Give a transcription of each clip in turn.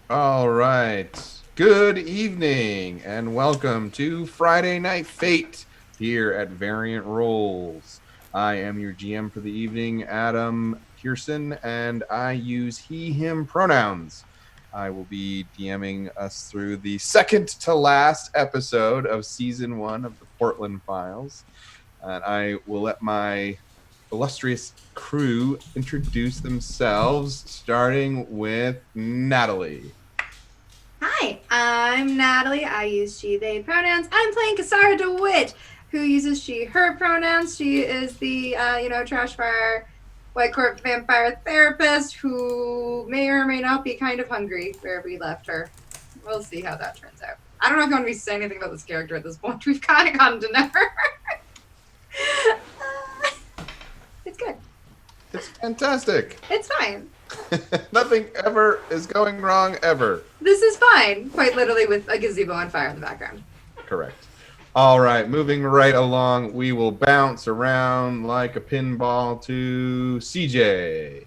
All right. Good evening and welcome to Friday Night Fate here at Variant Roles. I am your GM for the evening, Adam Pearson, and I use he, him pronouns. I will be DMing us through the second to last episode of season 1 of the Portland Files. And I will let my illustrious crew introduce themselves, starting with Natalie. Hi, I'm Natalie. I use she, they pronouns. I'm playing Kasara DeWitt, who uses she, her pronouns. She is the, trash fire White Corp vampire therapist who may or may not be kind of hungry where we left her. We'll see how that turns out. I don't know if you want me to say anything about this character at this point. We've kind of gotten to know her. It's good. It's fantastic. It's fine. Nothing ever is going wrong ever. This is fine. Quite literally with a gazebo on fire in the background. Correct. All right, moving right along, we will bounce around like a pinball to CJ.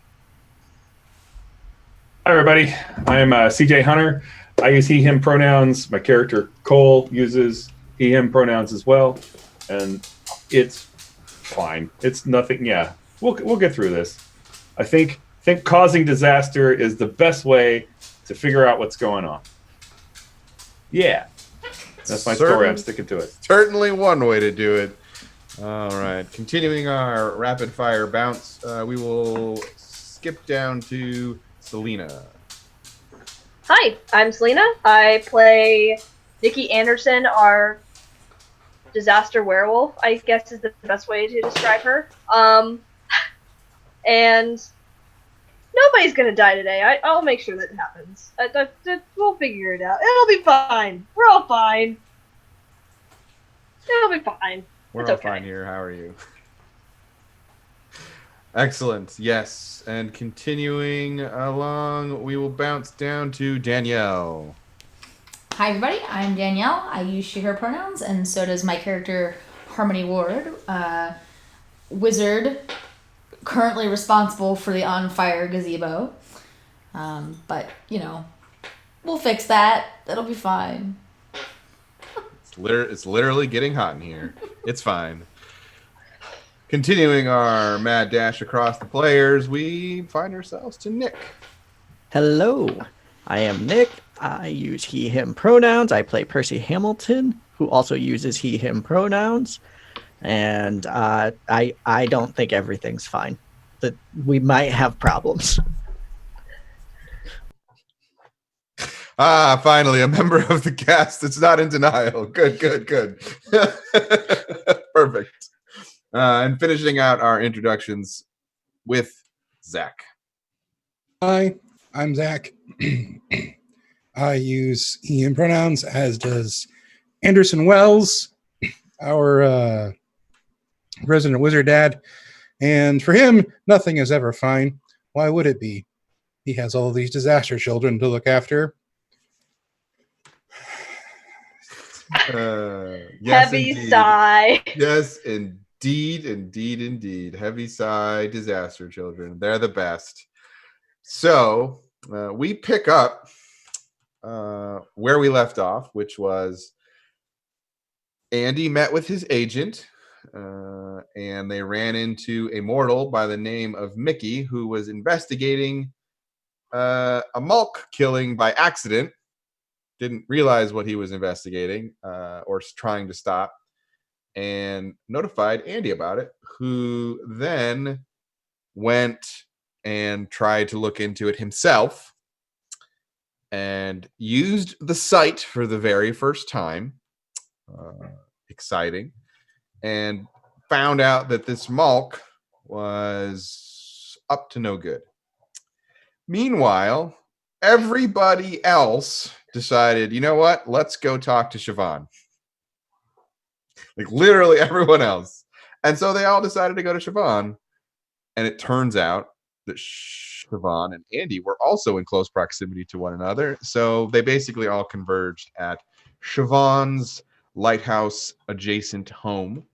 Hi, everybody. I am CJ Hunter. I use he, him pronouns. My character, Cole, uses he, him pronouns as well. And it's fine. It's nothing. Yeah, we'll get through this. I think causing disaster is the best way to figure out what's going on. Yeah. That's my story. I'm sticking to it. Certainly one way to do it. All right. Continuing our rapid fire bounce, we will skip down to Selena. Hi, I'm Selena. I play Nikki Anderson, our disaster werewolf, I guess is the best way to describe her. And nobody's gonna die today. I'll make sure that happens. We'll figure it out. It'll be fine. We're all fine. It'll be fine. We're it's all okay. fine here. How are you? Excellent. Yes. And continuing along, we will bounce down to Danielle. Hi, everybody. I'm Danielle. I use she, her pronouns, and so does my character, Harmony Ward, wizard, currently responsible for the on-fire gazebo. But, we'll fix that. It'll be fine. It's literally getting hot in here. It's fine. Continuing our mad dash across the players, we find ourselves to Nick. Hello, I am Nick. I use he, him pronouns. I play Percy Hamilton, who also uses he, him pronouns. And I don't think everything's fine. That we might have problems. Finally, a member of the cast that's not in denial. Good. Perfect. And finishing out our introductions with Zach. Hi, I'm Zach. I use he and pronouns, as does Anderson Wells, our resident wizard dad. And for him, nothing is ever fine. Why would it be? He has all these disaster children to look after. Yes, Heavy indeed. sigh. Yes, indeed. Heavy sigh, disaster children. They're the best. So we pick up where we left off, which was Andy met with his agent, and they ran into a mortal by the name of Mickey, who was investigating a Mulk killing by accident. Didn't realize what he was investigating or trying to stop, and notified Andy about it, who then went and tried to look into it himself and used the site for the very first time. Exciting. And found out that this Mulk was up to no good. Meanwhile, everybody else decided, you know what? Let's go talk to Siobhan. Like literally everyone else. And so they all decided to go to Siobhan. And it turns out that Siobhan and Andy were also in close proximity to one another. So they basically all converged at Siobhan's lighthouse adjacent home,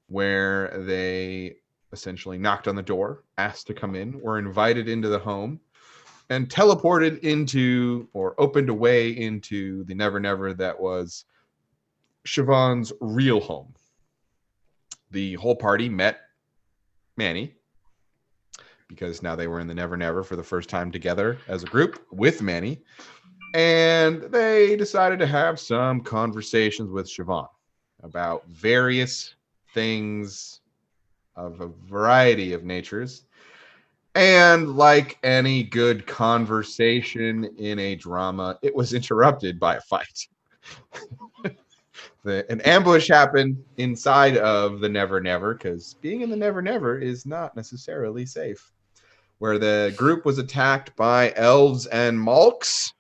where they essentially knocked on the door, asked to come in, were invited into the home, and teleported into or opened a way into the Never Never that was Siobhan's real home. The whole party met Manny because now they were in the Never Never for the first time together as a group with Manny. And they decided to have some conversations with Siobhan about various things of a variety of natures. And like any good conversation in a drama, it was interrupted by a fight. An ambush happened inside of the Never Never, because being in the Never Never is not necessarily safe, where the group was attacked by elves and malks,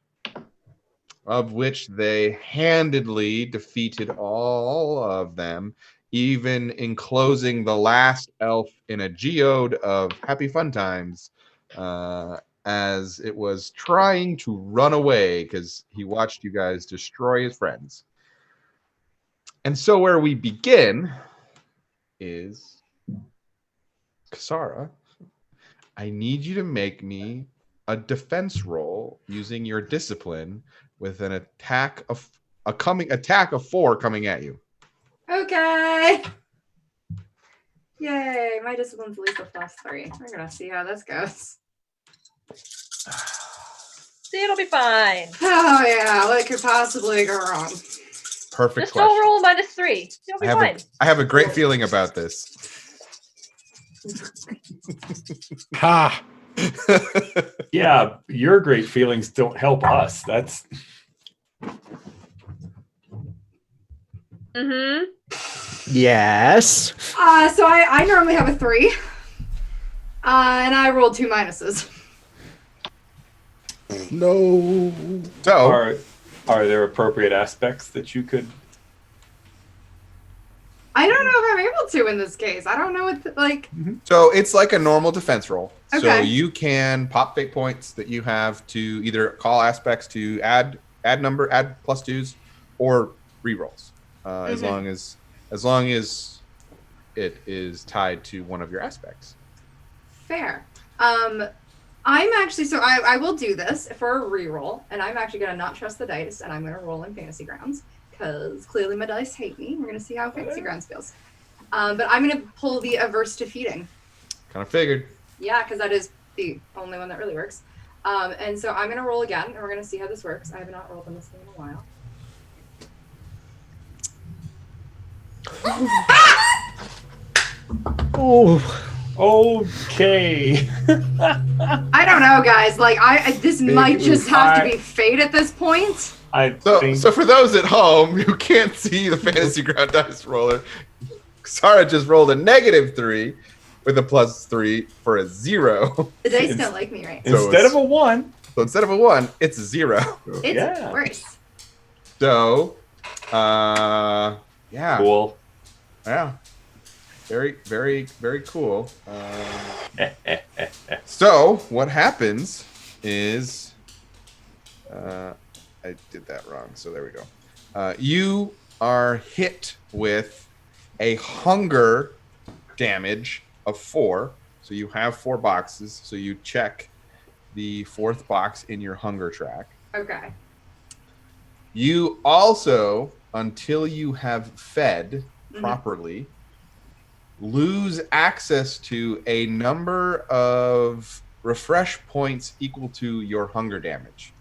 of which they handedly defeated all of them, even enclosing the last elf in a geode of happy fun times, as it was trying to run away because he watched you guys destroy his friends. And so where we begin is, Kasara, I need you to make me a defense roll using your discipline with an attack of 4 coming at you. Okay. Yay, my discipline's at least a +3. We're gonna see how this goes. See, it'll be fine. Oh yeah, what could possibly go wrong? Perfect Just question. don't roll -3. You'll be fine. I have a great feeling about this. Ha! Yeah, your great feelings don't help us. That's Mm-hmm. Yes. So I normally have a 3. And I rolled 2 minuses. No. So are there appropriate aspects that you could? I don't know if I'm able to in this case. I don't know what So it's like a normal defense roll. So Okay. you can pop fate points that you have to either call aspects to add +2s, or rerolls. As long as it is tied to one of your aspects. fair. I'm actually I will do this for a reroll, and I'm actually gonna not trust the dice, and I'm gonna roll in Fantasy Grounds because clearly my dice hate me. We're gonna see how Fantasy Grounds feels. But I'm gonna pull the Averse to Feeding. Kind of figured. Yeah, because that is the only one that really works. And so I'm gonna roll again, and we're gonna see how this works. I have not rolled on this thing in a while. Oh. Okay. I don't know, guys. Like, this might just have to be fate at this point. I So, think so for those at home who can't see the Fantasy Ground dice roller, Sarah just rolled a -3 with a +3 for a 0. The dice don't like me, right? So instead it's- of a 1, So instead of a 1, it's a 0. It's yeah. worse. So, yeah, cool. yeah, very, very, very cool. So what happens is, I did that wrong. So there we go. You are hit with a hunger damage of 4. So you have 4 boxes. So you check the 4th box in your hunger track. Okay. You also, until you have fed properly, lose access to a number of refresh points equal to your hunger damage.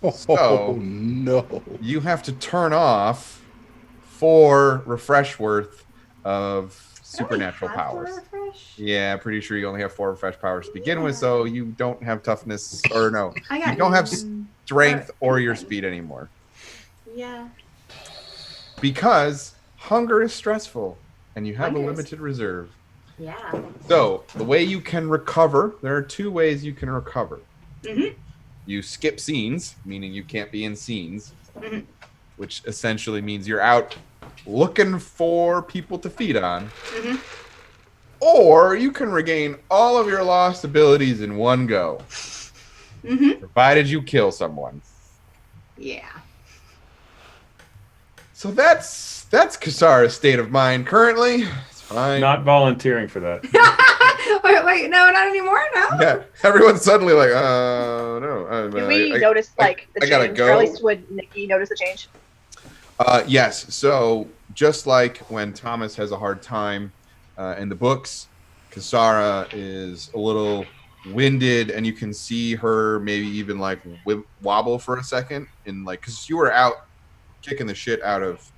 Oh, So- no. You have to turn off 4 refresh worth of supernatural I only had 4 powers. refresh? Yeah, pretty sure you only have 4 refresh powers to begin with, so you don't have toughness, or no, I got you don't have mm, strength or your anything. speed anymore. Yeah. Because hunger is stressful and you have a Hunger is- limited reserve. Yeah. So the way you can recover, there are 2 ways you can recover. Mhm. You skip scenes, meaning you can't be in scenes, Mhm. which essentially means you're out looking for people to feed on. Mhm. Or you can regain all of your lost abilities in one go, Mhm. provided you kill someone. Yeah. So that's Kasara's state of mind currently. It's Fine. Not volunteering for that. wait, no, not anymore. No. Yeah, everyone's suddenly like, oh no. Did we notice like the I gotta change? go. Or at least would Nikki notice the change? Yes. So just like when Thomas has a hard time in the books, Kasara is a little winded, and you can see her maybe even like wobble for a second, in like because you were out kicking the shit out of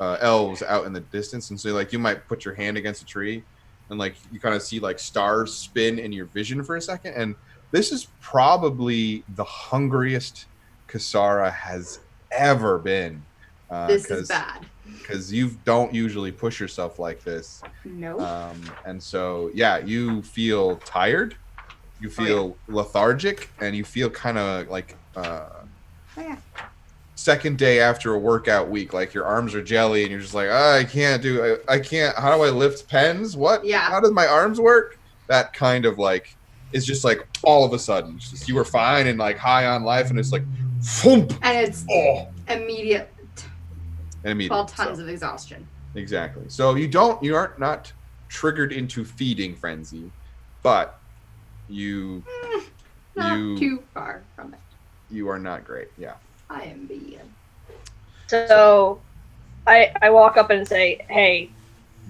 elves out in the distance, and so like you might put your hand against a tree, and like you kind of see like stars spin in your vision for a second, and this is probably the hungriest Kasara has ever been. This is bad. Because you don't usually push yourself like this. No. And so, yeah, you feel tired, you feel lethargic, and you feel kind of like second day after a workout week, like your arms are jelly and you're just like, I can't, how do I lift pens? What? Yeah. How does my arms work? That kind of like, is just like all of a sudden, it's just, you were fine and like high on life, and it's like, thump, And it's immediate. immediate. 12 tons of exhaustion. Exactly. So you aren't not triggered into feeding frenzy, but Not too far from it. you are not great. Yeah. I am being. So, I walk up and say, "Hey,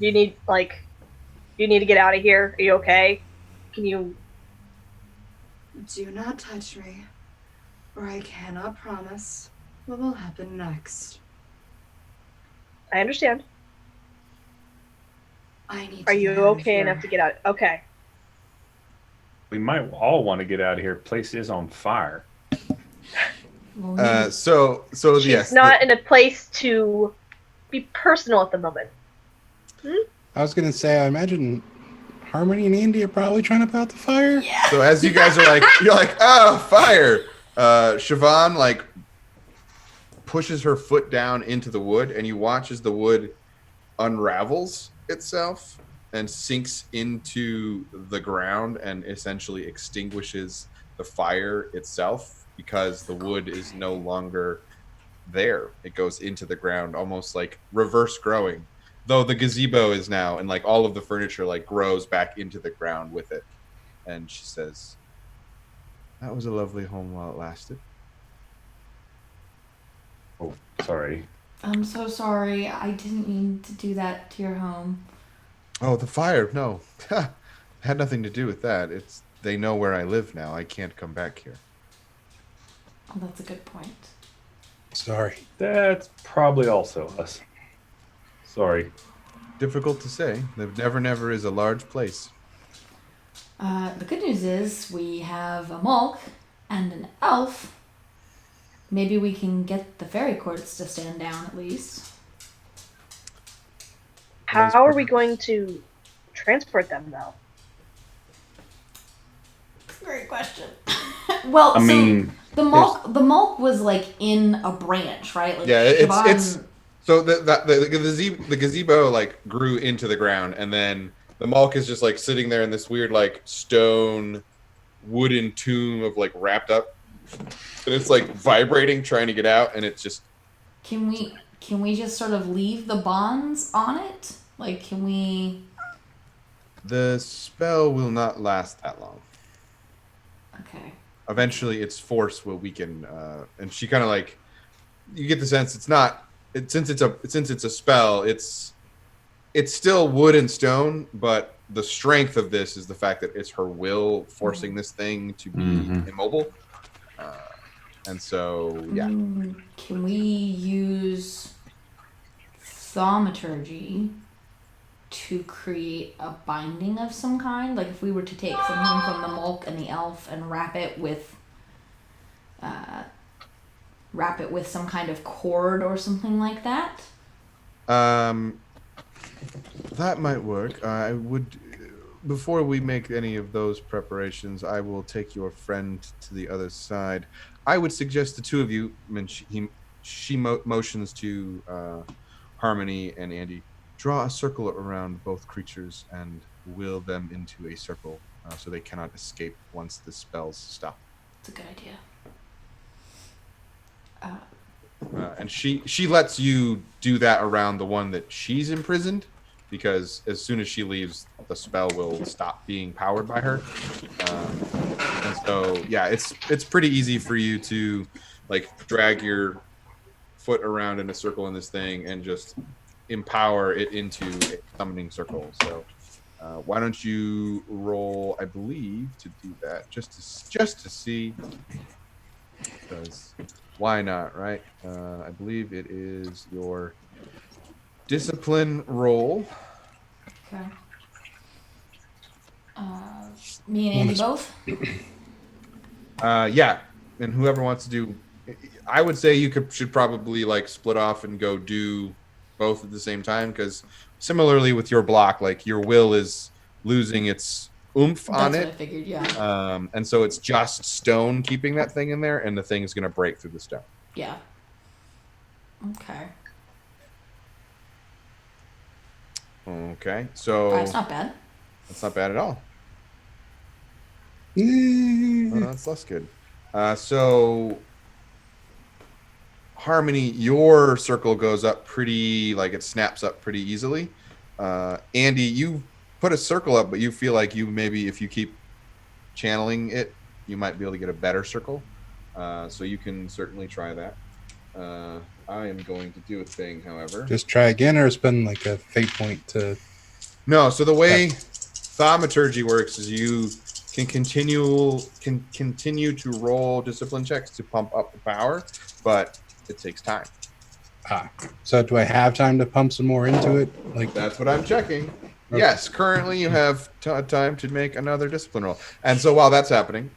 do you need to get out of here? Are you okay? Can you?" Do not touch me, or I cannot promise what will happen next. I understand. I need. Are you okay enough to get out? Okay. We might all want to get out of here. Place is on fire. Well, So She's yes. not in a place to be personal at the moment. I was gonna say, I imagine Harmony and Andy are probably trying to put out the fire. So as you guys are like, you're like, oh, fire. Siobhan like pushes her foot down into the wood, and you watch as the wood unravels itself and sinks into the ground and essentially extinguishes the fire itself, because the wood is no longer there. It goes into the ground, almost like reverse growing. Though the gazebo is now, and like all of the furniture like grows back into the ground with it. And she says, that was a lovely home while it lasted. Oh, sorry. I'm so sorry. I didn't mean to do that to your home. Oh, the fire. No. Had nothing to do with that. They know where I live now. I can't come back here. Oh, that's a good point. Sorry. That's probably also us. Sorry. Difficult to say. The Never Never is a large place. The good news is we have a Mulk and an elf. Maybe we can get the fairy courts to stand down at least. How are we going to transport them, though? Great question. Well, I mean, the Mulk was like in a branch, right? Like Yeah, it's Siobhan- so the gazebo like grew into the ground, and then the Malk is just like sitting there in this weird like stone wooden tomb of like wrapped up, and it's like vibrating trying to get out, and it's just Can we just sort of leave the bonds on it? Like, can we? the spell will not last that long. Okay. Eventually its force will weaken, and she kind of like, you get the sense since it's a spell, it's still wood and stone, but the strength of this is the fact that it's her will forcing this thing to be immobile, and so yeah. Can we use thaumaturgy to create a binding of some kind? Like if we were to take something from the Mulk and the elf and wrap it with some kind of cord or something like that? That might work. I would, before we make any of those preparations, I will take your friend to the other side. I would suggest the two of you, she motions to Harmony and Andy, draw a circle around both creatures and will them into a circle so they cannot escape once the spells stop. That's a good idea. And she lets you do that around the one that she's imprisoned, because as soon as she leaves, the spell will stop being powered by her. And so, yeah, it's pretty easy for you to like drag your foot around in a circle in this thing and just empower it into a summoning circle. So why don't you roll, I believe, to do that, just to see, because why not, right? I believe it is your discipline roll. Okay. Me and Andy Bonus. both? Yeah, and whoever wants to do, I would say you should probably like split off and go do both at the same time, because similarly with your block, like your will is losing its oomph on That's what I it, figured, yeah. and so it's just stone keeping that thing in there, and the thing is going to break through the stone. Yeah. Okay. Okay, so That's not bad. that's not bad at all. Mm. That's less good. So Harmony, your circle goes up pretty, like it snaps up pretty easily. Andy, you put a circle up, but you feel like you maybe if you keep channeling it, you might be able to get a better circle. So you can certainly try that. I am going to do a thing, however. Just try again, or spend like a fate point to. No, so the way thaumaturgy works is you can continue to roll discipline checks to pump up the power, but it takes time. So do I have time to pump some more into it? Like That's what I'm checking. Okay. Yes, currently you have time to make another discipline roll. And so while that's happening,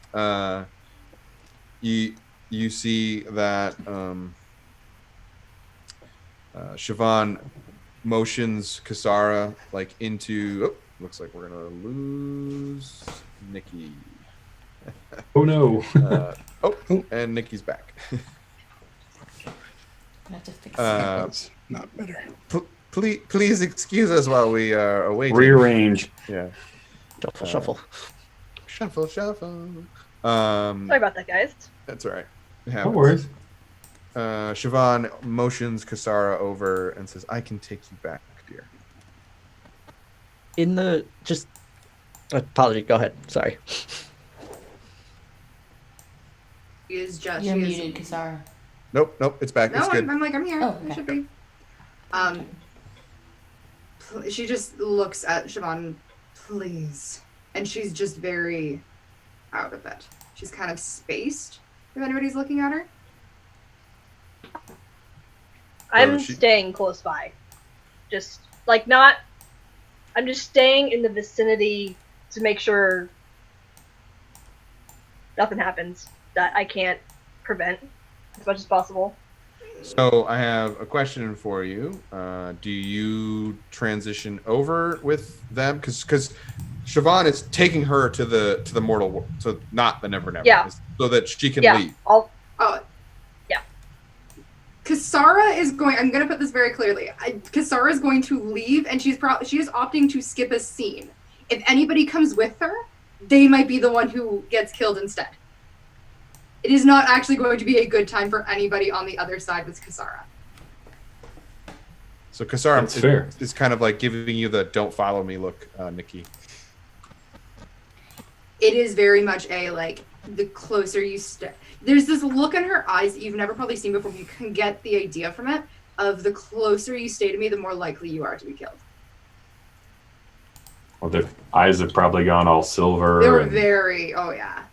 you see that Siobhan motions Kasara like into. Oh, looks like we're gonna lose Nikki. Oh no. And Nikki's back. I have to fix that was not better. Please excuse us while we are awaiting. Rearrange. Yeah. Shuffle. Shuffle. Sorry about that, guys. That's all right. It No happens. worries. Siobhan motions Kasara over and says, "I can take you back, dear." In the just apology. Go ahead. Sorry. She is just. You're she is- muted, Kasara. Nope, it's back. No, It's good. I'm here. Oh, It okay. should be. She just looks at Siobhan, please, and she's just very out of it. She's kind of spaced. If anybody's looking at her, I'm she- staying close by. Just, like, not... I'm just staying in the vicinity to make sure nothing happens that I can't prevent as much as possible. So I have a question for you. Do you transition over with them? Because Siobhan is taking her to the mortal world, to not the Never Never, Yeah. so that she can Yeah, leave. I'll... Kasara is going. I'm going to put this very clearly. Kasara is going to leave, and she is opting to skip a scene. If anybody comes with her, they might be the one who gets killed instead. It is not actually going to be a good time for anybody on the other side with Kasara. So Kasara That's fair. is kind of like giving you the "don't follow me" look, Nikki. It is very much a like the closer you step. There's this look in her eyes that you've never probably seen before. You can get the idea from it of the closer you stay to me, the more likely you are to be killed. Well, their eyes have probably gone all silver. They were and- very, oh yeah.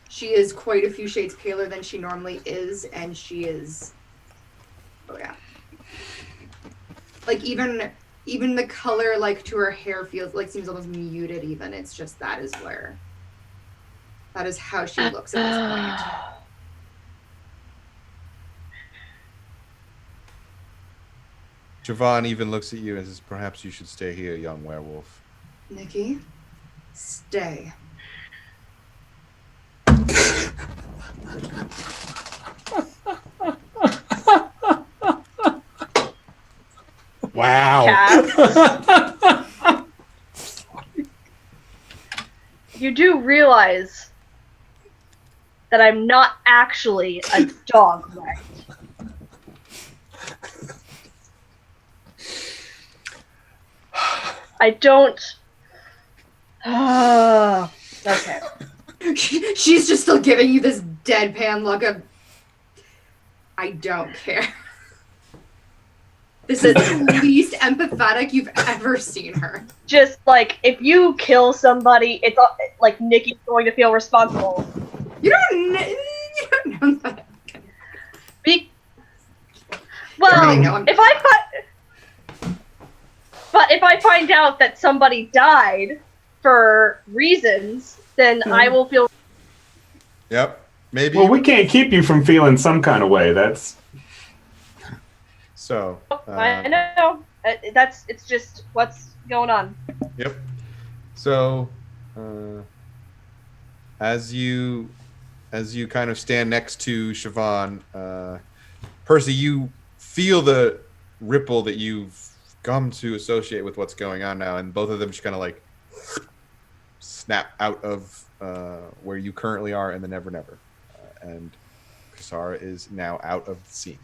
She is quite a few shades paler than she normally is, and she is, oh yeah. Like even the color like to her hair feels like seems almost muted even. It's just that is how she looks at this point. Siobhan even looks at you and says, "Perhaps you should stay here, young werewolf." Nikki, stay. Wow. Cass. You do realize that I'm not actually a dog, right? I don't. Okay. She's just still giving you this deadpan look of, I don't care. This is the least empathetic you've ever seen her. Just like if you kill somebody, it's like Nikki's going to feel responsible. You don't know that. Well, really know him. if I find out that somebody died for reasons, then I will feel. Yep. Maybe. Well, we can't keep you from feeling some kind of way. That's So. I know. It's just what's going on. Yep. So, as you kind of stand next to Siobhan, Percy, you feel the ripple that you've come to associate with what's going on now, and both of them just kind of like snap out of where you currently are in the Never Never, and Kasara is now out of the scene.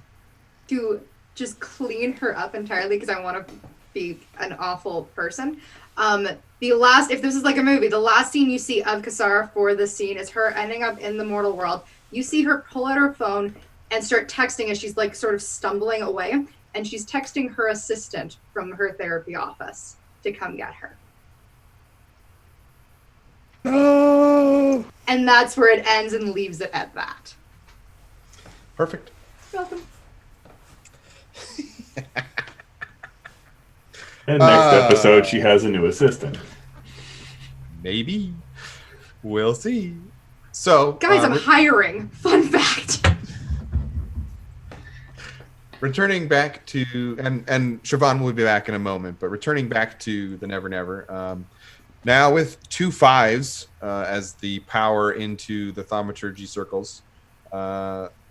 To just clean her up entirely, because I want to be an awful person. If this is like a movie, the last scene you see of Kasara for this scene is her ending up in the mortal world. You see her pull out her phone and start texting as she's like sort of stumbling away, and she's texting her assistant from her therapy office to come get her. Oh, And that's where it ends and leaves it at that. Perfect. Welcome. and next episode she has a new assistant. Maybe. We'll see. So, Guys, I'm hiring. Fun fact. returning back to and Siobhan will be back in a moment, but returning back to the Never Never, now with 2 5s as the power into the thaumaturgy circles,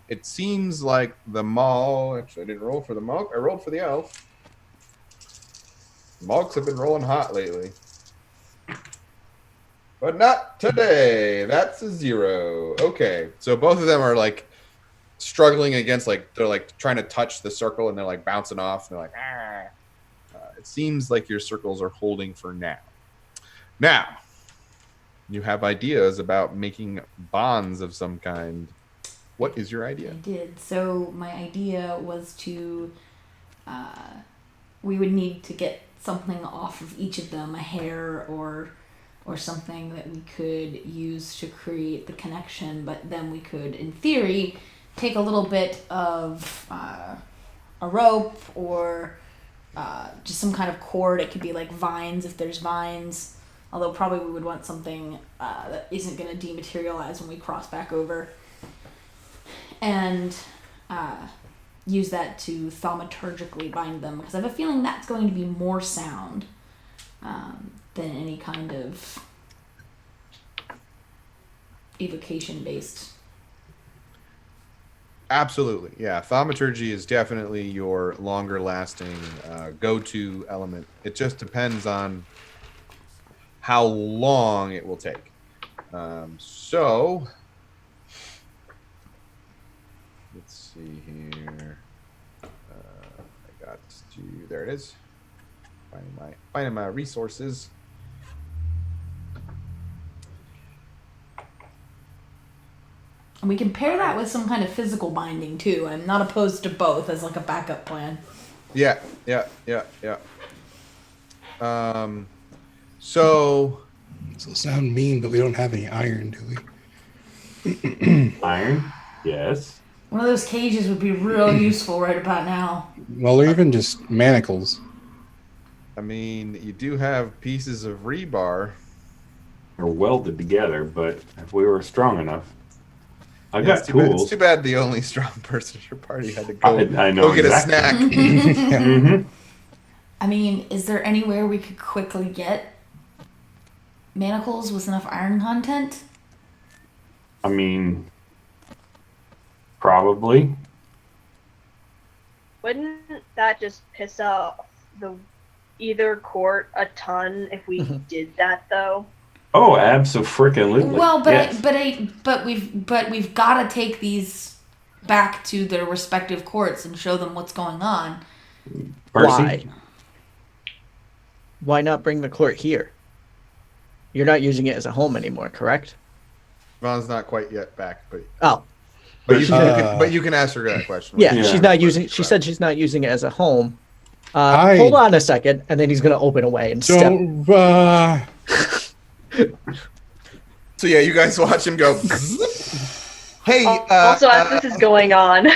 it seems like the mall. Actually, I didn't roll for the monk. I rolled for the elf. Monks have been rolling hot lately, but not today. That's a 0. Okay, so both of them are like struggling against, like they're like trying to touch the circle and they're like bouncing off. And they're like, ah. It seems like your circles are holding for now. Now, you have ideas about making bonds of some kind. What is your idea? I did. So my idea was to, we would need to get something off of each of them, a hair or something that we could use to create the connection. But then we could, in theory, take a little bit of a rope or just some kind of cord. It could be like vines if there's vines. Although probably we would want something that isn't going to dematerialize when we cross back over. And use that to thaumaturgically bind them, because I have a feeling that's going to be more sound than any kind of evocation based. Absolutely, yeah. Thaumaturgy is definitely your longer lasting go-to element. It just depends on how long it will take. So let's see here. I got to, there it is. Finding my resources. And we can pair that with some kind of physical binding too. I'm not opposed to both as like a backup plan. Yeah. So sound mean, but we don't have any iron, do we? Iron? Yes. One of those cages would be real useful right about now. Well, or even just manacles. I mean, you do have pieces of rebar. They're welded together, but if we were strong enough. I Yeah, got it's too bad- tools. It's too bad the only strong person at your party had to go, I know go get exactly. a snack. Mm-hmm. I mean, is there anywhere we could quickly get manacles with enough iron content? I mean, probably. Wouldn't that just piss off either court a ton if we did that though? Oh, abso-frickin-lutely. Well, yes. but we've got to take these back to their respective courts and show them what's going on. Percy? Why? why not bring the court here? You're not using it as a home anymore, correct? Vaughn's not quite yet back, but Oh, you can ask her that question. yeah, Yeah. she's not using. She said she's not using it as a home. I- Hold on a second, and then he's gonna open away and step. Don't. So yeah, you guys watch him go. Hey. Also, as this is going on,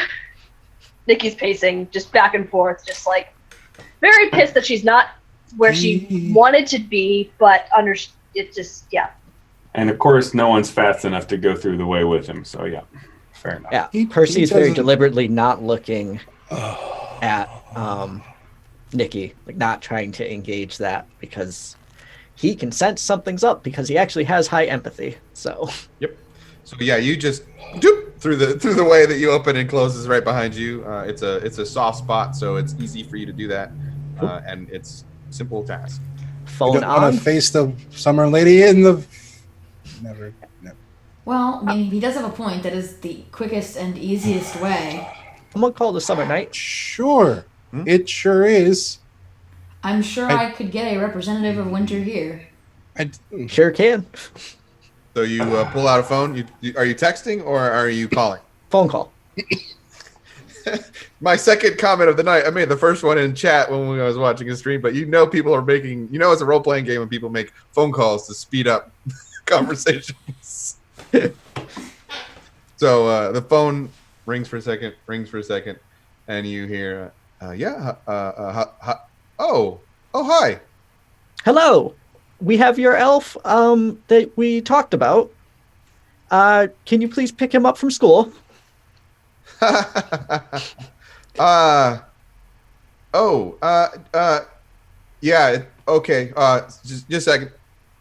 Nikki's pacing just back and forth, just like very pissed that she's not where she wanted to be, but it just, yeah. And of course, no one's fast enough to go through the way with him. So yeah, fair enough. Yeah, He Percy is very doesn't- deliberately not looking at Nikki, like not trying to engage that because he can sense something's up because he actually has high empathy. So So yeah, you just doop through the way that you open and closes right behind you. It's a soft spot, so it's easy for you to do that, and it's simple task. I phone don't want on. to face the summer lady in the. Never. Well, I mean, he does have a point. That is the quickest and easiest way. I'm gonna call the summer night. Sure. Hmm? It sure is. I'm sure I could get a representative of winter here. Sure can. So you pull out a phone. Are you texting or are you calling? Phone call. My second comment of the night. I made the first one in chat when I was watching a stream, but people are making. It's a role playing game and people make phone calls to speed up conversations. So the phone rings for a second, and you hear, oh, hi. Hello. We have your elf that we talked about. Can you please pick him up from school? Yeah, okay. Just a second.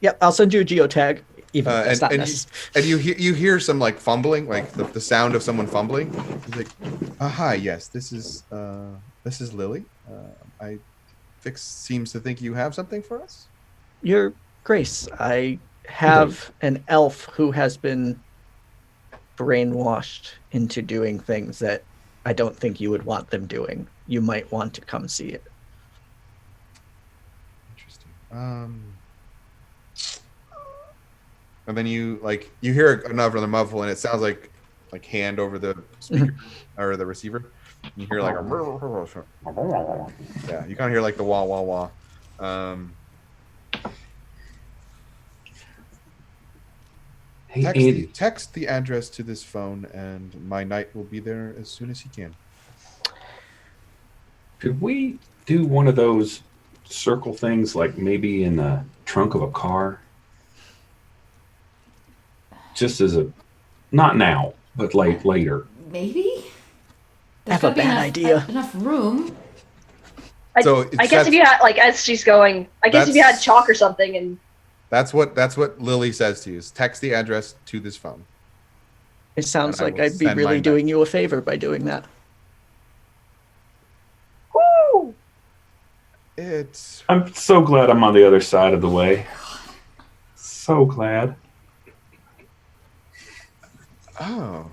Yep, I'll send you a geotag. Even if it's not and necessary. you hear some like fumbling, like the sound of someone fumbling. He's like, hi, yes, this is Lily. Seems to think you have something for us. Your Grace, I have an elf who has been brainwashed into doing things that I don't think you would want them doing. You might want to come see it. Interesting. And then you hear another muffle, and it sounds like hand over the speaker or the receiver. You hear like yeah, you kind of hear like the wah wah wah. Hey, Text the address to this phone, and my knight will be there as soon as he can. could we do one of those circle things, like maybe in the trunk of a car? Just as not now, but like later. Maybe? I have a gotta be bad idea. Enough room. I So guess if you had, like, as she's going, I guess if you had That's- chalk or something and That's what Lily says to you. Is text the address to this phone. It sounds And I like will I'd be send really mine doing you a favor by doing that. whoo! It's I'm so glad I'm on the other side of the way. So glad. oh.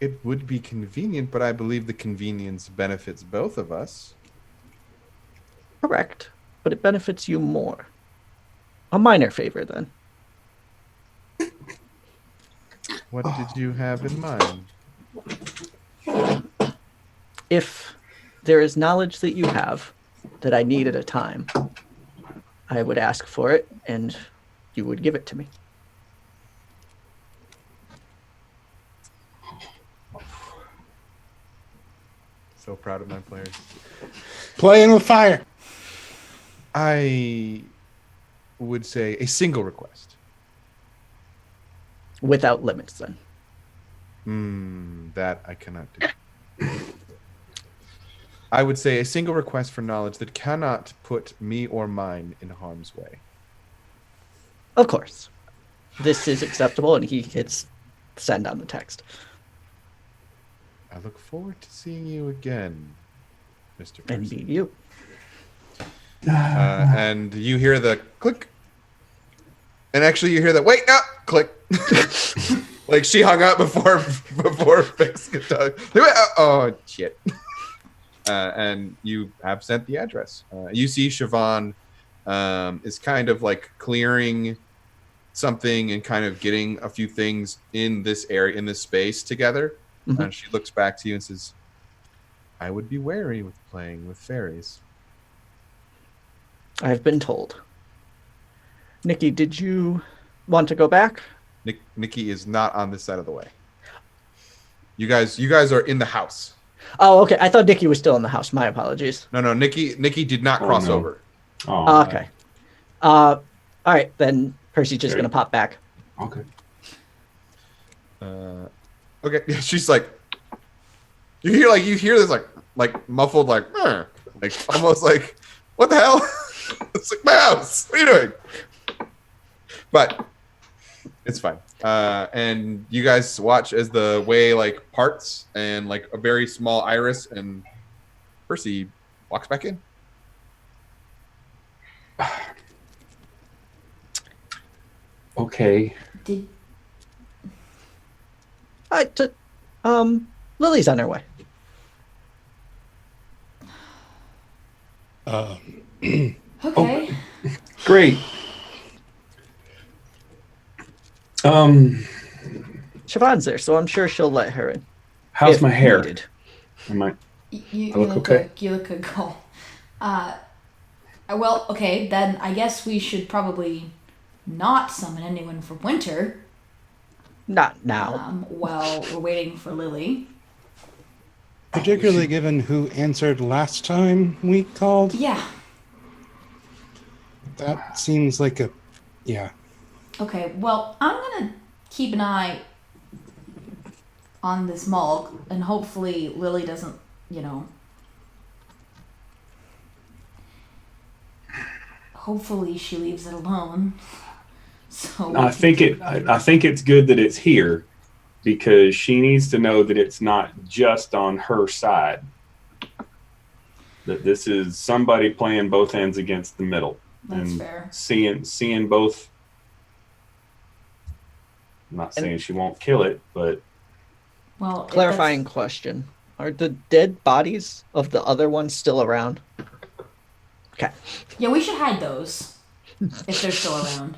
It would be convenient, but I believe the convenience benefits both of us. Correct. But it benefits you more. A minor favor, then. What did you have in mind? If there is knowledge that you have that I need at a time, I would ask for it, and you would give it to me. So proud of my players. Playing with fire. I would say a single request. Without limits, then. That I cannot do. I would say a single request for knowledge that cannot put me or mine in harm's way. Of course. This is acceptable, and he hits send on the text. I look forward to seeing you again, Mr. And Percy. be you. And you hear the click. And actually you hear the wait, no, click. Like she hung up before Fix could talk. Oh shit. and you have sent the address. You see Siobhan is kind of like clearing something and kind of getting a few things in this area, in this space together. Mhm. And she looks back to you and says, I would be wary with playing with fairies. I've been told. Nikki, did you want to go back? Nikki is not on this side of the way. You guys are in the house. Oh, okay. I thought Nikki was still in the house. My apologies. No, Nikki did not Oh, cross no. over. Oh, Okay. All right, then Percy's just Okay. gonna pop back. okay. Okay, she's like, you hear this like muffled like almost like, what the hell? It's like my house. What are you doing? But it's fine. And you guys watch as the way like parts and like a very small iris and Percy walks back in. Okay. Did Lily's on her way. okay. Great. Siobhan's there, so I'm sure she'll let her in. How's if my hair? needed. Am I? You I look look okay? good. You look good, Cole. Well, okay, then I guess we should probably not summon anyone for winter. Not now. While we're waiting for Lily. Particularly given who answered last time we called. Yeah. That seems like a. Yeah. Okay, well, I'm gonna keep an eye on this Mulk, and hopefully Lily doesn't, hopefully she leaves it alone. So I think it's good that it's here because she needs to know that it's not just on her side. That this is somebody playing both ends against the middle. that's and fair. Seeing both. I'm not saying she won't kill it, but Well, if Clarifying that's- question. Are the dead bodies of the other ones still around? Okay. Yeah, we should hide those if they're still around,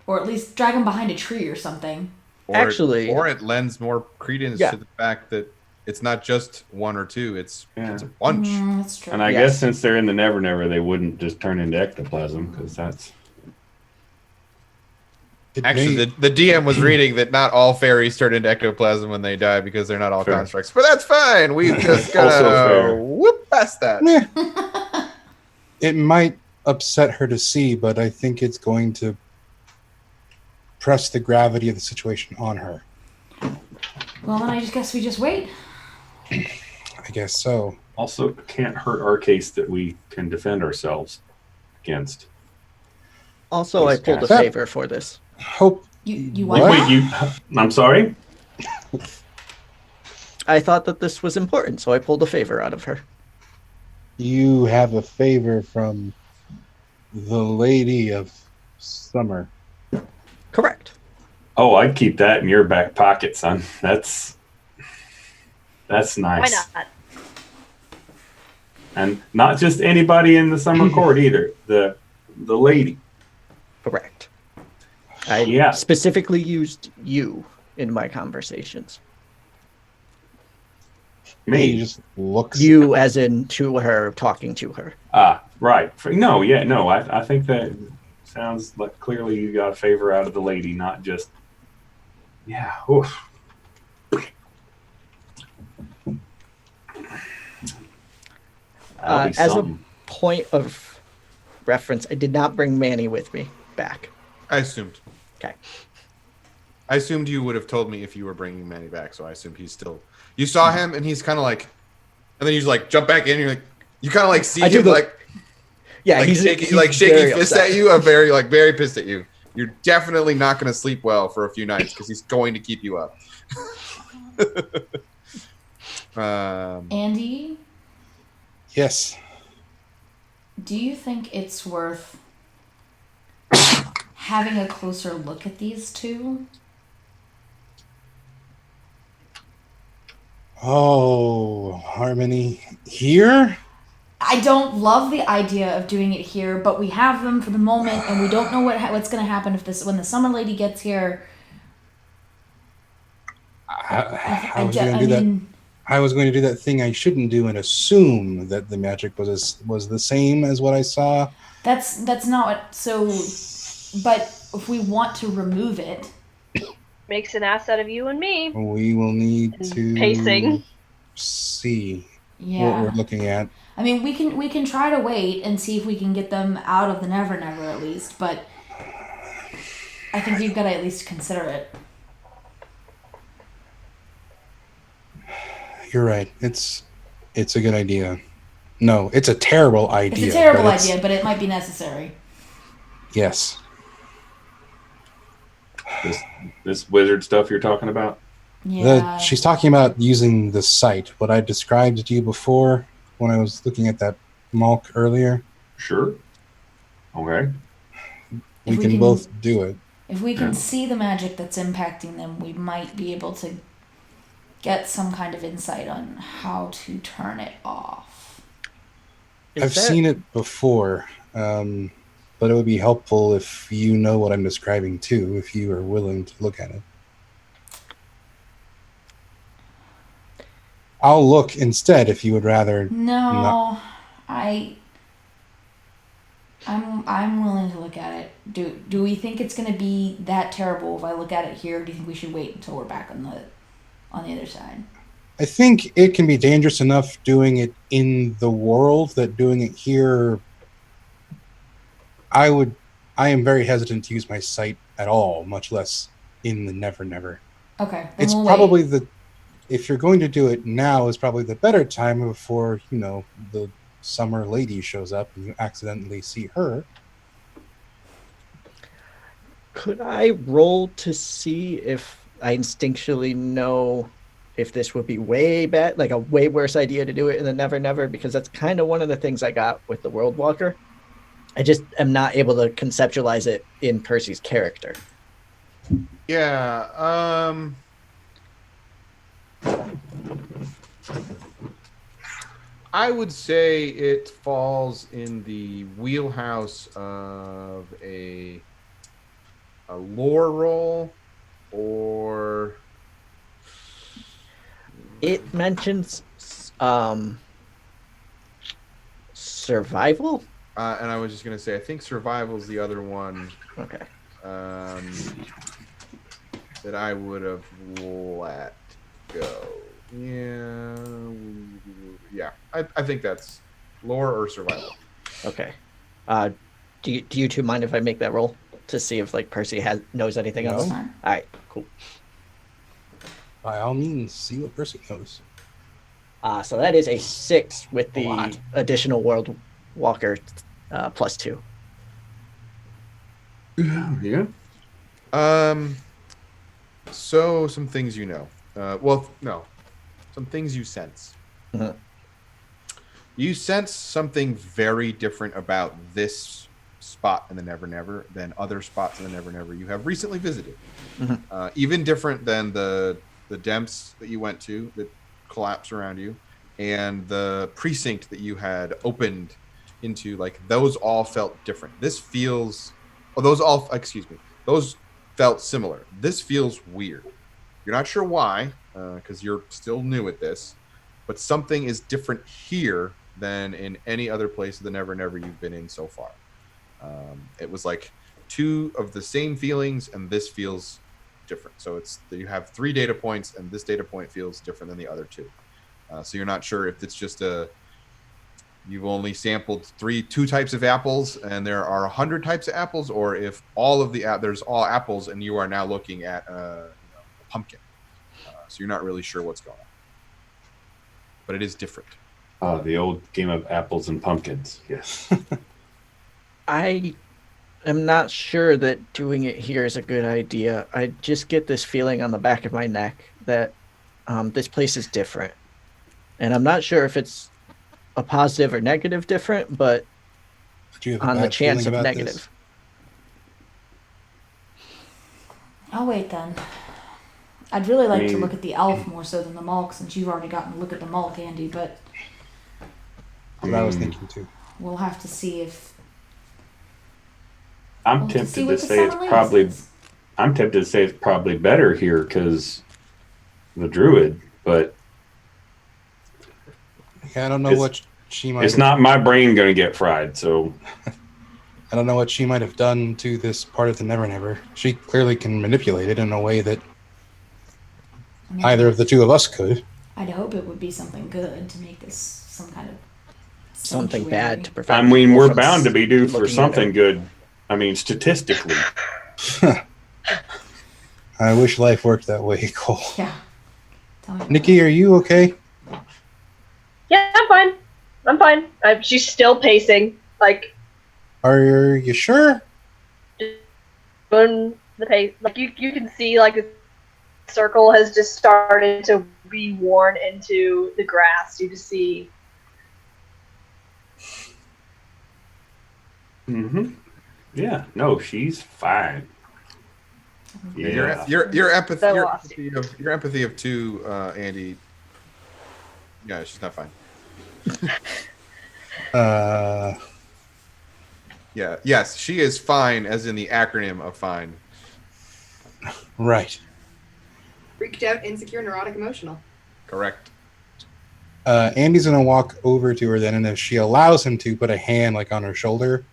or at least drag them behind a tree or something. Actually- or it lends more credence Yeah. to the fact that it's not just one or two; it's Yeah. a bunch. That's true. and I Yes. guess since they're in the Never Never, they wouldn't just turn into ectoplasm because that's It Actually, may- the DM was reading that not all fairies turn into ectoplasm when they die because they're not all Fair. constructs. But that's fine. We've just Also gotta fair. whoop past that. Meh. It might upset her to see, but I think it's going to press the gravity of the situation on her. Well, then I just guess we just wait. I guess so. also can't hurt our case that we can defend ourselves against. Also, I Please pulled a cast. favor for this. Hope You What? want Wait, that? I'm sorry? I thought that this was important, so I pulled a favor out of her. you have a favor from the Lady of Summer. Correct. Oh, I'd keep that in your back pocket, son. That's nice. Why not? And not just anybody in the summer court either. The lady. Correct. I Yeah. specifically used you in my conversations. He Me. just looks. You, as in to her, talking to her. Right. I think that sounds like clearly you got a favor out of the lady, not just. Yeah. Oof. That'll be As a something. point of reference, I did not bring Manny with me back. I assumed. Okay. I assumed you would have told me if you were bringing Manny back, so I assumed he's still. You saw him, and he's kind of like, and then you just like jump back in. And you're like, you kind of like see I do him the- like Yeah, like he's shaking, he's like shaking very fist upset. at you. Very pissed at you. You're definitely not going to sleep well for a few nights because he's going to keep you up. Andy, Yes. do you think it's worth having a closer look at these two? Oh, Harmony. Here? I don't love the idea of doing it here, but we have them for the moment, and we don't know what's going to happen when the summer lady gets here. I was going to do that. I was going to do that thing I shouldn't do and assume that the magic was the same as what I saw. That's not what. So, but if we want to remove it, Makes an ass out of you and me. We will need to Pacing. see yeah. what we're looking at. I mean, we can try to wait and see if we can get them out of the Never Never at least, but I think we've got to at least consider it. You're right. It's a good idea. No, it's a terrible idea. It's a terrible idea, but it might be necessary. Yes. This wizard stuff you're talking about? Yeah. She's talking about using the site. What I described to you before when I was looking at that Malk earlier. Sure. Okay. We can both do it. If we can see the magic that's impacting them, we might be able to get some kind of insight on how to turn it off. I've seen it before, but it would be helpful if you know what I'm describing too, if you are willing to look at it. I'll look instead if you would rather. No, I'm willing to look at it. Do we think it's going to be that terrible if I look at it here? Or do you think we should wait until we're back on the other side? I think it can be dangerous enough doing it in the world that doing it here. I am very hesitant to use my sight at all, much less in the Never Never. Okay. It's probably if you're going to do it now is probably the better time before, the summer lady shows up and you accidentally see her. Could I roll to see if I instinctually know if this would be way bad, like a way worse idea to do it in the Never Never? Because that's kind of one of the things I got with the World Walker. I just am not able to conceptualize it in Percy's character. Yeah. I would say it falls in the wheelhouse of a lore roll, or it mentions survival. And I was just gonna say, I think survival is the other one. Okay. That I would have let go. Yeah. I think that's lore or survival. Okay. Do you two mind if I make that roll to see if Percy knows anything else? No. All right. Cool. By all means, see what Percy knows. So that is a 6 with A the lot. additional World Walker +2. Yeah. So some things you know. Some things you sense. Mhm. You sense something very different about this spot in the Never Never than other spots in the Never Never you have recently visited. Mhm. Even different than the Demps that you went to that collapsed around you, and the precinct that you had opened into. Those all felt different. Those felt similar. This feels weird. You're not sure why, because you're still new at this, but something is different here than in any other place of the Never Never you've been in so far. It was like two of the same feelings, and this feels different. So you have 3 data points, and this data point feels different than the other 2. So you're not sure if it's just you've only sampled 2 types of apples, and there are 100 types of apples, or if there's all apples, and you are now looking at a pumpkin. So you're not really sure what's going on, but it is different. The old game of apples and pumpkins. Yes. I am not sure that doing it here is a good idea. I just get this feeling on the back of my neck that this place is different. And I'm not sure if it's a positive or negative different, but Do you have a on the bad chance feeling of about negative. this? I'll wait then. I'd really like to mean- look at the elf more so than the Mulk, since you've already gotten a look at the Mulk, Andy, but That's what I was thinking too. we'll have to see if... I'm we'll have to see tempted what to the say it's Summer probably. Ladies is. I'm tempted to say it's probably better here because the druid, but Yeah, I don't know It's- what she might. it's have, not my brain going to get fried. So I don't know what she might have done to this part of the Never Never. She clearly can manipulate it in a way that I mean, neither of the two of us could. I'd hope it would be something good to make this some kind of Something sanctuary. bad to I prevent. mean, people we're from bound to be due for looking at something it. good. I mean, statistically. I wish life worked that way, Cole. Yeah. Tell me about Nikki, are you okay? Yeah, I'm fine. I'm fine. She's still pacing, like Are you sure? on the pace. Like you can see, like the circle has just started to be worn into the grass. You just see. Mm-hmm. Yeah. No, she's fine. Yeah. Your empathy, So your lost. empathy of two, Andy. Yeah, she's not fine. Yeah, yes, she is fine, as in the acronym of fine. Right. Freaked out, insecure, neurotic, emotional. Correct. Andy's gonna walk over to her then, and if she allows him to, put a hand like on her shoulder.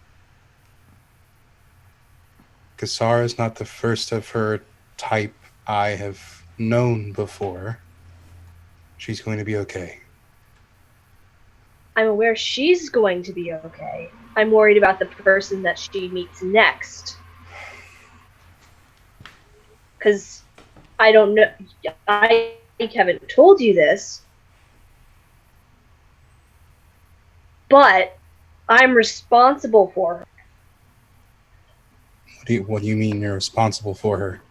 Kasara's not the first of her type I have known before. She's going to be okay. I'm aware she's going to be okay. I'm worried about the person that she meets next. Because I don't know. I haven't told you this. But I'm responsible for her. What do you mean you're responsible for her?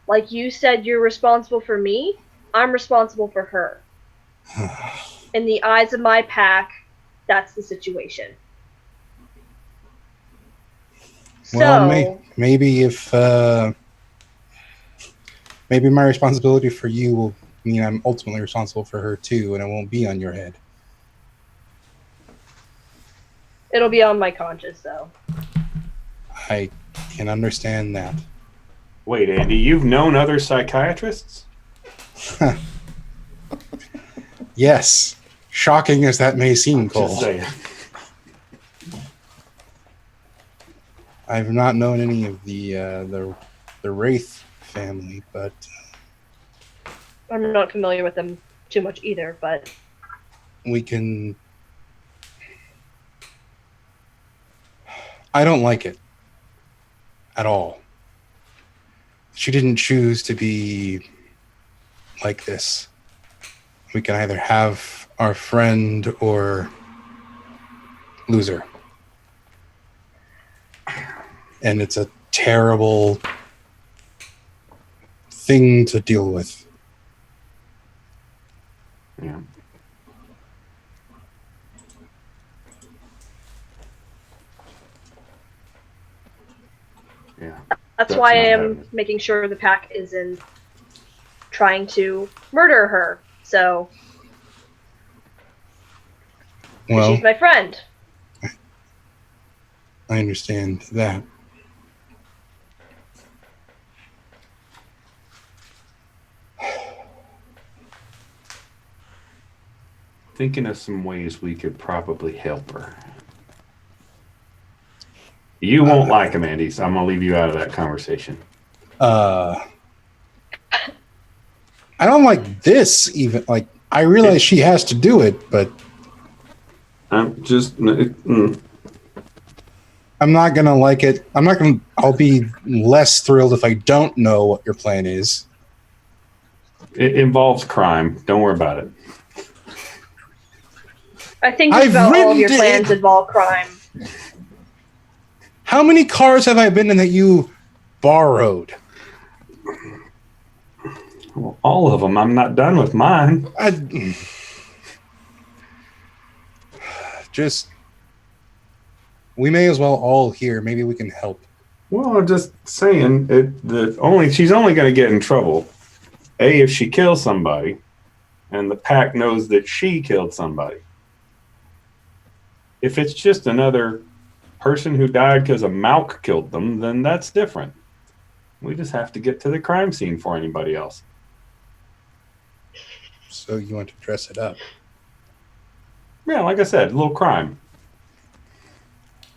Like you said, you're responsible for me. I'm responsible for her. In the eyes of my pack, that's the situation. Well, So, maybe if maybe my responsibility for you will mean I'm ultimately responsible for her too, and it won't be on your head. it'll be on my conscience, though. I can understand that. Wait, Andy, you've known other psychiatrists? Yes, shocking as that may seem, Cole. Just saying. I've not known any of the Wraith family, but I'm not familiar with them too much either, but we can. I don't like it at all. She didn't choose to be like this. We can either have our friend or lose her. And it's a terrible thing to deal with. Yeah. Yeah. that's why I not am happening. making sure the pack isn't trying to murder her. So, 'cause Well, she's my friend. I understand that. Thinking of some ways we could probably help her. You won't like him, Andy, so I'm gonna leave you out of that conversation. I don't like this even. Like, I realize she has to do it, but I'm just. I'm not gonna like it. I'll be less thrilled if I don't know what your plan is. It involves crime. Don't worry about it. I think just I've about all of your written plans it. involve crime. How many cars have I been in that you borrowed? Well, all of them. I'm not done with mine. We may as well all hear. Maybe we can help. Well, I'm just saying she's only going to get in trouble. If she kills somebody, and the pack knows that she killed somebody. If it's just another person who died because a Mauk killed them, then that's different. We just have to get to the crime scene for anybody else. So you want to dress it up? Yeah, like I said, a little crime.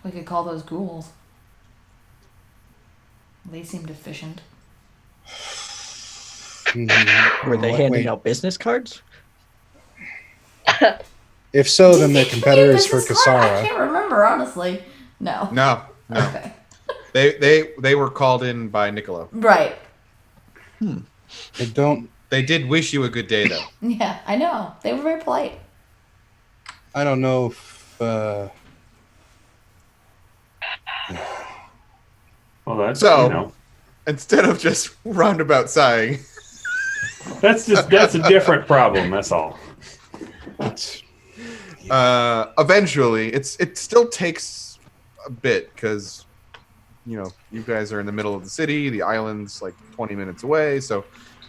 We could call those ghouls. They seemed efficient. Were they Wait, handing out business cards? If so, then they're Did they competitors for business card? I Kasara. can't remember, honestly. No. No. Okay. They were called in by Niccolo. Right. They don't. They did wish you a good day, though. Yeah, I know. They were very polite. I don't know if. Well, that's So- Instead of just roundabout sighing, that's a different problem. That's all. It's, eventually, it still takes a bit because you guys are in the middle of the city. The island's like 20 minutes away, so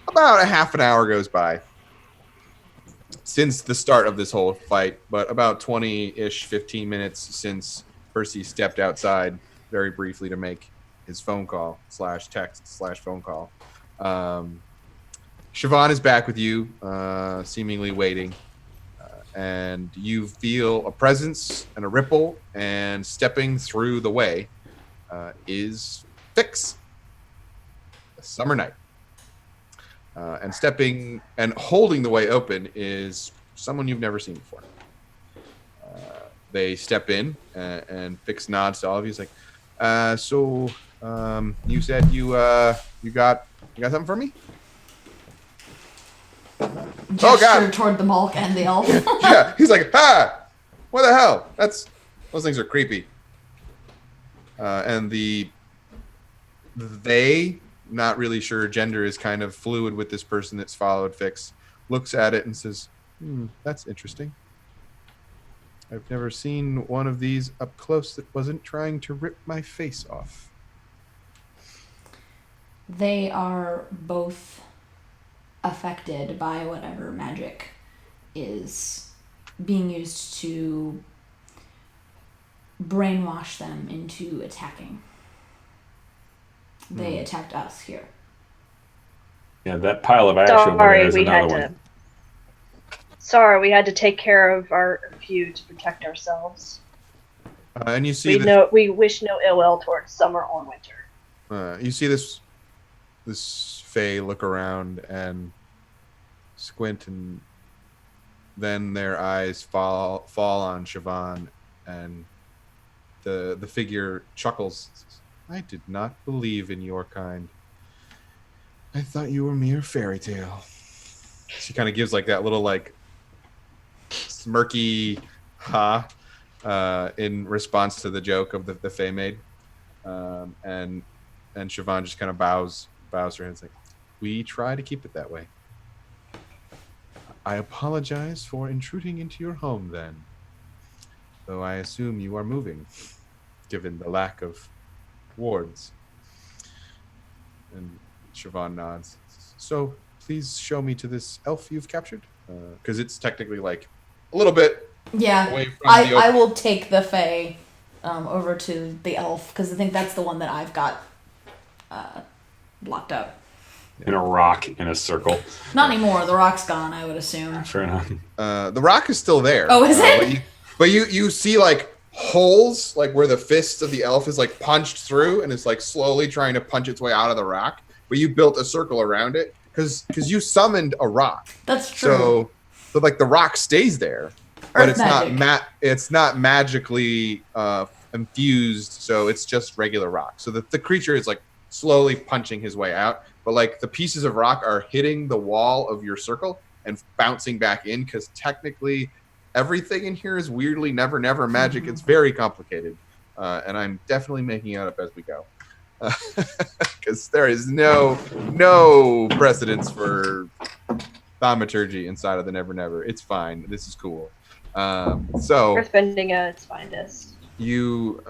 about a half an hour goes by since the start of this whole fight. But about 20-ish, 15 minutes since Percy stepped outside very briefly to make his phone call /text/phone call. Siobhan is back with you, seemingly waiting. And you feel a presence and a ripple, and stepping through the way is Fix, a summer night. And stepping and holding the way open is someone you've never seen before. They step in, and Fix nods to all of you. He's like, so you said you got something for me? Gesture God. toward the Malk and the elf. Yeah, he's like, what the hell? Those things are creepy. And they, not really sure, gender is kind of fluid with this person that's followed Fix, looks at it and says, that's interesting. I've never seen one of these up close that wasn't trying to rip my face off. They are both affected by whatever magic is being used to brainwash them into attacking. They attacked us here. Yeah, that pile of ash over there Sorry, is we another had one. to. Sorry, we had to take care of our feud to protect ourselves. And you see this, We wish no ill will towards summer or winter. you see this Fae look around and squint, and then their eyes fall on Siobhan, and the figure chuckles. I did not believe in your kind. I thought you were mere fairy tale. She kind of gives like that little like smirky in response to the joke of the Fae maid. And Siobhan just kind of bows her head and is like, we try to keep it that way. I apologize for intruding into your home then, though I assume you are moving, given the lack of wards. And Siobhan nods. So please show me to this elf you've captured, because it's technically like a little bit Yeah, away from the I open. will take the Fae over to the elf because I think that's the one that I've got locked up. In a rock in a circle. Not anymore. The rock's gone, I would assume. Fair enough. The rock is still there. Oh, is it? But you see like holes, like where the fist of the elf is like punched through, and it's like slowly trying to punch its way out of the rock. But you built a circle around it because you summoned a rock. That's true. So like the rock stays there, but Earth it's magic. it's not magically infused. So it's just regular rock. So the creature is like slowly punching his way out, but like the pieces of rock are hitting the wall of your circle and bouncing back in, because technically everything in here is weirdly never magic. It's very complicated, and I'm definitely making it up as we go, because there is no precedence for thaumaturgy inside of the Never. It's fine. This is cool. So Earthbending at its finest. you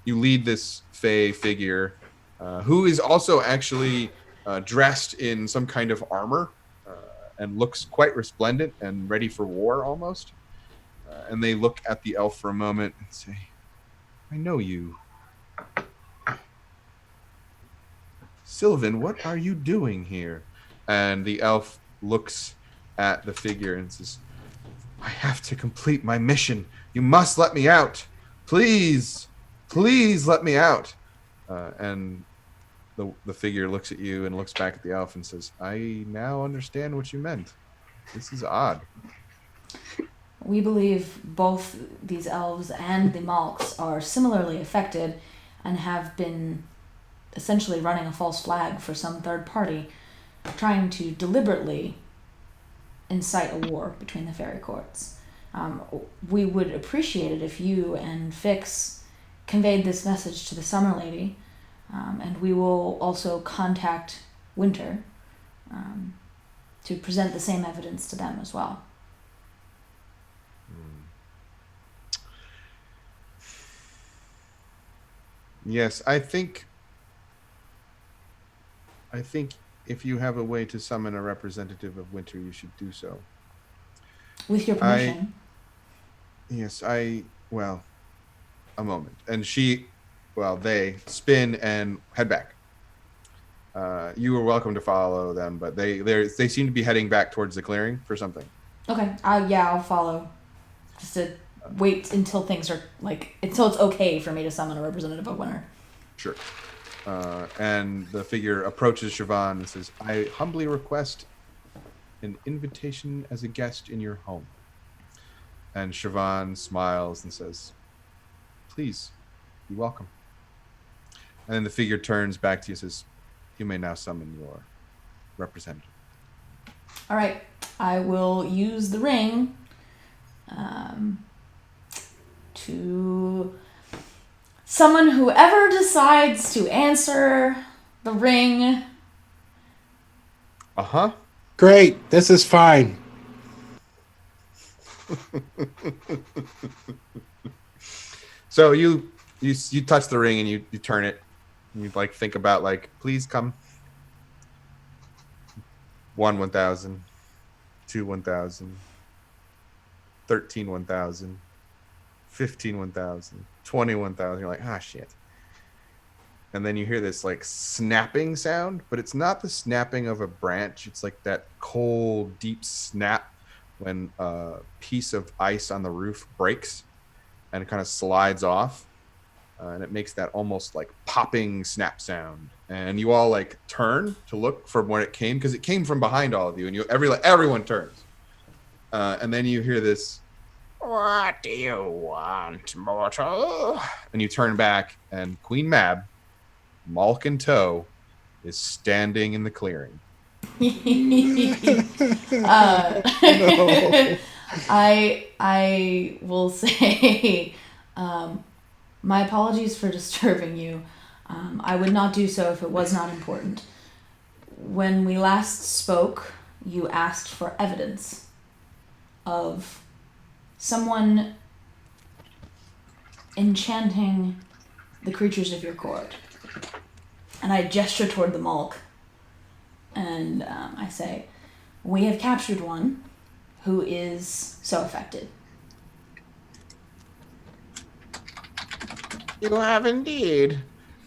you lead this Fey figure, who is also actually dressed in some kind of armor and looks quite resplendent and ready for war almost. And they look at the elf for a moment and say, "I know you. Sylvan, what are you doing here?" And the elf looks at the figure and says, "I have to complete my mission. You must let me out. Please, please let me out." And the figure looks at you and looks back at the elf and says, "I now understand what you meant. This is odd." We believe both these elves and the Malks are similarly affected and have been essentially running a false flag for some third party, trying to deliberately incite a war between the fairy courts. We would appreciate it if you and Fix conveyed this message to the Summer Lady, and we will also contact Winter to present the same evidence to them as well. Yes, I think if you have a way to summon a representative of Winter, you should do so. With your permission. Well, a moment. And they spin and head back. You were welcome to follow them, but they seem to be heading back towards the clearing for something. Okay. I'll follow. Just to wait until things are until it's okay for me to summon a representative of Winter. Sure. And the figure approaches Siobhan and says, "I humbly request an invitation as a guest in your home." And Siobhan smiles and says, "Please, be welcome." And then the figure turns back to you and says, "You may now summon your representative." All right. I will use the ring to summon whoever decides to answer the ring. Uh-huh. Great. This is fine. So you touch the ring and you turn it. And you think about please come. 1 1,000, 2 1,000, 13 1,000, 15 1,000, 20 1,000. You're like, shit. And then you hear this snapping sound, but it's not the snapping of a branch. It's like that cold, deep snap when a piece of ice on the roof breaks and it kind of slides off. And it makes that almost popping snap sound. And you all turn to look from where it came, because it came from behind all of you. And everyone turns. And then you hear this, "What do you want, mortal?" And you turn back, and Queen Mab, Malk in tow, is standing in the clearing. No. I will say, my apologies for disturbing you. I would not do so if it was not important. When we last spoke, you asked for evidence of someone enchanting the creatures of your court. And I gesture toward the Malk, and I say, "We have captured one who is so affected." "You have indeed.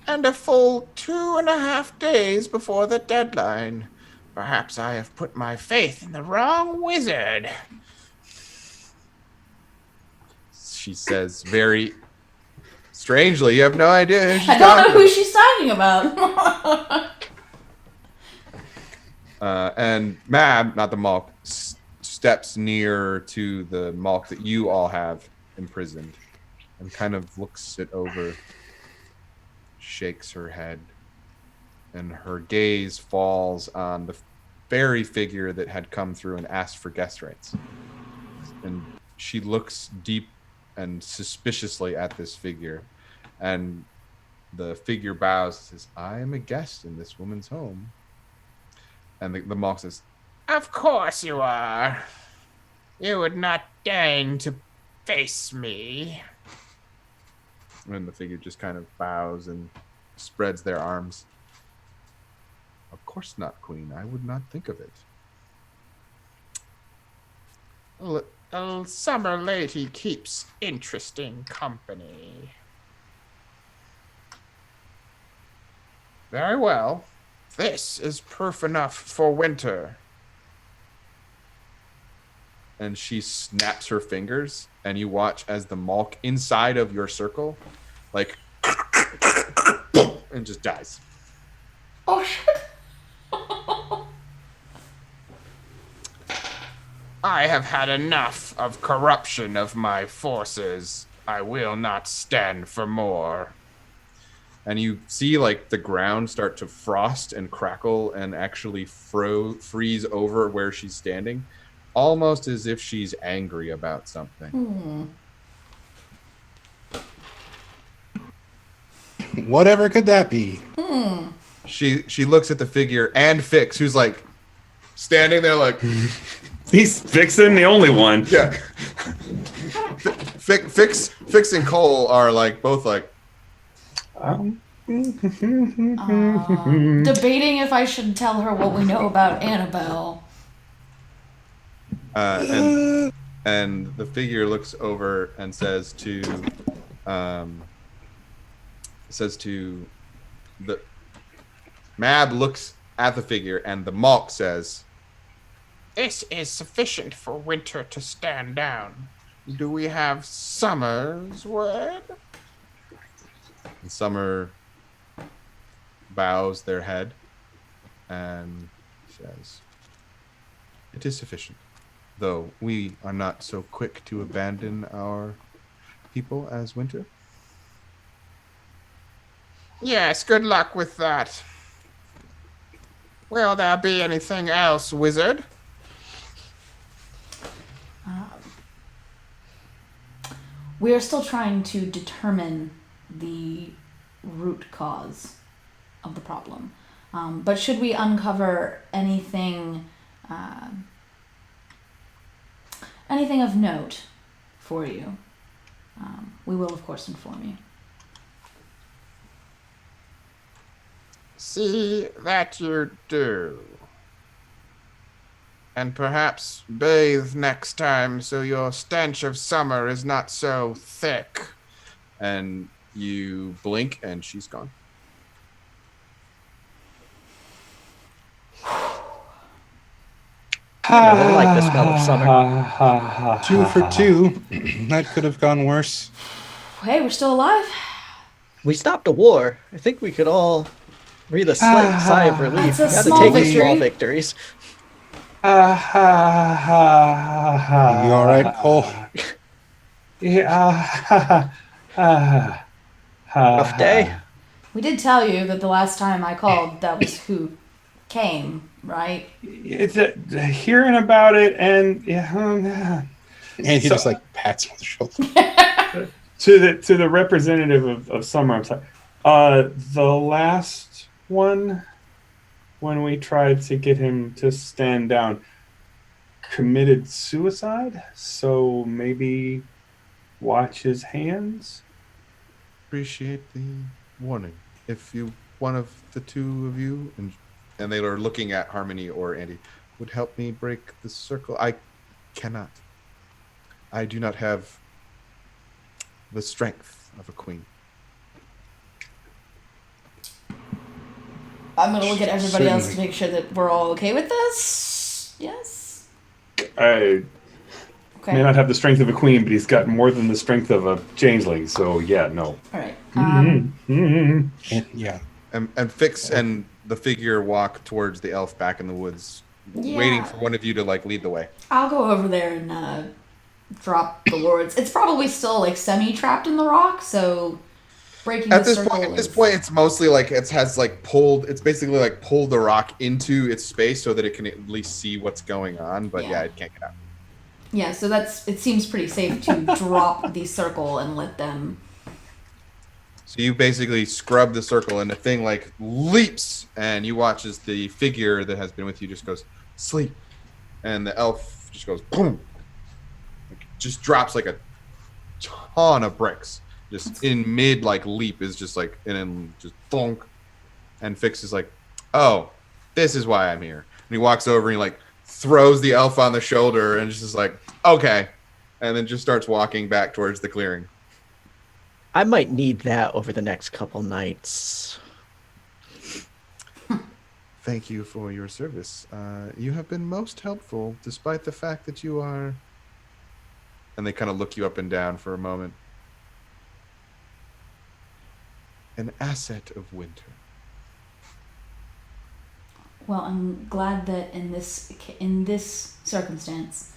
And a full 2.5 days before the deadline. Perhaps I have put my faith in the wrong wizard," she says very strangely. You have no idea who she's I don't know talking who she's talking about. And Mab, not the Malk, steps near to the Malk that you all have imprisoned and kind of looks it over, shakes her head, and her gaze falls on the fairy figure that had come through and asked for guest rights. And she looks deep and suspiciously at this figure, and the figure bows and says, "I am a guest in this woman's home." And the Malk says, "Of course you are. You would not deign to face me." And the figure just kind of bows and spreads their arms. Of course not, Queen. I would not think of it. A summer lady keeps interesting company. Very well. This is proof enough for winter. And she snaps her fingers, and you watch as the Malk inside of your circle, like, and just dies. Oh shit! I have had enough of corruption of my forces. I will not stand for more. And you see like the ground start to frost and crackle and actually freeze over where she's standing, almost as if she's angry about something. Whatever could that be? She looks at the figure and Fix, who's like standing there like, He's fixing the only one. yeah. Fix and Cole are like both like, Debating if I should tell her what we know about Annabelle. and the figure looks over and says to the Mab looks at the figure, and the Malk says, This is sufficient for winter to stand down. Do we have summer's word? and Summer bows their head and says, It is sufficient, though we are not so quick to abandon our people as Winter. Yes, good luck with that. Will there be anything else, wizard? We are still trying to determine the root cause of the problem. But should we uncover anything of note for you, we will, of course, inform you. See that you do. And perhaps bathe next time so your stench of summer is not so thick. And you blink, and she's gone. I don't like the smell of summer. 2 for 2. That could have gone worse. Hey, we're still alive. We stopped a war. I think we could all breathe a slight sigh of relief. That's a We gotta small take the victory. small victories. You all right, Cole? Rough day. We did tell you that the last time I called, that was who came, right? It's hearing about it, and And he just like pats him on the shoulder. to the representative of Summer. I'm sorry. The last one, when we tried to get him to stand down, committed suicide. So maybe watch his hands. Appreciate the warning. If you, one of the two of you, and they are looking at Harmony or Andy, would help me break the circle, I cannot. I do not have the strength of a queen. I'm gonna look at everybody else to Certainly. make sure that we're all okay with this. Yes? I Okay. may not have the strength of a queen, but he's got more than the strength of a changeling. So yeah, no. Alright. And, yeah. And Fix and the figure walk towards the elf back in the woods, waiting for one of you to like lead the way. I'll go over there and drop the words. It's probably still like semi-trapped in the rock, so breaking At the this circle point, is... it's mostly like it has like pulled. It's basically like pulled the rock into its space so that it can at least see what's going on. But yeah, it can't get out. Yeah, so it seems pretty safe to drop the circle and let them... So you basically scrub the circle, and the thing like leaps, and you watch as the figure that has been with you just goes sleep, and the elf just goes boom, just drops like a ton of bricks, just in mid like leap is just like and then just bonk, and Fix is like, oh, this is why I'm here. And he walks over and he like throws the elf on the shoulder and just like, okay, and then just starts walking back towards the clearing. I might need that over the next couple nights. Thank you for your service. You have been most helpful, despite the fact that you are. And they kind of look you up and down for a moment. An asset of winter. Well, I'm glad that in this circumstance,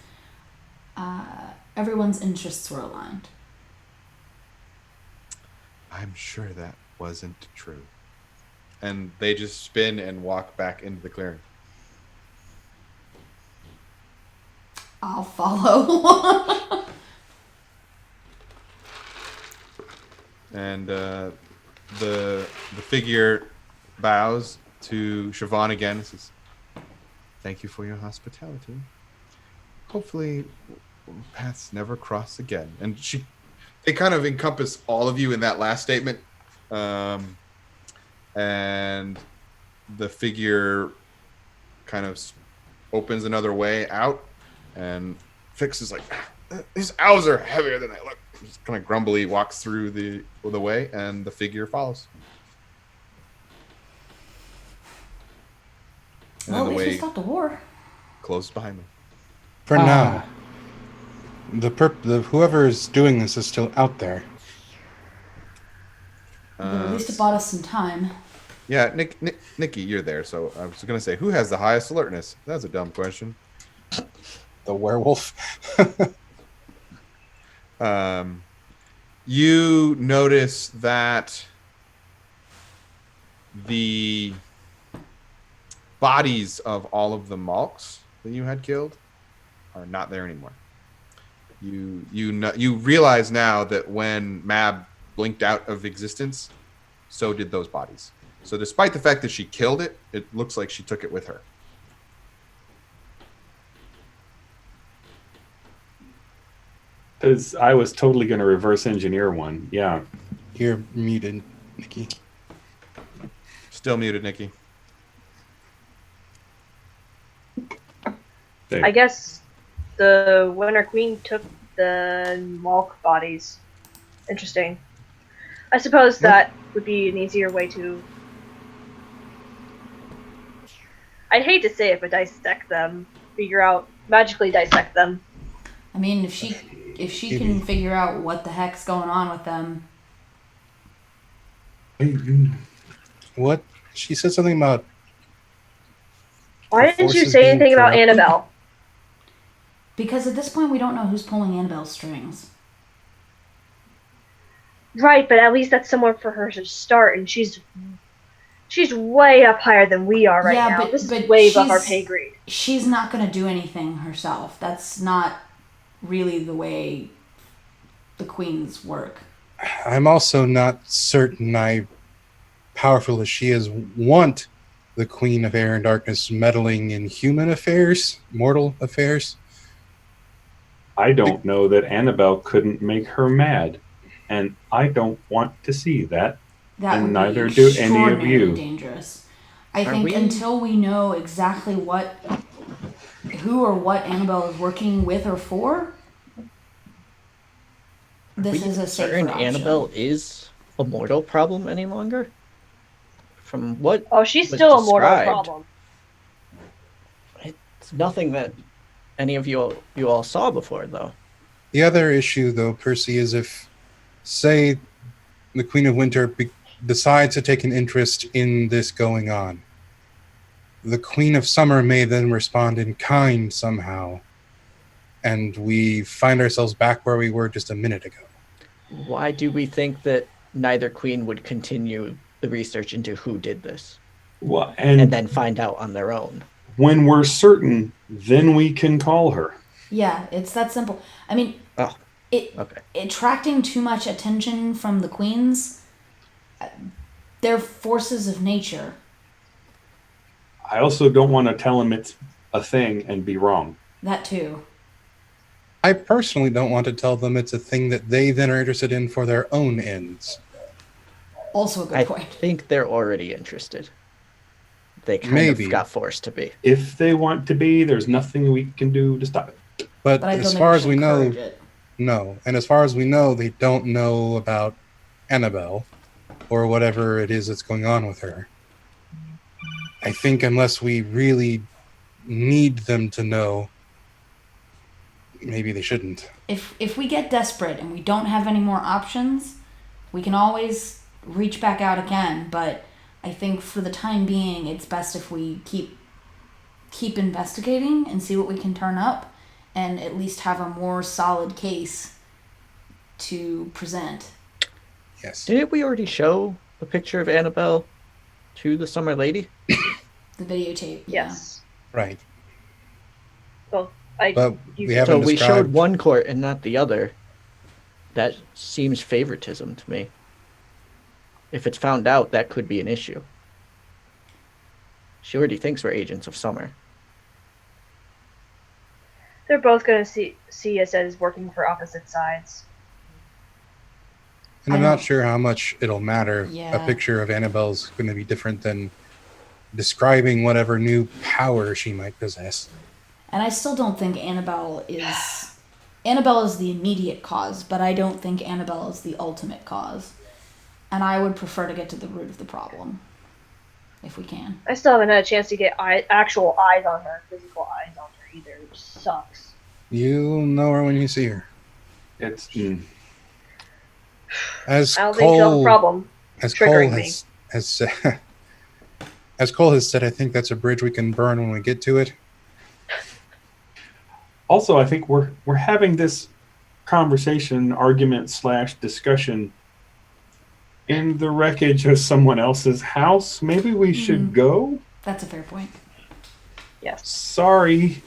everyone's interests were aligned. I'm sure that wasn't true. And they just spin and walk back into the clearing. I'll follow. And the figure bows to Siobhan again and says, thank you for your hospitality. Hopefully paths never cross again. And they kind of encompass all of you in that last statement. And the figure kind of opens another way out, and Fix is like, these owls are heavier than they look. Just kind of grumbly walks through the way, and the figure follows. And Well, then at the least we way stopped the war. closed behind them. For now, the whoever is doing this is still out there. But at least it bought us some time. Yeah, Nikki, you're there. So I was going to say, who has the highest alertness? That's a dumb question. The werewolf. You notice that the bodies of all of the Malks that you had killed are not there anymore. You realize now that when Mab blinked out of existence, so did those bodies. So despite the fact that she killed it, it looks like she took it with her. Because I was totally going to reverse engineer one. Yeah. You're muted, Nikki. Still muted, Nikki. There. I guess the Winter Queen took the Malk bodies. Interesting. I suppose that would be an easier way to... I'd hate to say it, but dissect them. Magically dissect them. I mean, if she can figure out what the heck's going on with them. What? She said something about... Why didn't you forces say being anything about corrupted? Annabelle? Because at this point, we don't know who's pulling Annabelle's strings. Right, but at least that's somewhere for her to start, and she's way up higher than we are right now. This is way above our pay grade. She's not going to do anything herself. That's not really the way the queens work. I'm also not certain powerful as she is, want the Queen of Air and Darkness meddling in human affairs, mortal affairs. I don't know that Annabelle couldn't make her mad, and I don't want to see that. That And would neither be do any of extraordinarily you. dangerous. I Are think we- until we know exactly who or what Annabelle is working with or for, this is a safer certain option. Annabelle is a mortal problem any longer? From what Oh, she's was still a mortal described. problem. It's nothing that any of you all saw before, though. The other issue, though, Percy, is if, say, the Queen of Winter decides to take an interest in this going on, the Queen of Summer may then respond in kind somehow, and we find ourselves back where we were just a minute ago. Why do we think that neither queen would continue the research into who did this Well, and and then find out on their own? when we're certain, then we can call her. Yeah, it's that simple. I mean, Oh, okay. attracting too much attention from the queens, they're forces of nature. I also don't want to tell him it's a thing and be wrong. That too. I personally don't want to tell them it's a thing that they then are interested in for their own ends. Also a good I point. think they're already interested. They kind Maybe. of got forced to be. If they want to be, there's nothing we can do to stop it. But But I don't as think far we as should we know, encourage it. no. And as far as we know, they don't know about Annabelle or whatever it is that's going on with her. I think unless we really need them to know, maybe they shouldn't. If we get desperate and we don't have any more options, we can always reach back out again. But I think for the time being, it's best if we keep investigating and see what we can turn up, and at least have a more solid case to present. Yes. Didn't we already show a picture of Annabelle to the Summer Lady? The videotape. Yes. Right. Well, But you we said- So haven't we described... showed one court and not the other. That seems favoritism to me. If it's found out, that could be an issue. She already thinks we're agents of Summer. They're both going to see us as working for opposite sides. And I'm I not don't- sure how much it'll matter. Yeah. A picture of Annabelle's going to be different than describing whatever new power she might possess. And I still don't think Annabelle is the immediate cause, but I don't think Annabelle is the ultimate cause. And I would prefer to get to the root of the problem, if we can. I still haven't had a chance to get actual eyes on her, physical eyes on her either, which sucks. You'll know her when you see her. It's As I don't think she'll have a Cole, problem as Cole triggering me. has said, as Cole has said, I think that's a bridge we can burn when we get to it. also, I think we're having this conversation, argument / discussion in the wreckage of someone else's house. Maybe we should go. That's a fair point. Yes. Sorry.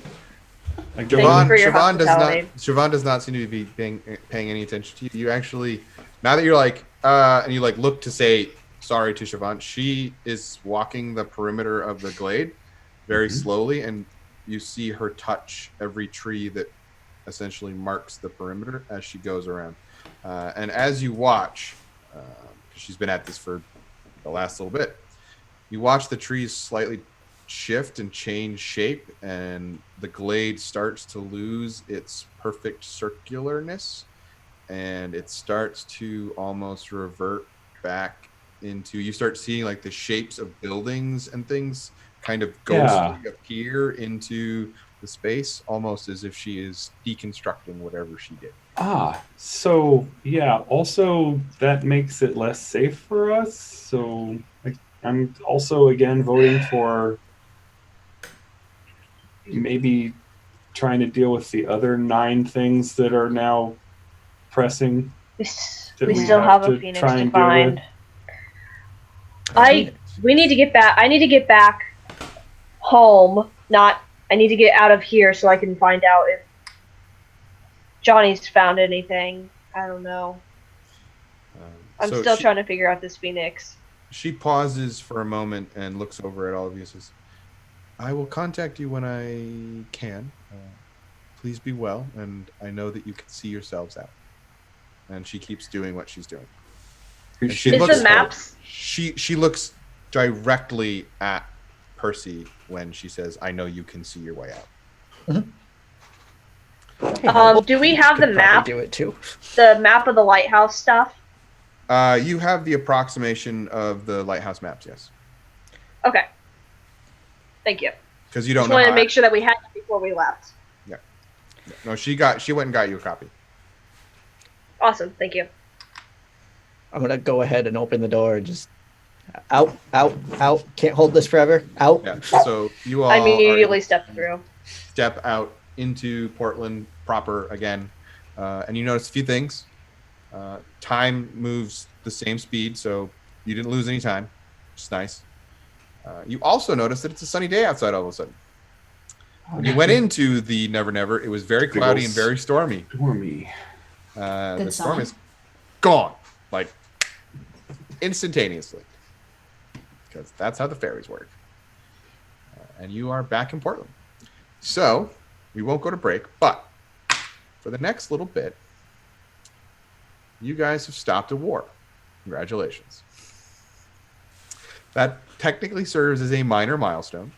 I Thank you don't. for your Siobhan hospitality. does not seem to be paying any attention to you. You actually, now that you're like, and you like look to say sorry to Siobhan, she is walking the perimeter of the glade very slowly, and you see her touch every tree that essentially marks the perimeter as she goes around. And as you watch, she's been at this for the last little bit, you watch the trees slightly shift and change shape, and the glade starts to lose its perfect circularness, and it starts to almost revert back into, you start seeing like the shapes of buildings and things kind of ghostly appear into the space, almost as if she is deconstructing whatever she did. So yeah, also that makes it less safe for us. So I'm also again voting for maybe trying to deal with the other 9 things that are now pressing. We we still have have a to phoenix try to and deal with. find. We need to get back. I need to get back home. I need to get out of here so I can find out if Johnny's found anything. I don't know. I'm So still she- trying to figure out this phoenix. She pauses for a moment and looks over at all of you and says, I will contact you when I can. Please be well, and I know that you can see yourselves out. And she keeps doing what she's doing. And she Is looks the maps? She looks directly at Percy when she says, I know you can see your way out. Do we have the Could probably map? do it too. The map of the lighthouse stuff? You have the approximation of the lighthouse maps, yes. Okay. Thank you. Because you don't Just know wanted to how- make sure that we had it before we left. No, she went and got you a copy. Awesome. Thank you. I'm gonna go ahead and open the door and just out. Can't hold this forever. Out. Yeah. So you all I are able immediately stepped through. to step out into Portland proper again, and you notice a few things. Time moves the same speed, so you didn't lose any time, which is nice. You also notice that it's a sunny day outside all of a sudden. When you went into the Never Never, it was very cloudy and very stormy. Stormy. The Good storm sign. is gone, like instantaneously, because that's how the fairies work. And you are back in Portland. So we won't go to break, but for the next little bit, you guys have stopped a war. Congratulations. That technically serves as a minor milestone.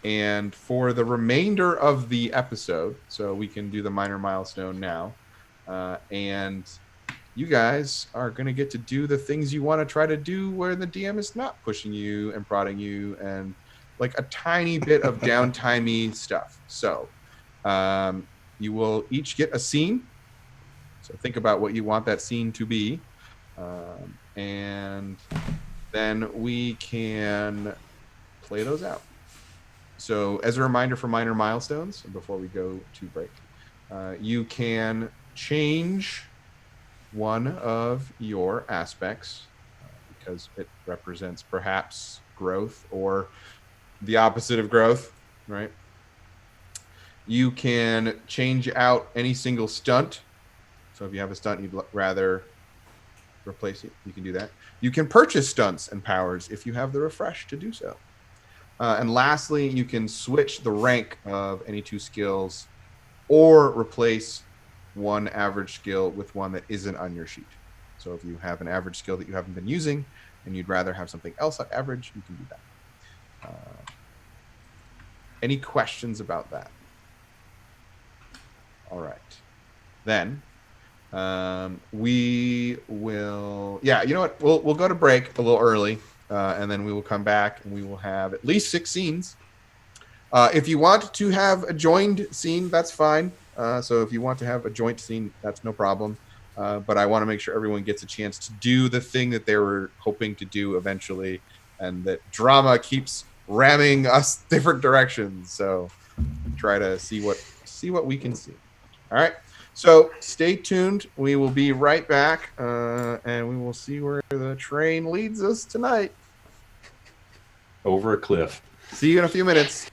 And for the remainder of the episode, so we can do the minor milestone now, and you guys are going to get to do the things you want to try to do where the DM is not pushing you and prodding you and like a tiny bit of downtimey stuff. So you will each get a scene. So think about what you want that scene to be. And then we can play those out. So as a reminder for minor milestones, before we go to break, you can change one of your aspects because it represents perhaps growth or the opposite of growth, right? You can change out any single stunt. So if you have a stunt you'd rather replace it, you can do that. You can purchase stunts and powers if you have the refresh to do so. And lastly, you can switch the rank of any two skills or replace one average skill with one that isn't on your sheet. So if you have an average skill that you haven't been using and you'd rather have something else like average, you can do that. Any questions about that? All right. Then we will, yeah, you know what? We'll go to break a little early, and then we will come back and we will have at least 6 scenes. If you want to have a joined scene, that's fine. So if you want to have a joint scene, that's no problem. But I want to make sure everyone gets a chance to do the thing that they were hoping to do eventually, and that drama keeps ramming us different directions. So try to see what we can see. All right. So stay tuned. We will be right back, and we will see where the train leads us tonight. Over a cliff. See you in a few minutes.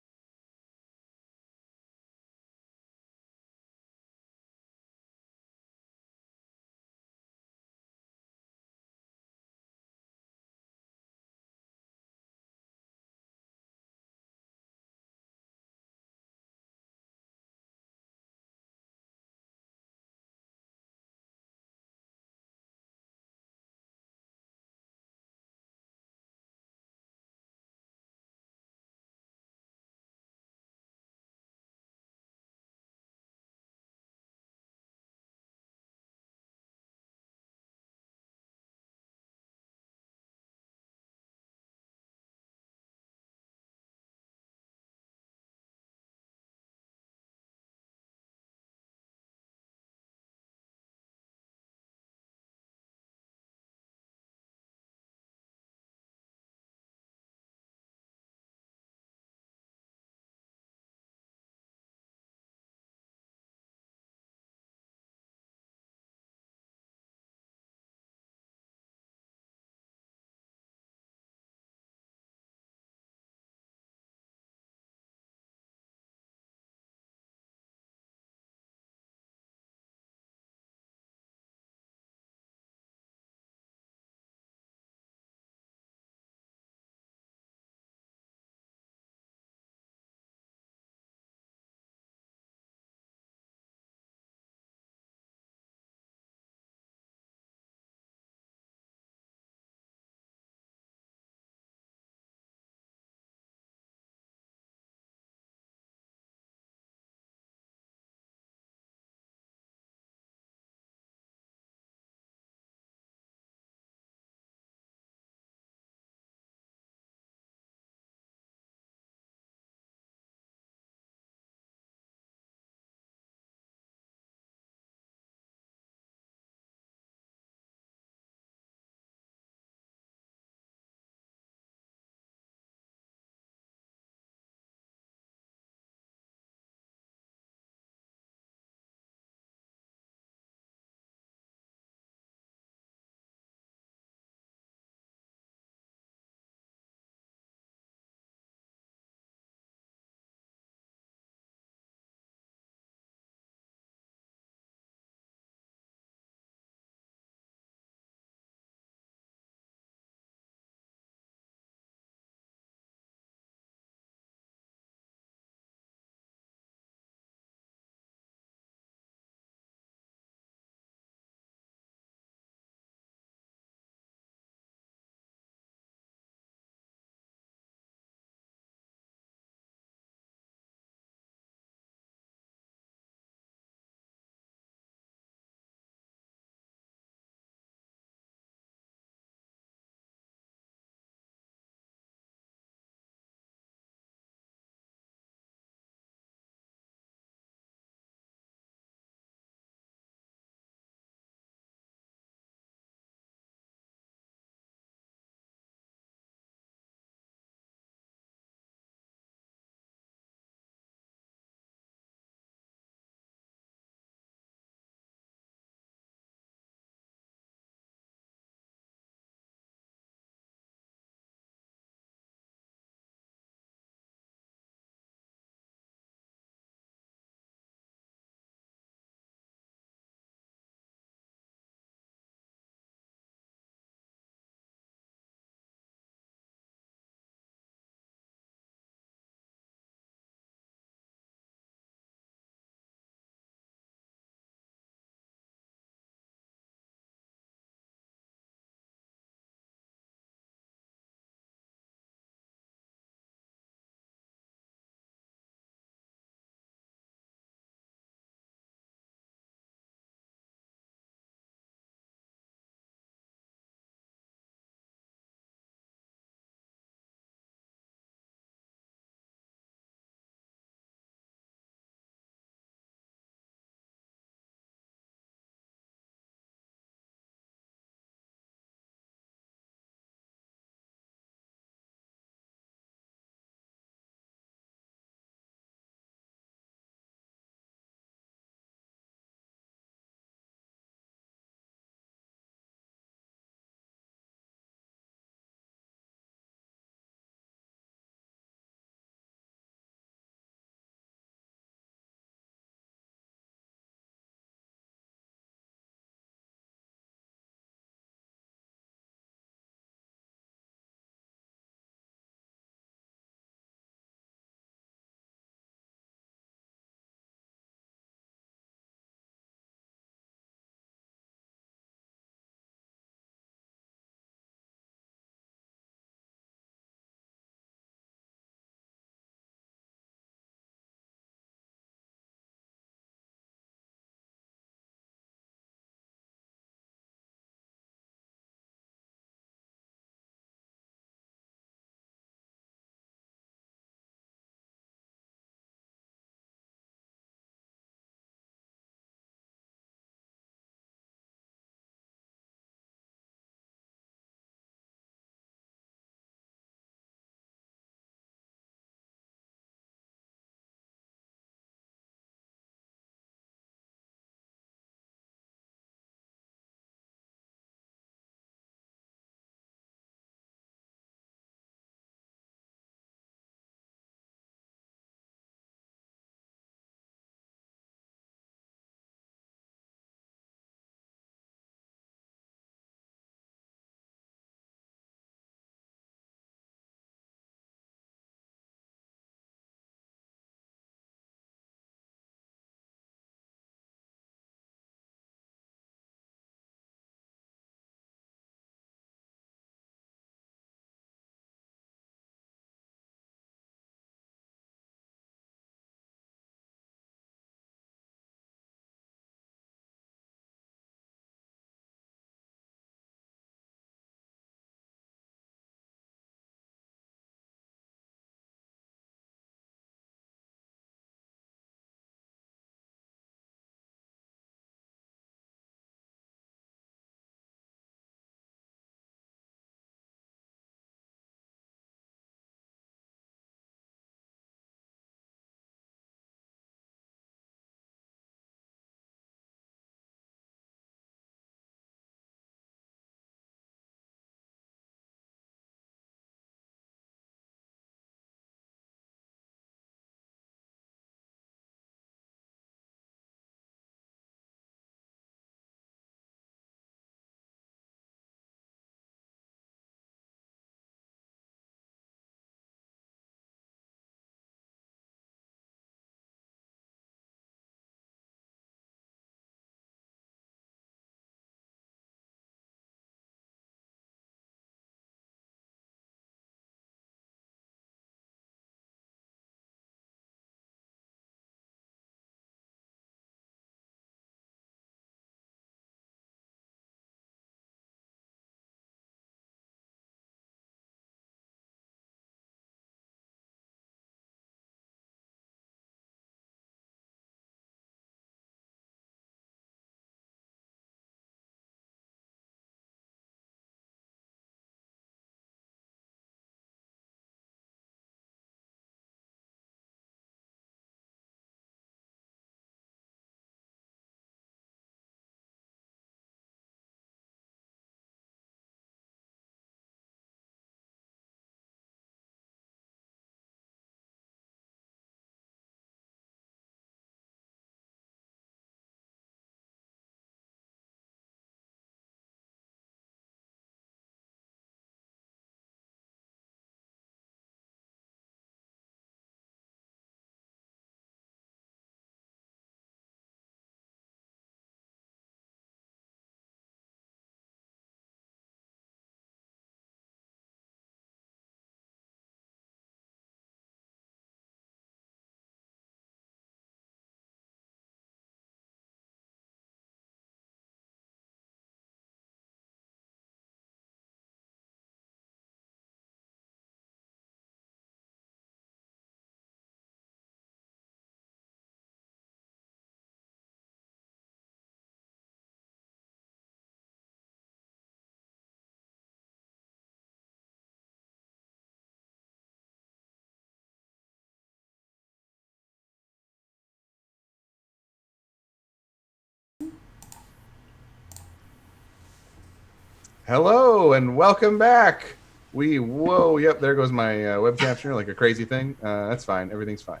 Hello and welcome back. Yep, there goes my web capture like a crazy thing. That's fine. Everything's fine.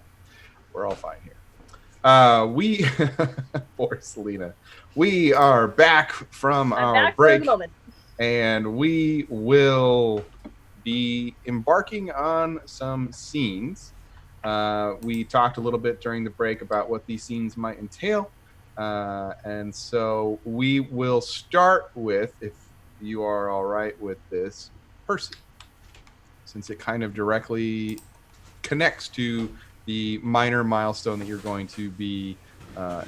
We're all fine here. Poor Selena. We are back from I'm our back for break, the moment. and we will be embarking on some scenes. We talked a little bit during the break about what these scenes might entail. And so we will start with, if you are all right with this, Percy, since it kind of directly connects to the minor milestone that you're going to be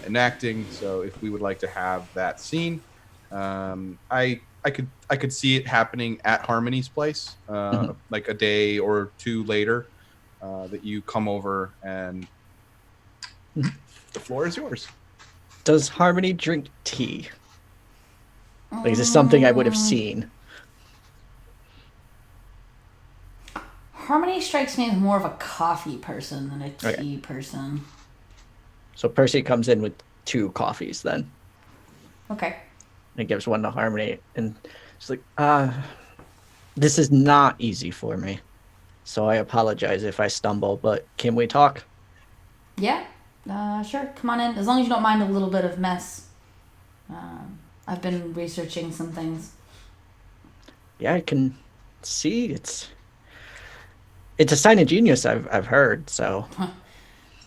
enacting. So if we would like to have that scene, I could see it happening at Harmony's place, like a day or two later, that you come over and the floor is yours. Does Harmony drink tea? Like, is this something I would have seen? Harmony strikes me as more of a coffee person than a tea Okay. person. So Percy comes in with 2 coffees then. Okay. And gives one to Harmony. And she's like, this is not easy for me. So I apologize if I stumble, but can we talk? Yeah. Sure. Come on in. As long as you don't mind a little bit of mess. I've been researching some things. Yeah, I can see it's a sign of genius, I've heard, so I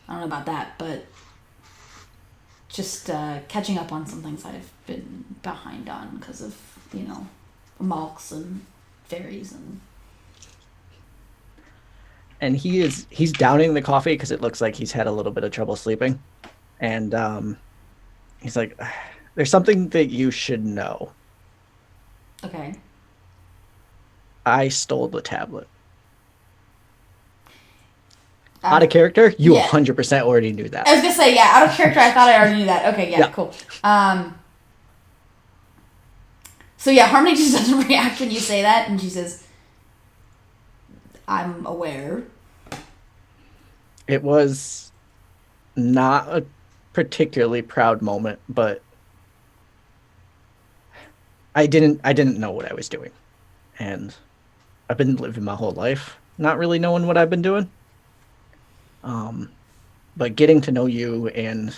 don't know about that, but just catching up on some things I've been behind on because of, malks and fairies and he's downing the coffee because it looks like he's had a little bit of trouble sleeping. And he's like, there's something that you should know. Okay. I stole the tablet. Out of character, you yeah. 100% already knew that. I was gonna say, yeah, out of character, I thought I already knew that. Okay, yeah. Cool. So yeah, Harmony just doesn't react when you say that, and she says, I'm aware. It was not a particularly proud moment, but I didn't know what I was doing. And I've been living my whole life not really knowing what I've been doing. But getting to know you and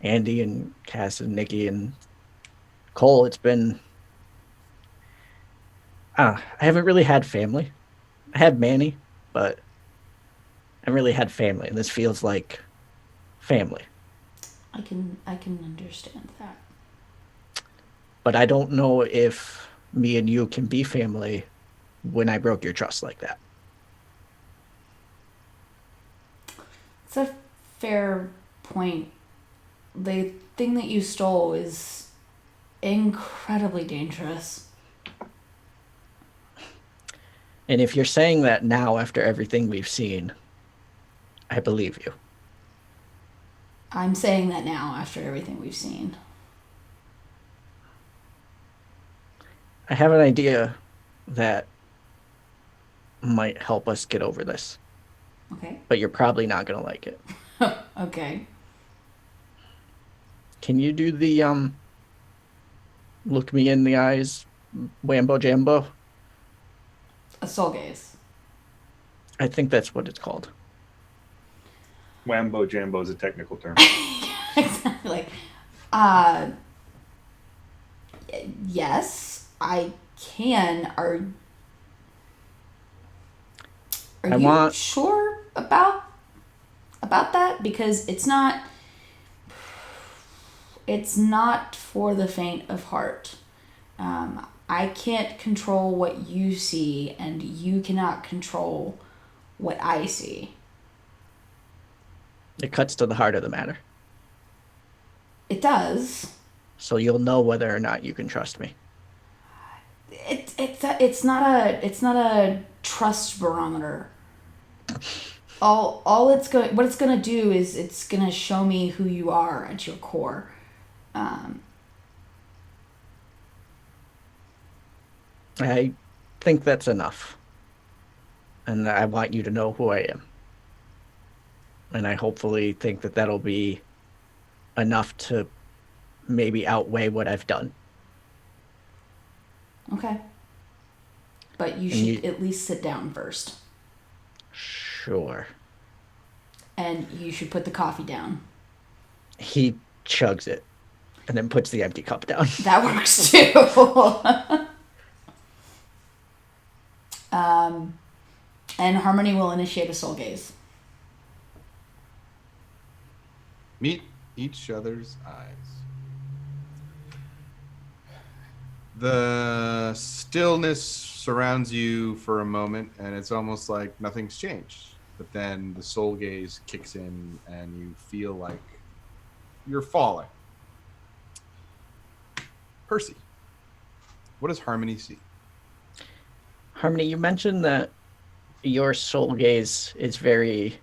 Andy and Cass and Nikki and Cole, it's been I haven't really had family. I had Manny, but I haven't really had family, and this feels like family. I can understand that. But I don't know if me and you can be family when I broke your trust like that. It's a fair point. The thing that you stole is incredibly dangerous. And if you're saying that now after everything we've seen, I believe you. I'm saying that now after everything we've seen. I have an idea that might help us get over this, Okay. but you're probably not going to like it. Okay. Can you do the look me in the eyes, whambo jambo? A soul gaze. I think that's what it's called. Wambo Jambo is a technical term. Exactly. Yes, I can. Are you sure about that? Because it's not for the faint of heart. I can't control what you see, and you cannot control what I see. It cuts to the heart of the matter. It does. So you'll know whether or not you can trust me. It's not a trust barometer. What it's gonna do is it's gonna show me who you are at your core. I think that's enough. And I want you to know who I am. And I hopefully think that that'll be enough to maybe outweigh what I've done. Okay. But you And should at least sit down first. Sure. And you should put the coffee down. He chugs it and then puts the empty cup down. That works too. And Harmony will initiate a soul gaze. Meet each other's eyes. The stillness surrounds you for a moment, and it's almost like nothing's changed. But then the soul gaze kicks in, and you feel like you're falling. Percy, what does Harmony see? Harmony, you mentioned that your soul gaze is very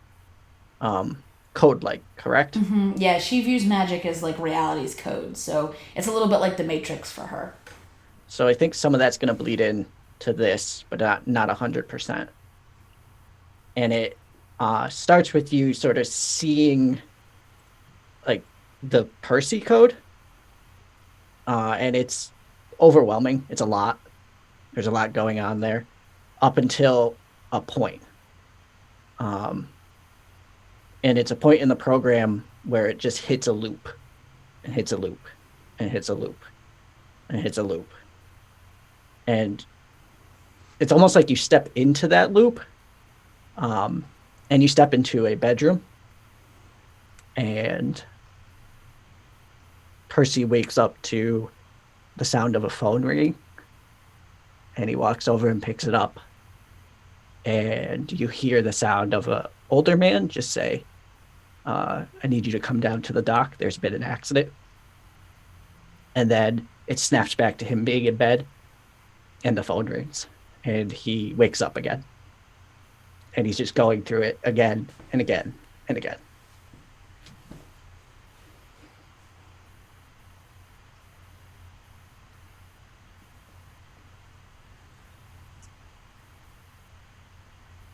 code-like, correct? Yeah, she views magic as like reality's code, so it's a little bit like the Matrix for her. So I think some of that's going to bleed in to this, but not 100%. And it starts with you sort of seeing like the Percy code, and it's overwhelming. It's a lot. There's a lot going on there up until a point. And it's a point in the program where it just hits a loop and hits a loop and hits a loop and hits a loop. And it's almost like you step into that loop, and you step into a bedroom, and Percy wakes up to the sound of a phone ringing, and he walks over and picks it up, and you hear the sound of an older man just say, I need you to come down to the dock. There's been an accident. And then it snaps back to him being in bed, and the phone rings, and he wakes up again. And he's just going through it again and again and again.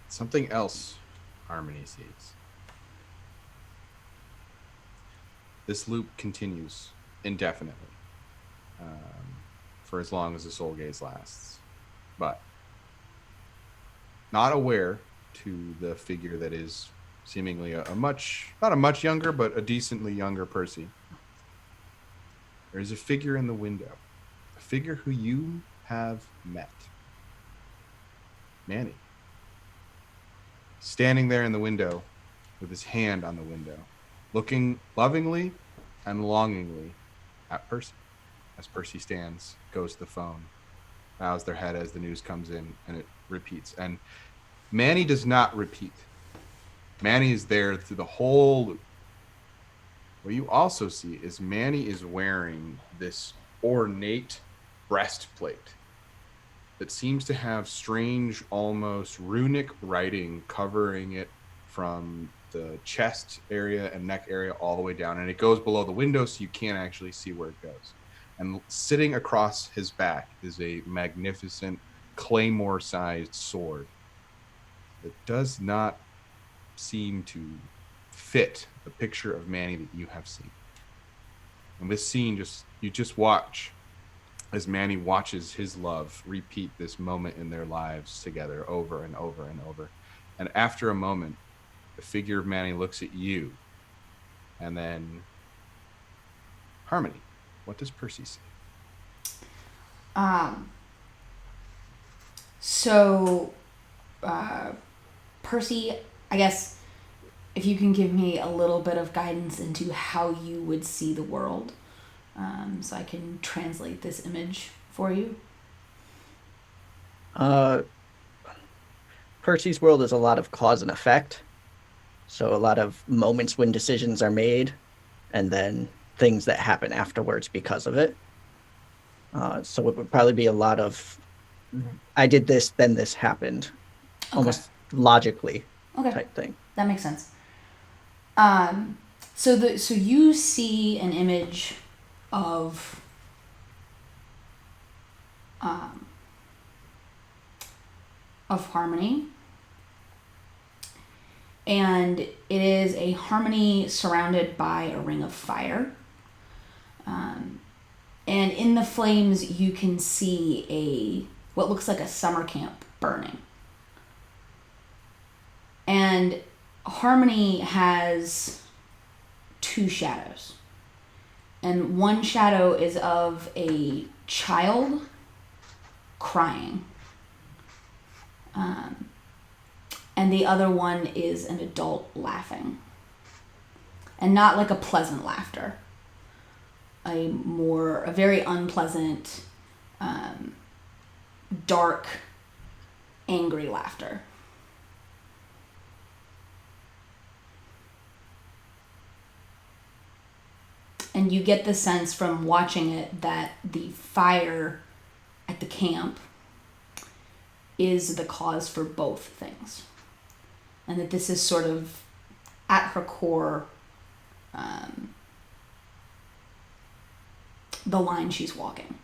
Something else Harmony sees. This loop continues indefinitely, for as long as the soul gaze lasts. But not aware to the figure that is seemingly not a much younger, but a decently younger Percy. There's a figure in the window, a figure who you have met. Manny. Standing there in the window with his hand on the window, looking lovingly and longingly at Percy. As Percy stands, goes to the phone, bows their head as the news comes in, and it repeats. And Manny does not repeat. Manny is there through the whole loop. What you also see is Manny is wearing this ornate breastplate that seems to have strange, almost runic writing covering it from the chest area and neck area all the way down. And it goes below the window, so you can't actually see where it goes. And sitting across his back is a magnificent claymore-sized sword that does not seem to fit the picture of Manny that you have seen. And this scene, you just watch as Manny watches his love repeat this moment in their lives together over and over and over. And after a moment, the figure of Manny looks at you, and then Harmony. What does Percy say? Percy, I guess if you can give me a little bit of guidance into how you would see the world, so I can translate this image for you. Percy's world is a lot of cause and effect. So a lot of moments when decisions are made, and then things that happen afterwards because of it. So it would probably be a lot of, I did this, then this happened, almost logically type thing. That makes sense. So you see an image of Harmony, and it is a Harmony surrounded by a ring of fire. And in the flames, you can see what looks like a summer camp burning. And Harmony has 2 shadows. And one shadow is of a child crying. And the other one is an adult laughing. And not like a pleasant laughter. A very unpleasant, dark, angry laughter. And you get the sense from watching it that the fire at the camp is the cause for both things. And that this is sort of, at her core, the line she's walking.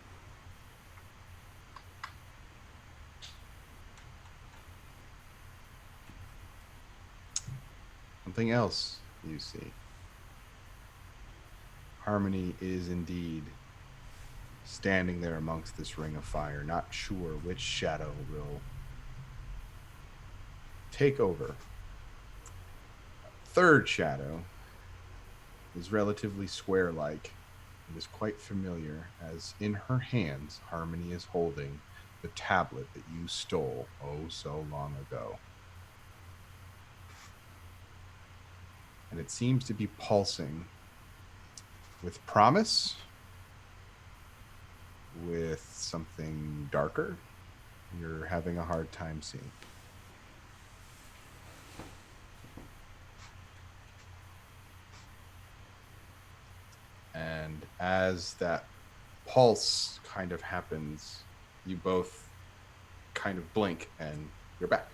Something else you see. Harmony is indeed standing there amongst this ring of fire, not sure which shadow will take over. Third shadow is relatively square-like. It is quite familiar, as in her hands, Harmony is holding the tablet that you stole oh so long ago. And it seems to be pulsing with promise, with something darker you're having a hard time seeing. And as that pulse kind of happens, you both kind of blink and you're back.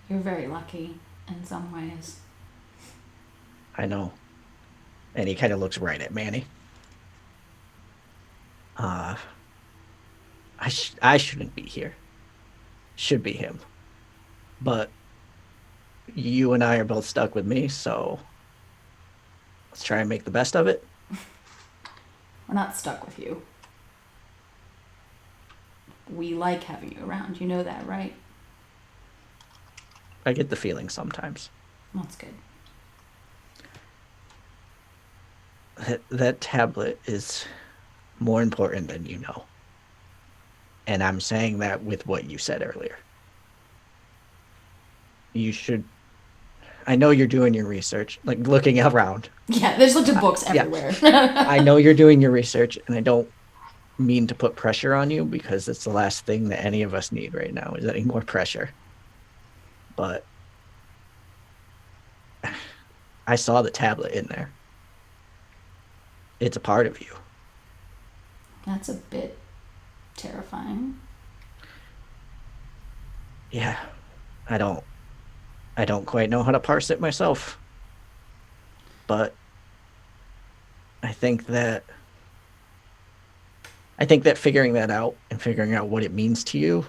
You're very lucky in some ways. I know. And he kind of looks right at Manny. I shouldn't be here. Should be him. But you and I are both stuck with me, so let's try and make the best of it. We're not stuck with you. We like having you around. You know that, right? I get the feeling sometimes. That's good. That tablet is more important than you know. And I'm saying that with what you said earlier. You should... I know you're doing your research, like looking around. Yeah, there's lots of books everywhere. I know you're doing your research, and I don't mean to put pressure on you, because it's the last thing that any of us need right now, is any more pressure. But I saw the tablet in there. It's a part of you. That's a bit terrifying. Yeah, I don't quite know how to parse it myself. But I think that figuring that out and figuring out what it means to you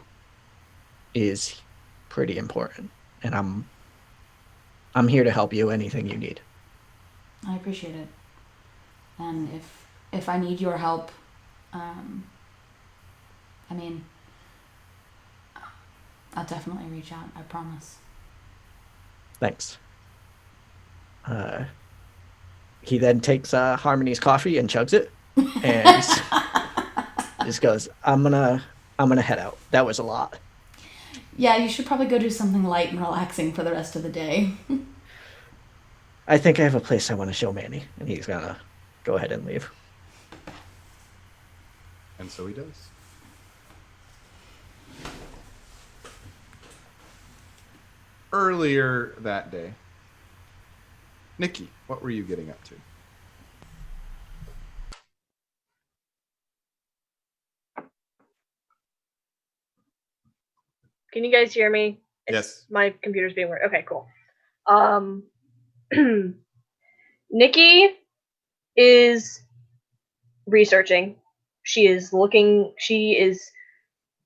is pretty important. And I'm here to help you anything you need. I appreciate it. And if I need your help, I mean, I'll definitely reach out, I promise. Thanks. He then takes Harmony's coffee and chugs it, and just goes, I'm gonna head out. That was a lot. Yeah, you should probably go do something light and relaxing for the rest of the day. I think I have a place I want to show Manny, and he's gonna go ahead and leave. And so he does. Earlier that day, Nikki, what were you getting up to? Can you guys hear me? Yes. My computer's being weird. Okay, cool. Nikki is researching. She is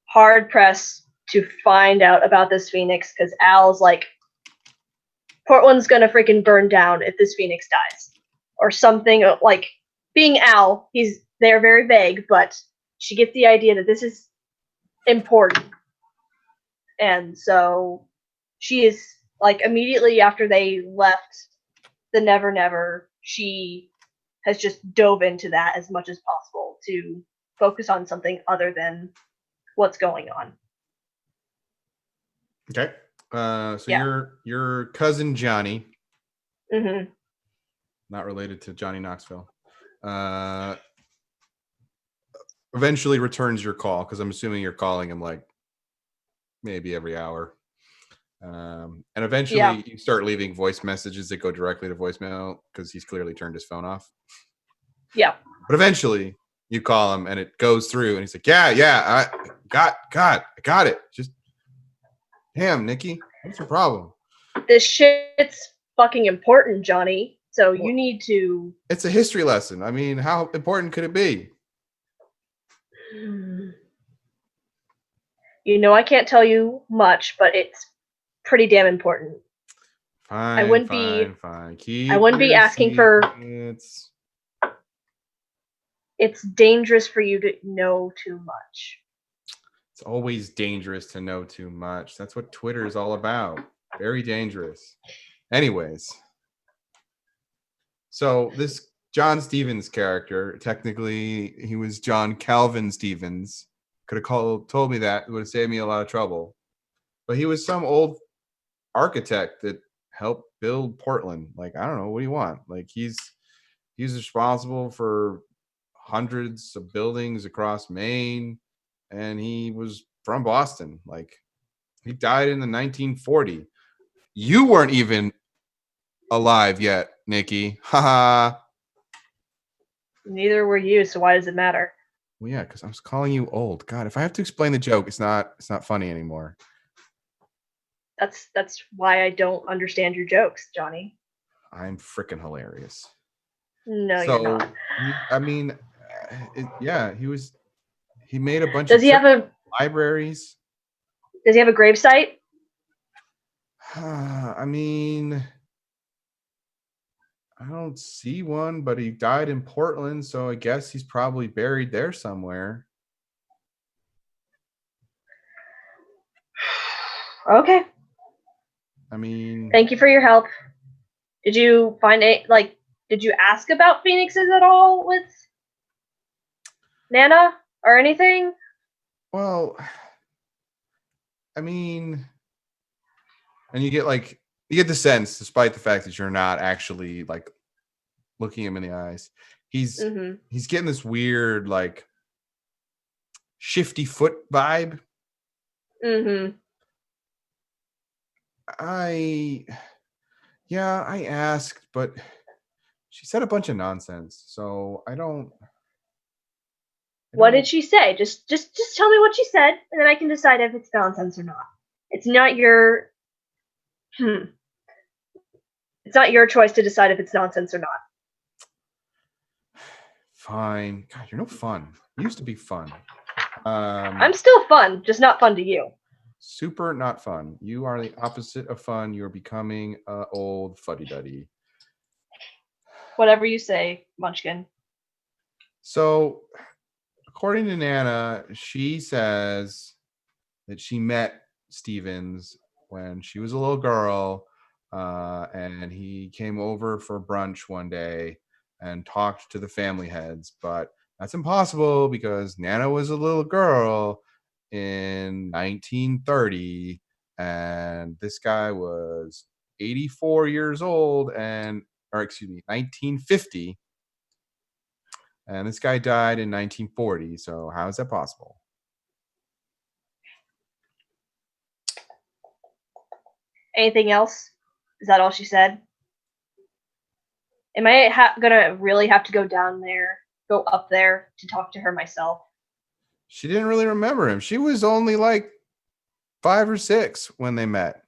hard pressed to find out about this phoenix because Al's like, Portland's gonna freaking burn down if this phoenix dies, or something like. Being Al, they're very vague, but she gets the idea that this is important, and so she is like immediately after they left the Never Never, she has just dove into that as much as possible to focus on something other than what's going on. Okay. So Yeah. your cousin Johnny, Mm-hmm. not related to Johnny Knoxville, eventually returns your call because I'm assuming you're calling him like maybe every hour. And eventually you start leaving voice messages that go directly to voicemail because he's clearly turned his phone off. Yeah. But eventually you call him and it goes through and he's like, yeah, I got it. Just damn, Nikki, what's your problem? This shit's fucking important, Johnny. So you need to. It's a history lesson. I mean, how important could it be? You know, I can't tell you much, but it's pretty damn important. Fine, I wouldn't be asking for. It's dangerous for you to know too much. It's always dangerous to know too much. That's what Twitter is all about. Very dangerous. Anyways, so this John Stevens character, technically he was John Calvin Stevens. Could have told me that. It would have saved me a lot of trouble. But he was some old architect that helped build Portland. Like, I don't know, what do you want? Like, he's responsible for hundreds of buildings across Maine, and he was from Boston. Like, he died in the 1940. You weren't even alive yet, Nikki. Haha. Neither were you, so why does it matter? Well, yeah, because I was calling you old. God, if I have to explain the joke, it's not funny anymore. That's why I don't understand your jokes, Johnny. I'm freaking hilarious. No, you're not. I mean, he made a bunch Does of he have a libraries. Does he have a gravesite? I mean, I don't see one, but he died in Portland, so I guess he's probably buried there somewhere. Okay. I mean, thank you for your help. Did you find did you ask about phoenixes at all with Nana or anything? Well, I mean, and you get the sense, despite the fact that you're not actually like looking him in the eyes, he's getting this weird like shifty foot vibe. Mm-hmm. I asked, but she said a bunch of nonsense. So I don't. What did she say? Just tell me what she said, and then I can decide if it's nonsense or not. It's not your. It's not your choice to decide if it's nonsense or not. Fine. God, you're no fun. You used to be fun. I'm still fun, just not fun to you. Super not fun. You are the opposite of fun. You're becoming old fuddy-duddy. Whatever you say, Munchkin. So, according to Nana, she says that she met Stevens when she was a little girl, and he came over for brunch one day and talked to the family heads, but that's impossible because Nana was a little girl in 1930 and this guy was 84 years old 1950, and this guy died in 1940. So how is that possible? Anything else? Is that all she said? Am I gonna really have to go up there to talk to her myself? She didn't really remember him. She was only like 5 or 6 when they met.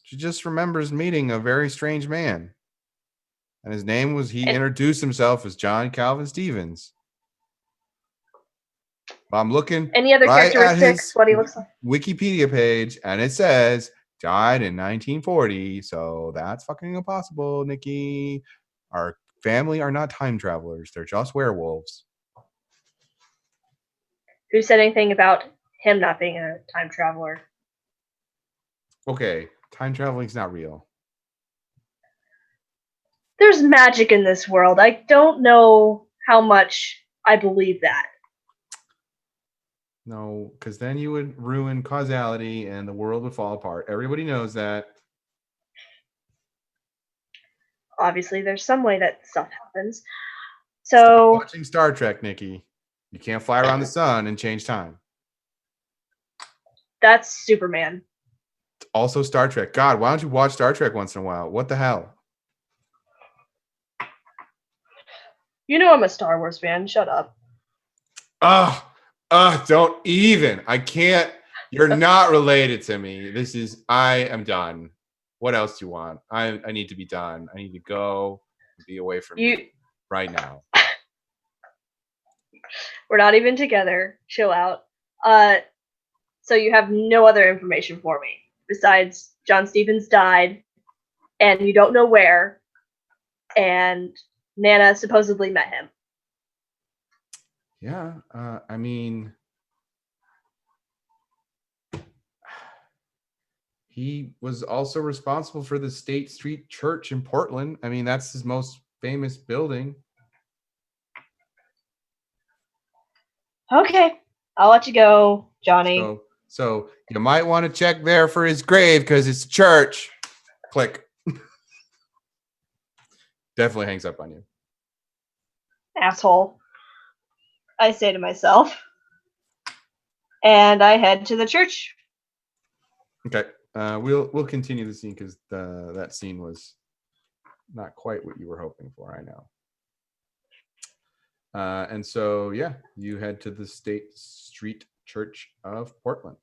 She just remembers meeting a very strange man. And his name was, he introduced himself as John Calvin Stevens. I'm looking Any other right at characteristics? his What he looks like? Wikipedia page, and it says died in 1940. So that's fucking impossible, Nikki. Our family are not time travelers; they're just werewolves. Who said anything about him not being a time traveler? Okay, time traveling's not real. There's magic in this world. I don't know how much I believe that. No, because then you would ruin causality and the world would fall apart. Everybody knows that. Obviously, there's some way that stuff happens. So, Watching Star Trek, Nikki. You can't fly around the sun and change time. that's Superman. Also, Star Trek. God, why don't you watch Star Trek once in a while? What the hell? You know I'm a Star Wars fan. Shut up. Don't even. I can't. You're not related to me. I am done. What else do you want? I need to be done. I need to go and be away from you right now. We're not even together. Chill out. So you have no other information for me besides John Stevens died, and you don't know where, and Nana supposedly met him. Yeah, I mean, he was also responsible for the State Street Church in Portland. I mean, that's his most famous building. Okay, I'll let you go, Johnny. So you might want to check there for his grave because it's church. Click. Definitely hangs up on you. Asshole. I say to myself. And I head to the church. Okay. We'll continue the scene because that scene was not quite what you were hoping for. I know. And so yeah, you head to the State Street Church of Portland.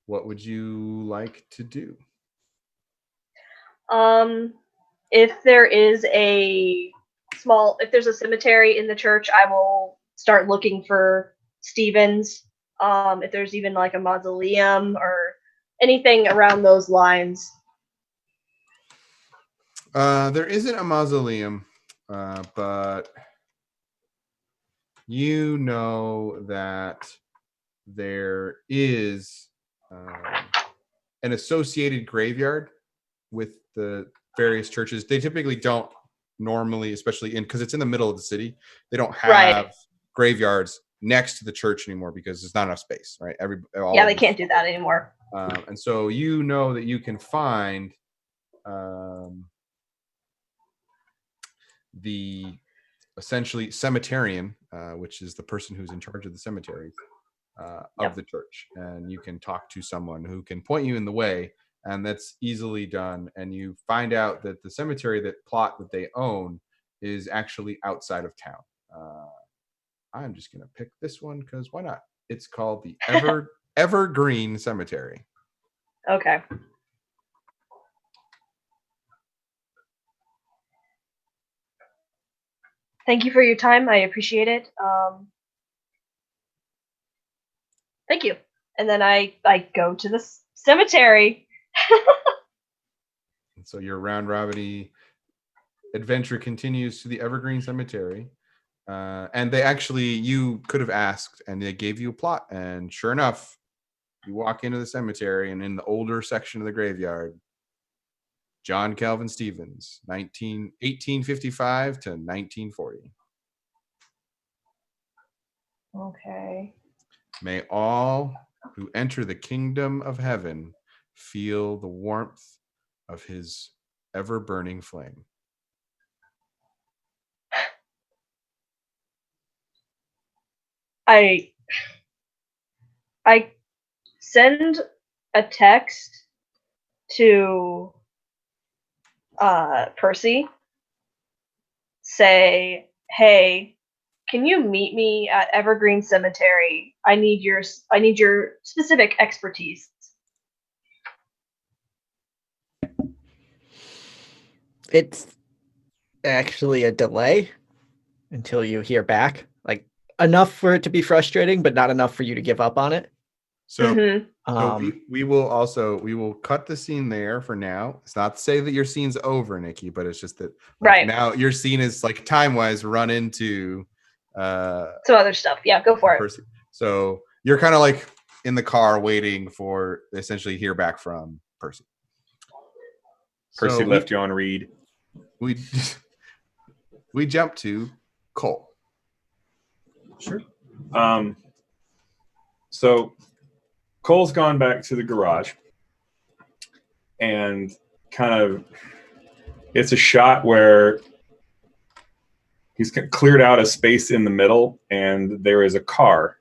What would you like to do? If there's a cemetery in the church, I will start looking for Stevens. If there's even like a mausoleum or anything around those lines. There isn't a mausoleum, but you know that there is an associated graveyard with the various churches. They typically don't normally, especially because it's in the middle of the city, they don't have graveyards next to the church anymore because there's not enough space, right? They can't do that anymore. And so you know that you can find the essentially cemeterian, which is the person who's in charge of the cemeteries of the church, and you can talk to someone who can point you in the way, and that's easily done. And you find out that the cemetery plot that they own is actually outside of town. I'm just gonna pick this one because why not? It's called the Evergreen Cemetery. Okay. Thank you for your time. I appreciate it. Thank you. And then I go to the cemetery. And so your round robin adventure continues to the Evergreen Cemetery. And you could have asked and they gave you a plot. And sure enough, you walk into the cemetery and in the older section of the graveyard, John Calvin Stevens, 1855 to 1940. Okay. May all who enter the kingdom of heaven feel the warmth of his ever-burning flame. I send a text to Percy. Say, hey, can you meet me at Evergreen Cemetery? I need your specific expertise. It's actually a delay. until you hear back. Like enough for it to be frustrating, but not enough for you to give up on it. So, Mhm. so we will cut the scene there for now. It's not to say that your scene's over, Nikki, but it's just that Right. now your scene is like time wise run into Some other stuff. Yeah, go for it. Percy. So you're kind of like in the car waiting for essentially hear back from Percy. Percy So left you on read. we jump to Cole. Sure. So Cole's gone back to the garage, and kind of it's a shot where he's cleared out a space in the middle, and there is a car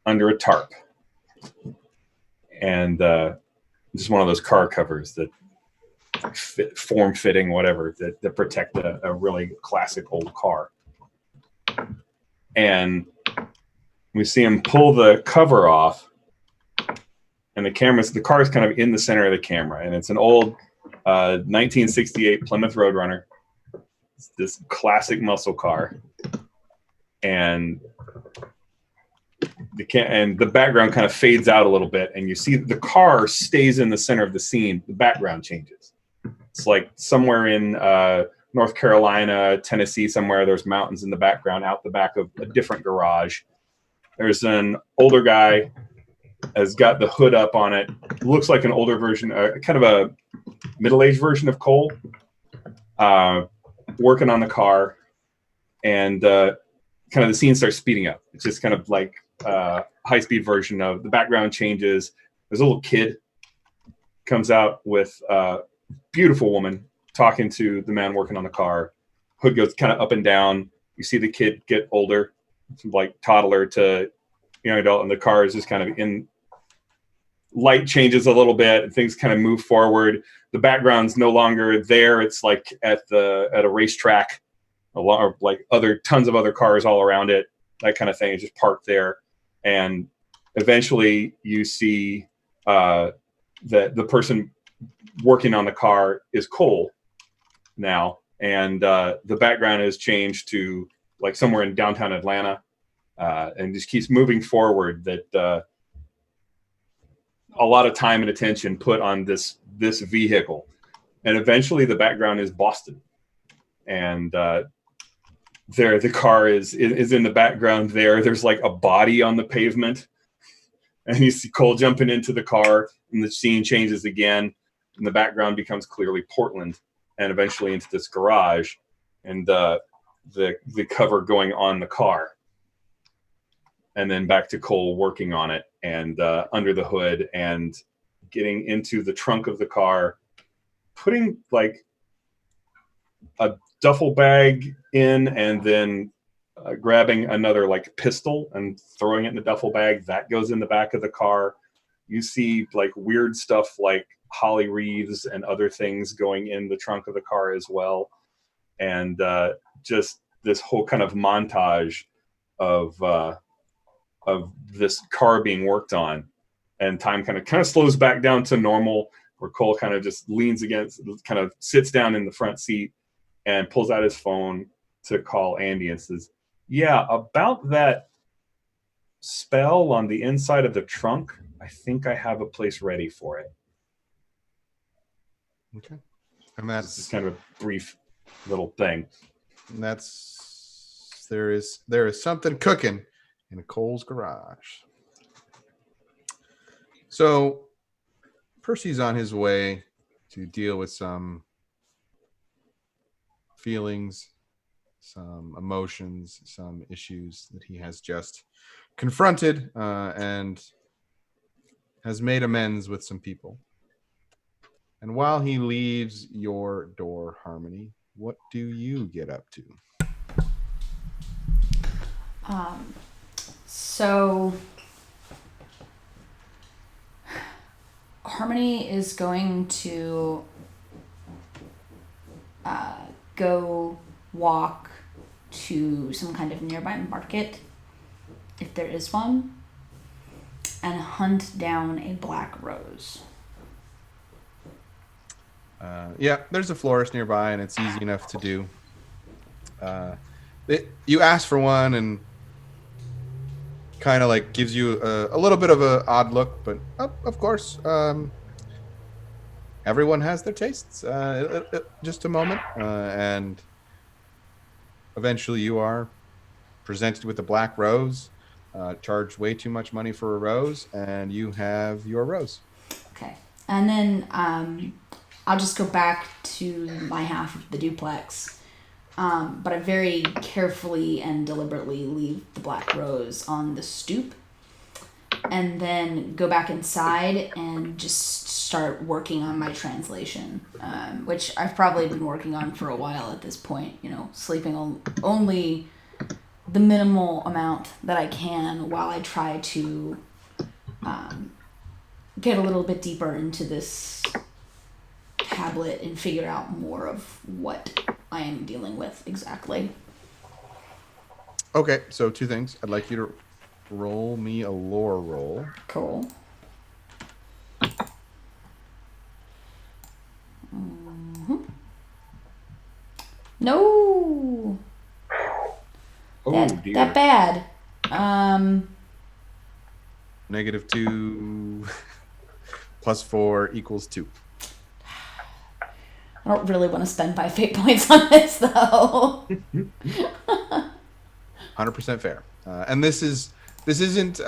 under a tarp, and just one of those car covers that form fitting, whatever, that protect a really classic old car. And we see him pull the cover off, and the car is kind of in the center of the camera, and it's an old 1968 Plymouth Roadrunner. It's this classic muscle car, and the background kind of fades out a little bit, and you see the car stays in the center of the scene. The background changes. It's like somewhere in North Carolina, Tennessee, somewhere. There's mountains in the background, out the back of a different garage. There's an older guy, has got the hood up on it. Looks like an older version, kind of a middle-aged version of Cole, working on the car, and kind of the scene starts speeding up. It's just kind of like a high-speed version of the background changes. There's a little kid comes out with a beautiful woman talking to the man working on the car. Hood goes kind of up and down. You see the kid get older, from like toddler to young adult, and the car is just kind of in. Light changes a little bit, and things kind of move forward. The background's no longer there. It's like at a racetrack, a lot of like tons of other cars all around it. That kind of thing is just parked there, and eventually you see that the person working on the car is Cole now, and the background has changed to like somewhere in downtown Atlanta, and just keeps moving forward. That a lot of time and attention put on this vehicle, and eventually the background is Boston, and the car is in the background. There's like a body on the pavement, and you see Cole jumping into the car, and the scene changes again, and the background becomes clearly Portland, and eventually into this garage, and the cover going on the car, and then back to Cole working on it, and under the hood, and getting into the trunk of the car, putting like a duffel bag in, and then grabbing another like pistol and throwing it in the duffel bag. That goes in the back of the car. You see like weird stuff like holly wreaths and other things going in the trunk of the car as well. And just this whole kind of montage of this car being worked on, and time kind of slows back down to normal, where Cole kind of just leans against, kind of sits down in the front seat and pulls out his phone to call Andy and says, yeah, about that spell on the inside of the trunk, I think I have a place ready for it. Okay. And that's just kind of a brief little thing. And there is something cooking in Cole's garage. So Percy's on his way to deal with some feelings, some emotions, some issues that he has just confronted, and has made amends with some people. And while he leaves your door, Harmony, what do you get up to? So Harmony is going to go walk to some kind of nearby market, if there is one, and hunt down a black rose. Yeah, there's a florist nearby, and it's easy enough to do. You ask for one and kind of like gives you a little bit of a odd look, but of course, everyone has their tastes. Just a moment, and eventually you are presented with a black rose, charged way too much money for a rose, and you have your rose. Okay. And then I'll just go back to my half of the duplex. But I very carefully and deliberately leave the black rose on the stoop. And then go back inside and just start working on my translation, which I've probably been working on for a while at this point. You know, sleeping only the minimal amount that I can while I try to get a little bit deeper into this tablet and figure out more of what I am dealing with exactly. Okay, so two things. I'd like you to roll me a lore roll. Cool. Mm-hmm. No. Oh that, dear. that bad. -2 plus 4 equals 2. I don't really want to spend my fate points on this though. 100% fair. And this isn't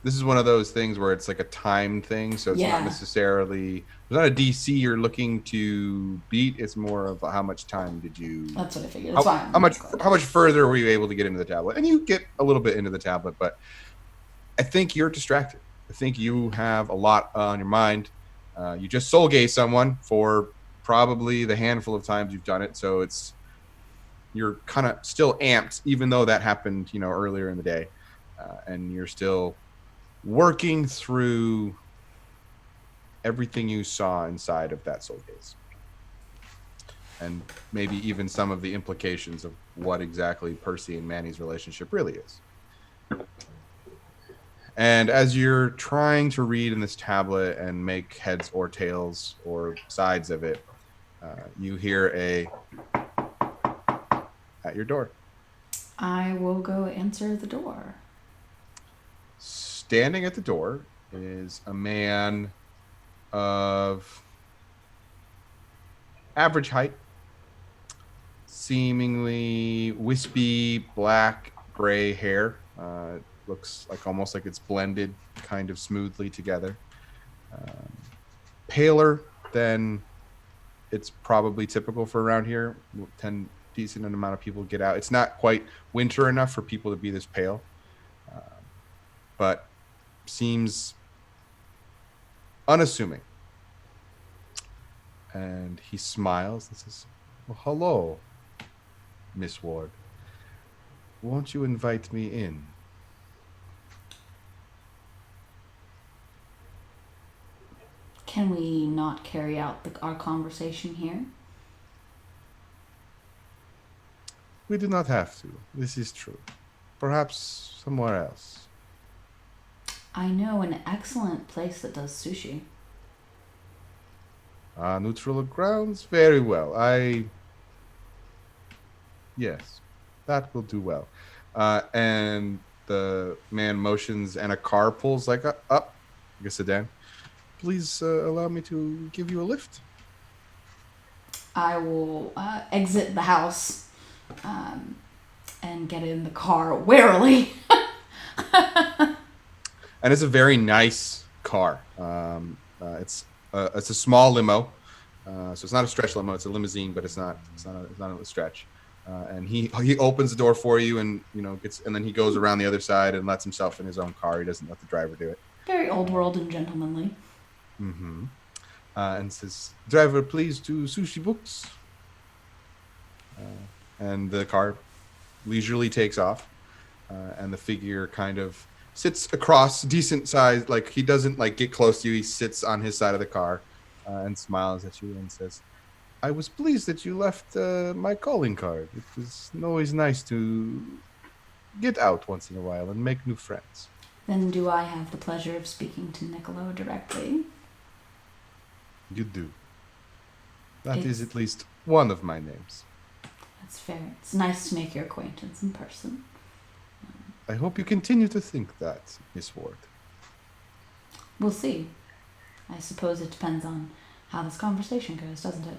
this is one of those things where it's like a timed thing, so it's not necessarily, it's not a DC you're looking to beat. It's more of how much time did you, That's what I figured. It's fine. how much further were you able to get into the tablet? And you get a little bit into the tablet, but I think you're distracted. I think you have a lot on your mind. You just soul gaze someone for probably the handful of times you've done it, so you're kind of still amped, even though that happened, earlier in the day, and you're still working through everything you saw inside of that soul gaze, and maybe even some of the implications of what exactly Percy and Manny's relationship really is. And as you're trying to read in this tablet and make heads or tails or sides of it, you hear at your door. I will go answer the door. Standing at the door is a man of average height, seemingly wispy black gray hair. Looks like almost like it's blended kind of smoothly together. Paler than it's probably typical for around here. Decent amount of people get out. It's not quite winter enough for people to be this pale, but seems unassuming. And he smiles and says, "Well, hello, Miss Ward. Won't you invite me in?" Can we not carry out our conversation here? We do not have to. This is true. Perhaps somewhere else. I know an excellent place that does sushi. Neutral grounds? Very well. Yes, that will do well. And the man motions and a car pulls like up, like a sedan. Please allow me to give you a lift. I will exit the house and get in the car warily. And it's a very nice car. It's a small limo, so it's not a stretch limo. It's a limousine, but it's not a stretch. And he opens the door for you, and and then he goes around the other side and lets himself in his own car. He doesn't let the driver do it. Very old world and gentlemanly. Mm-hmm. And says, "Driver, please to Sushi Books." And the car leisurely takes off, and the figure kind of sits across, decent size. Like, he doesn't get close to you. He sits on his side of the car and smiles at you and says, "I was pleased that you left my calling card. It was always nice to get out once in a while and make new friends." Then do I have the pleasure of speaking to Niccolo directly? You do. That is at least one of my names. That's fair. It's nice to make your acquaintance in person. I hope you continue to think that, Miss Ward. We'll see. I suppose it depends on how this conversation goes, doesn't it?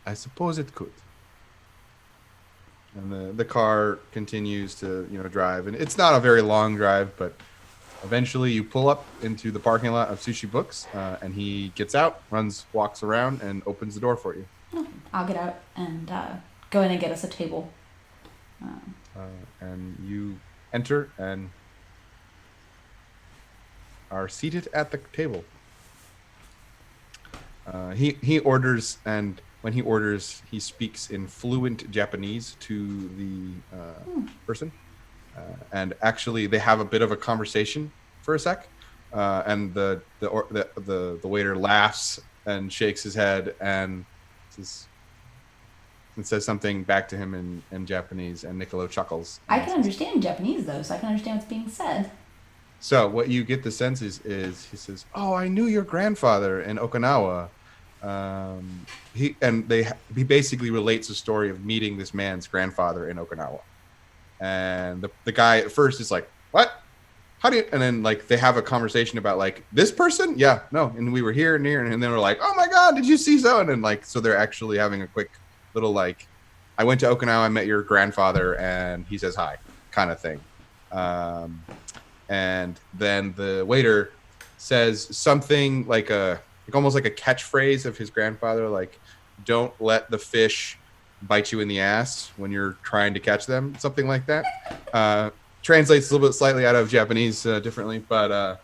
I suppose it could. And the car continues to, drive. And it's not a very long drive, but eventually you pull up into the parking lot of Sushi Books, and he gets out, walks around, and opens the door for you. I'll get out and go in and get us a table. And you enter and are seated at the table. He orders, and when he orders, he speaks in fluent Japanese to the person. And actually, they have a bit of a conversation for a sec. And the waiter laughs and shakes his head and says something back to him in Japanese, and Niccolo chuckles. I can understand Japanese, though, so I can understand what's being said. So what you get the sense is he says, "Oh, I knew your grandfather in Okinawa." He basically relates the story of meeting this man's grandfather in Okinawa, and the guy at first is like, "What? How do you?" And then like they have a conversation about like this person, yeah, no, and we were here and here, and then we're like, "Oh my God, did you see so?" And then like so they're actually having a quick little like, "I went to Okinawa, I met your grandfather, and he says hi," kind of thing. And then the waiter says something like almost like a catchphrase of his grandfather, like, "Don't let the fish bite you in the ass when you're trying to catch them," something like that. Translates a little bit slightly out of Japanese differently, but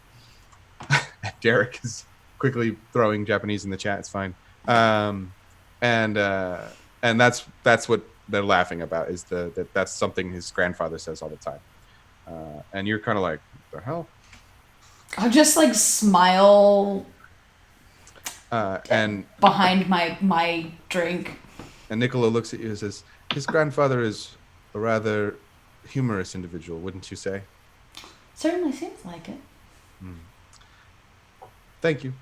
Derek is quickly throwing Japanese in the chat. It's fine. And that's what they're laughing about, is that's something his grandfather says all the time. And you're kind of like, what the hell? I'll just like smile and behind my drink. And Niccolo looks at you and says, "His grandfather is a rather humorous individual, wouldn't you say?" Certainly seems like it. Thank you.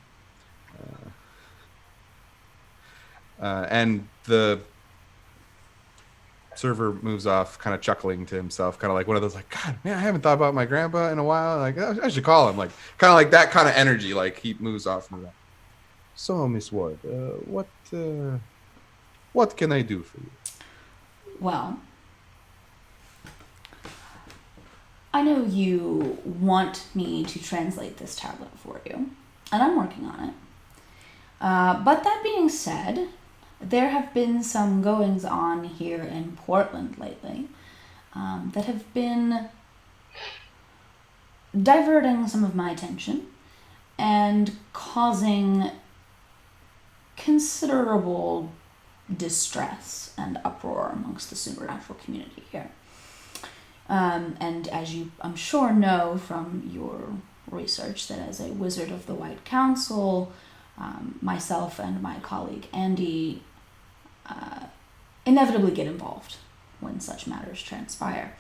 And the server moves off, kind of chuckling to himself, kind of like one of those like, "God, man, I haven't thought about my grandpa in a while. Like, I should call him." Like, kind of like that kind of energy. Like he moves off and that. "So, Miss Ward, what can I do for you?" Well, I know you want me to translate this tablet for you, and I'm working on it. But that being said, there have been some goings on here in Portland lately that have been diverting some of my attention and causing considerable distress and uproar amongst the supernatural community here. And as you, I'm sure, know from your research, that as a wizard of the White Council, myself and my colleague Andy inevitably get involved when such matters transpire.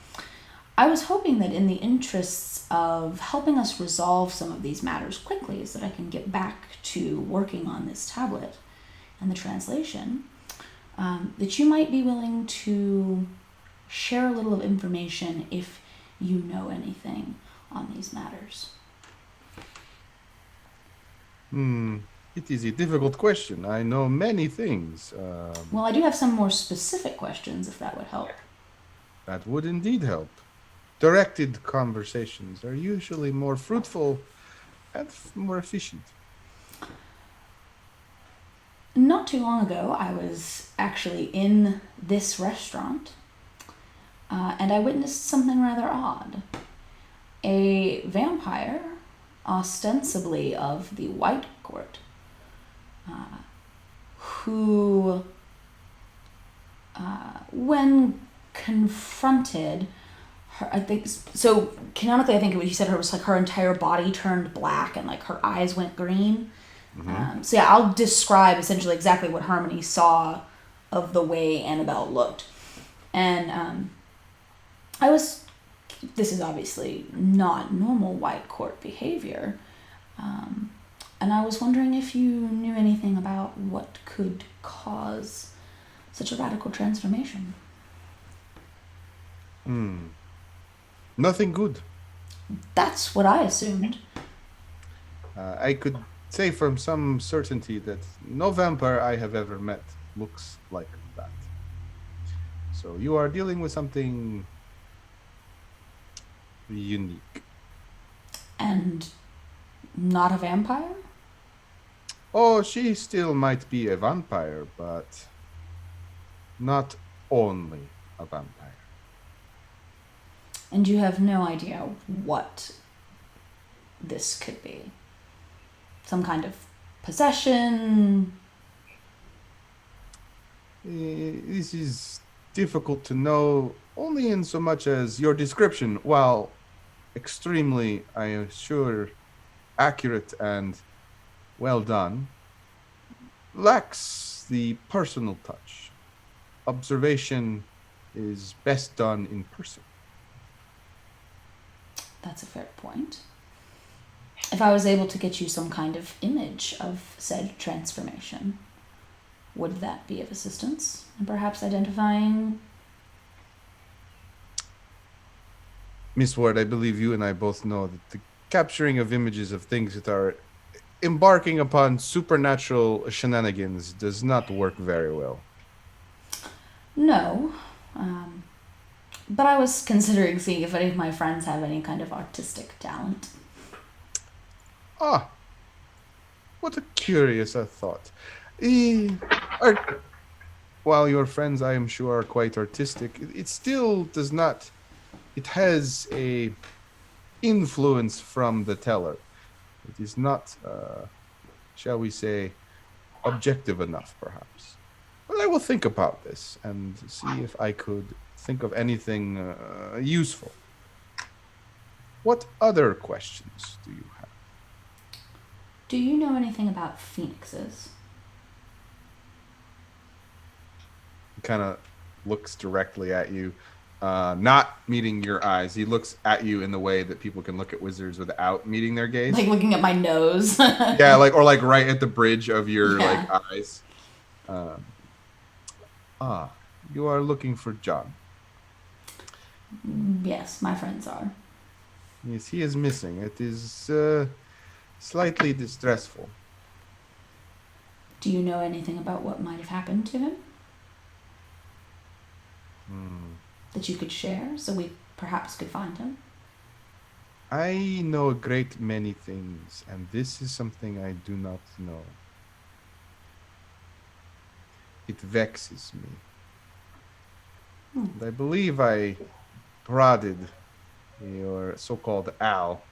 I was hoping that in the interests of helping us resolve some of these matters quickly, so that I can get back to working on this tablet and the translation, that you might be willing to share a little of information if you know anything on these matters. It is a difficult question. I know many things. Well, I do have some more specific questions, if that would help. That would indeed help. Directed conversations are usually more fruitful and more efficient. Not too long ago, I was actually in this restaurant, and I witnessed something rather odd. A vampire, ostensibly of the White Court, who, when confronted, I think, so canonically, I think what he said, her was like her entire body turned black and like her eyes went green. So yeah, I'll describe essentially exactly what Harmony saw of the way Annabelle looked. And this is obviously not normal White Court behavior. And I was wondering if you knew anything about what could cause such a radical transformation? Nothing good. That's what I assumed. I could say from some certainty that no vampire I have ever met looks like that. So you are dealing with something unique. And not a vampire? Oh, she still might be a vampire, but not only a vampire. And you have no idea what this could be? Some kind of possession? This is difficult to know only in so much as your description, while extremely, I am sure, accurate and well done, lacks the personal touch. Observation is best done in person. That's a fair point. If I was able to get you some kind of image of said transformation, would that be of assistance in perhaps identifying? Miss Ward, I believe you and I both know that the capturing of images of things that are embarking upon supernatural shenanigans does not work very well. No. But I was considering seeing if any of my friends have any kind of artistic talent. Ah, what a curious thought. While your friends, I am sure, are quite artistic, it still does not. It has a influence from the teller. It is not, shall we say, objective enough, perhaps. But I will think about this and see if I could think of anything useful. What other questions do you have? Do you know anything about phoenixes? He kind of looks directly at you, not meeting your eyes. He looks at you in the way that people can look at wizards without meeting their gaze. Like looking at my nose? Yeah, or right at the bridge of your eyes. You are looking for John. Yes, my friends are. Yes, he is missing. It is slightly distressful. Do you know anything about what might have happened to him? That you could share so we perhaps could find him? I know a great many things, and this is something I do not know. It vexes me. And I believe I prodded your so-called Al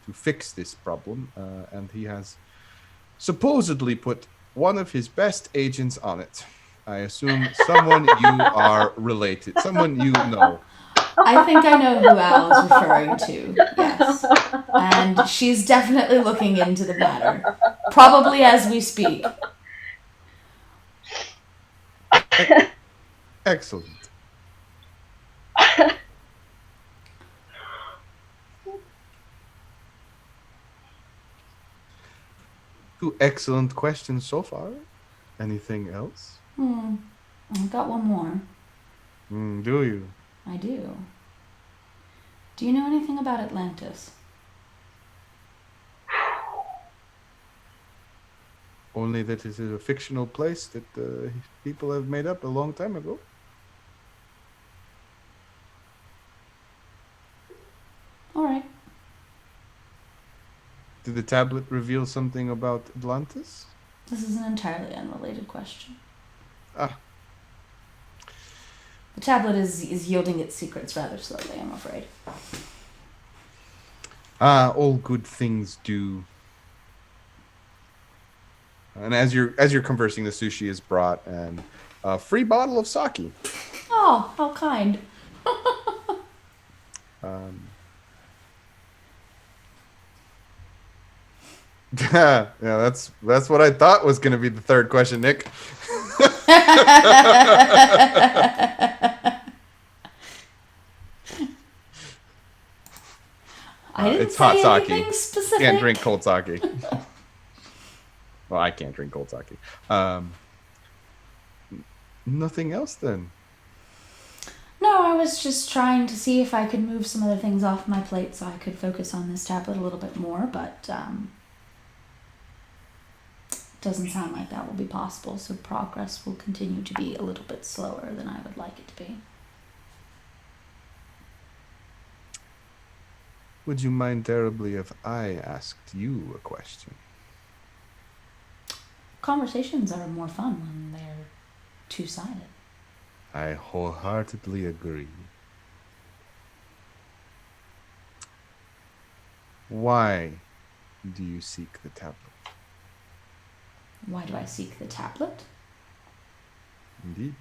to fix this problem, and he has supposedly put one of his best agents on it. I assume someone you are related, someone you know. I think I know who Al is referring to, yes. And she's definitely looking into the matter. Probably as we speak. Excellent. Two excellent questions so far. Anything else? I've got one more. Do you? I do. Do you know anything about Atlantis? Only that it is a fictional place that people have made up a long time ago. All right. Did the tablet reveal something about Atlantis? This is an entirely unrelated question. Ah. The tablet is yielding its secrets rather slowly, I'm afraid. All good things do. And as you're conversing, the sushi is brought and a free bottle of sake. Oh, how kind. Yeah, that's what I thought was going to be the third question, Nick. I didn't it's say hot sake. anything specific. Can't drink cold sake. Well, I can't drink cold sake. Nothing else then. No, I was just trying to see if I could move some other things off my plate so I could focus on this tablet a little bit more, but doesn't sound like that will be possible, so progress will continue to be a little bit slower than I would like it to be. Would you mind terribly if I asked you a question? Conversations are more fun when they're two-sided. I wholeheartedly agree. Why do you seek the tablet? Why do I seek the tablet? Indeed.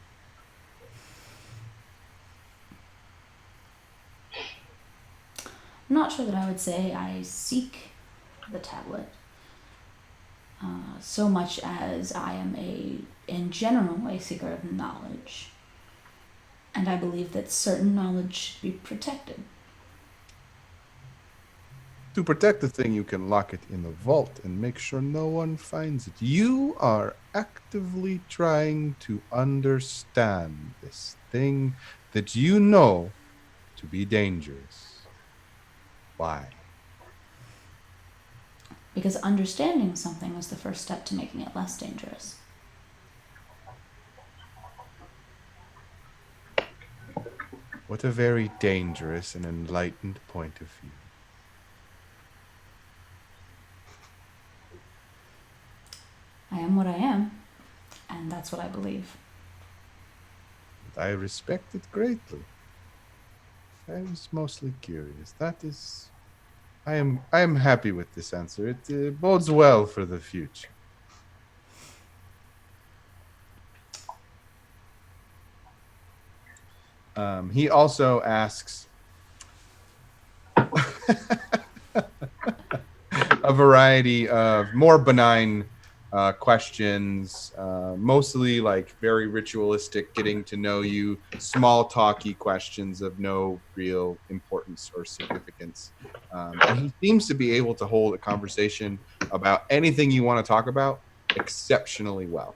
I'm not sure that I would say I seek the tablet so much as I am in general, a seeker of knowledge. And I believe that certain knowledge should be protected. To protect the thing, you can lock it in the vault and make sure no one finds it. You are actively trying to understand this thing that you know to be dangerous. Why? Because understanding something is the first step to making it less dangerous. What a very dangerous and enlightened point of view. I am what I am, and that's what I believe. I respect it greatly. I was mostly curious. That is, I am happy with this answer. It bodes well for the future. He also asks a variety of more benign questions, mostly like very ritualistic, getting to know you, small talky questions of no real importance or significance. And he seems to be able to hold a conversation about anything you want to talk about exceptionally well.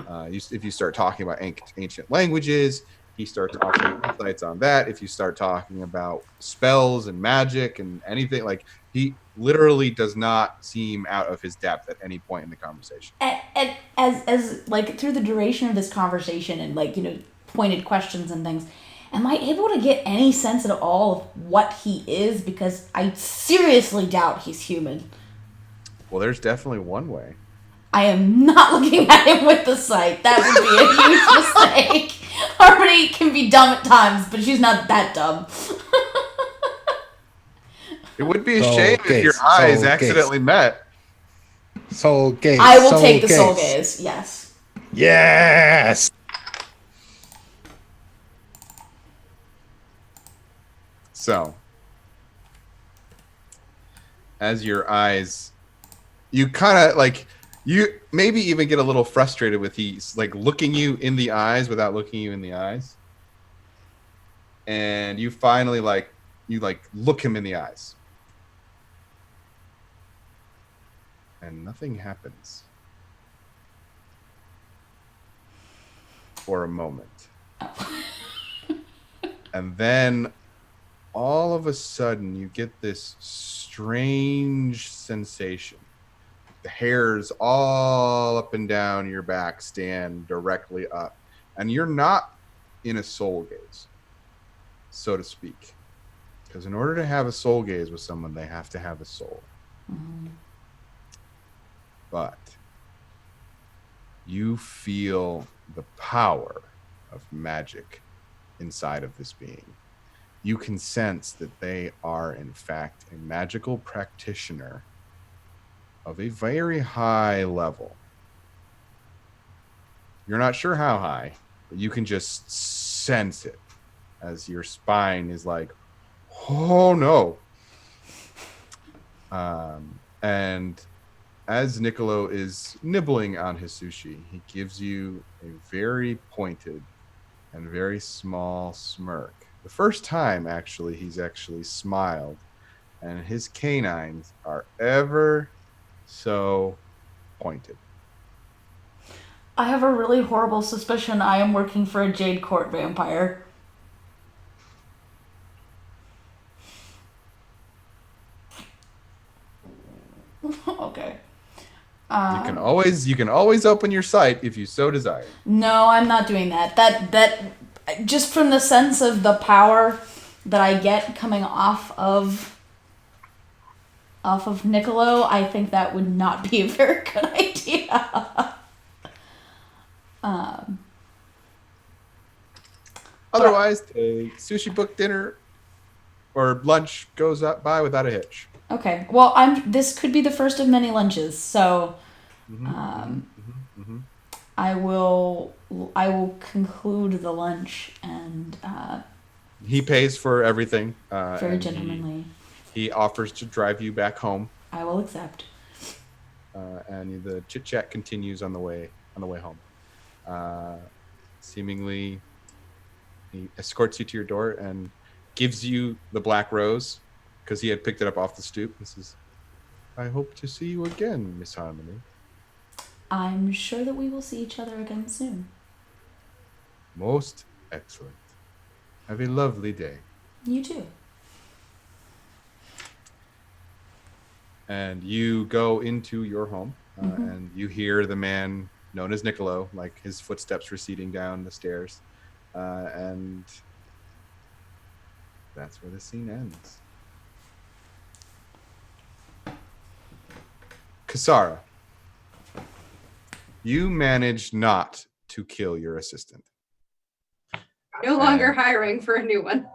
If you start talking about ancient languages, he starts offering insights on that. If you start talking about spells and magic and anything, like, he literally does not seem out of his depth at any point in the conversation. And as like through the duration of this conversation and like, you know, pointed questions and things, am I able to get any sense at all of what he is? Because I seriously doubt he's human. Well, there's definitely one way. I am not looking at him with the sight. That would be a huge mistake. Harmony can be dumb at times, but she's not that dumb. It would be a Soul shame if your gaze, eyes soul accidentally met. Soul gaze. I will soul take the soul gaze, yes. Yes. So, as your eyes, you kind of like, you maybe even get a little frustrated with he's like looking you in the eyes without looking you in the eyes. And you finally you look him in the eyes. And nothing happens for a moment. And then all of a sudden you get this strange sensation. The hairs all up and down your back stand directly up. And you're not in a soul gaze, so to speak. Because in order to have a soul gaze with someone, they have to have a soul. Mm-hmm. But you feel the power of magic inside of this being. You can sense that they are, in fact, a magical practitioner of a very high level. You're not sure how high, but you can just sense it as your spine is like, oh no. And as Niccolo is nibbling on his sushi, he gives you a very pointed and very small smirk. The first time, actually, he's actually smiled, and his canines are ever so pointed. I have a really horrible suspicion I am working for a Jade Court vampire. Okay. You can always open your site if you so desire. No, I'm not doing that. That just from the sense of the power that I get coming off of Niccolo, I think that would not be a very good idea. Otherwise, a sushi book dinner or lunch goes up by without a hitch. Okay. Well, this could be the first of many lunches, so I will conclude the lunch and He pays for everything. very and gentlemanly. He offers to drive you back home, I will accept. and the chit chat continues on the way home. Seemingly, he escorts you to your door and gives you the black rose because he had picked it up off the stoop. This is, I hope to see you again, Miss Harmony. I'm sure that we will see each other again soon. Most excellent. Have a lovely day. You too. And you go into your home, and you hear the man known as Niccolo, like his footsteps receding down the stairs, and that's where the scene ends. Kasara, you managed not to kill your assistant. No longer hiring for a new one.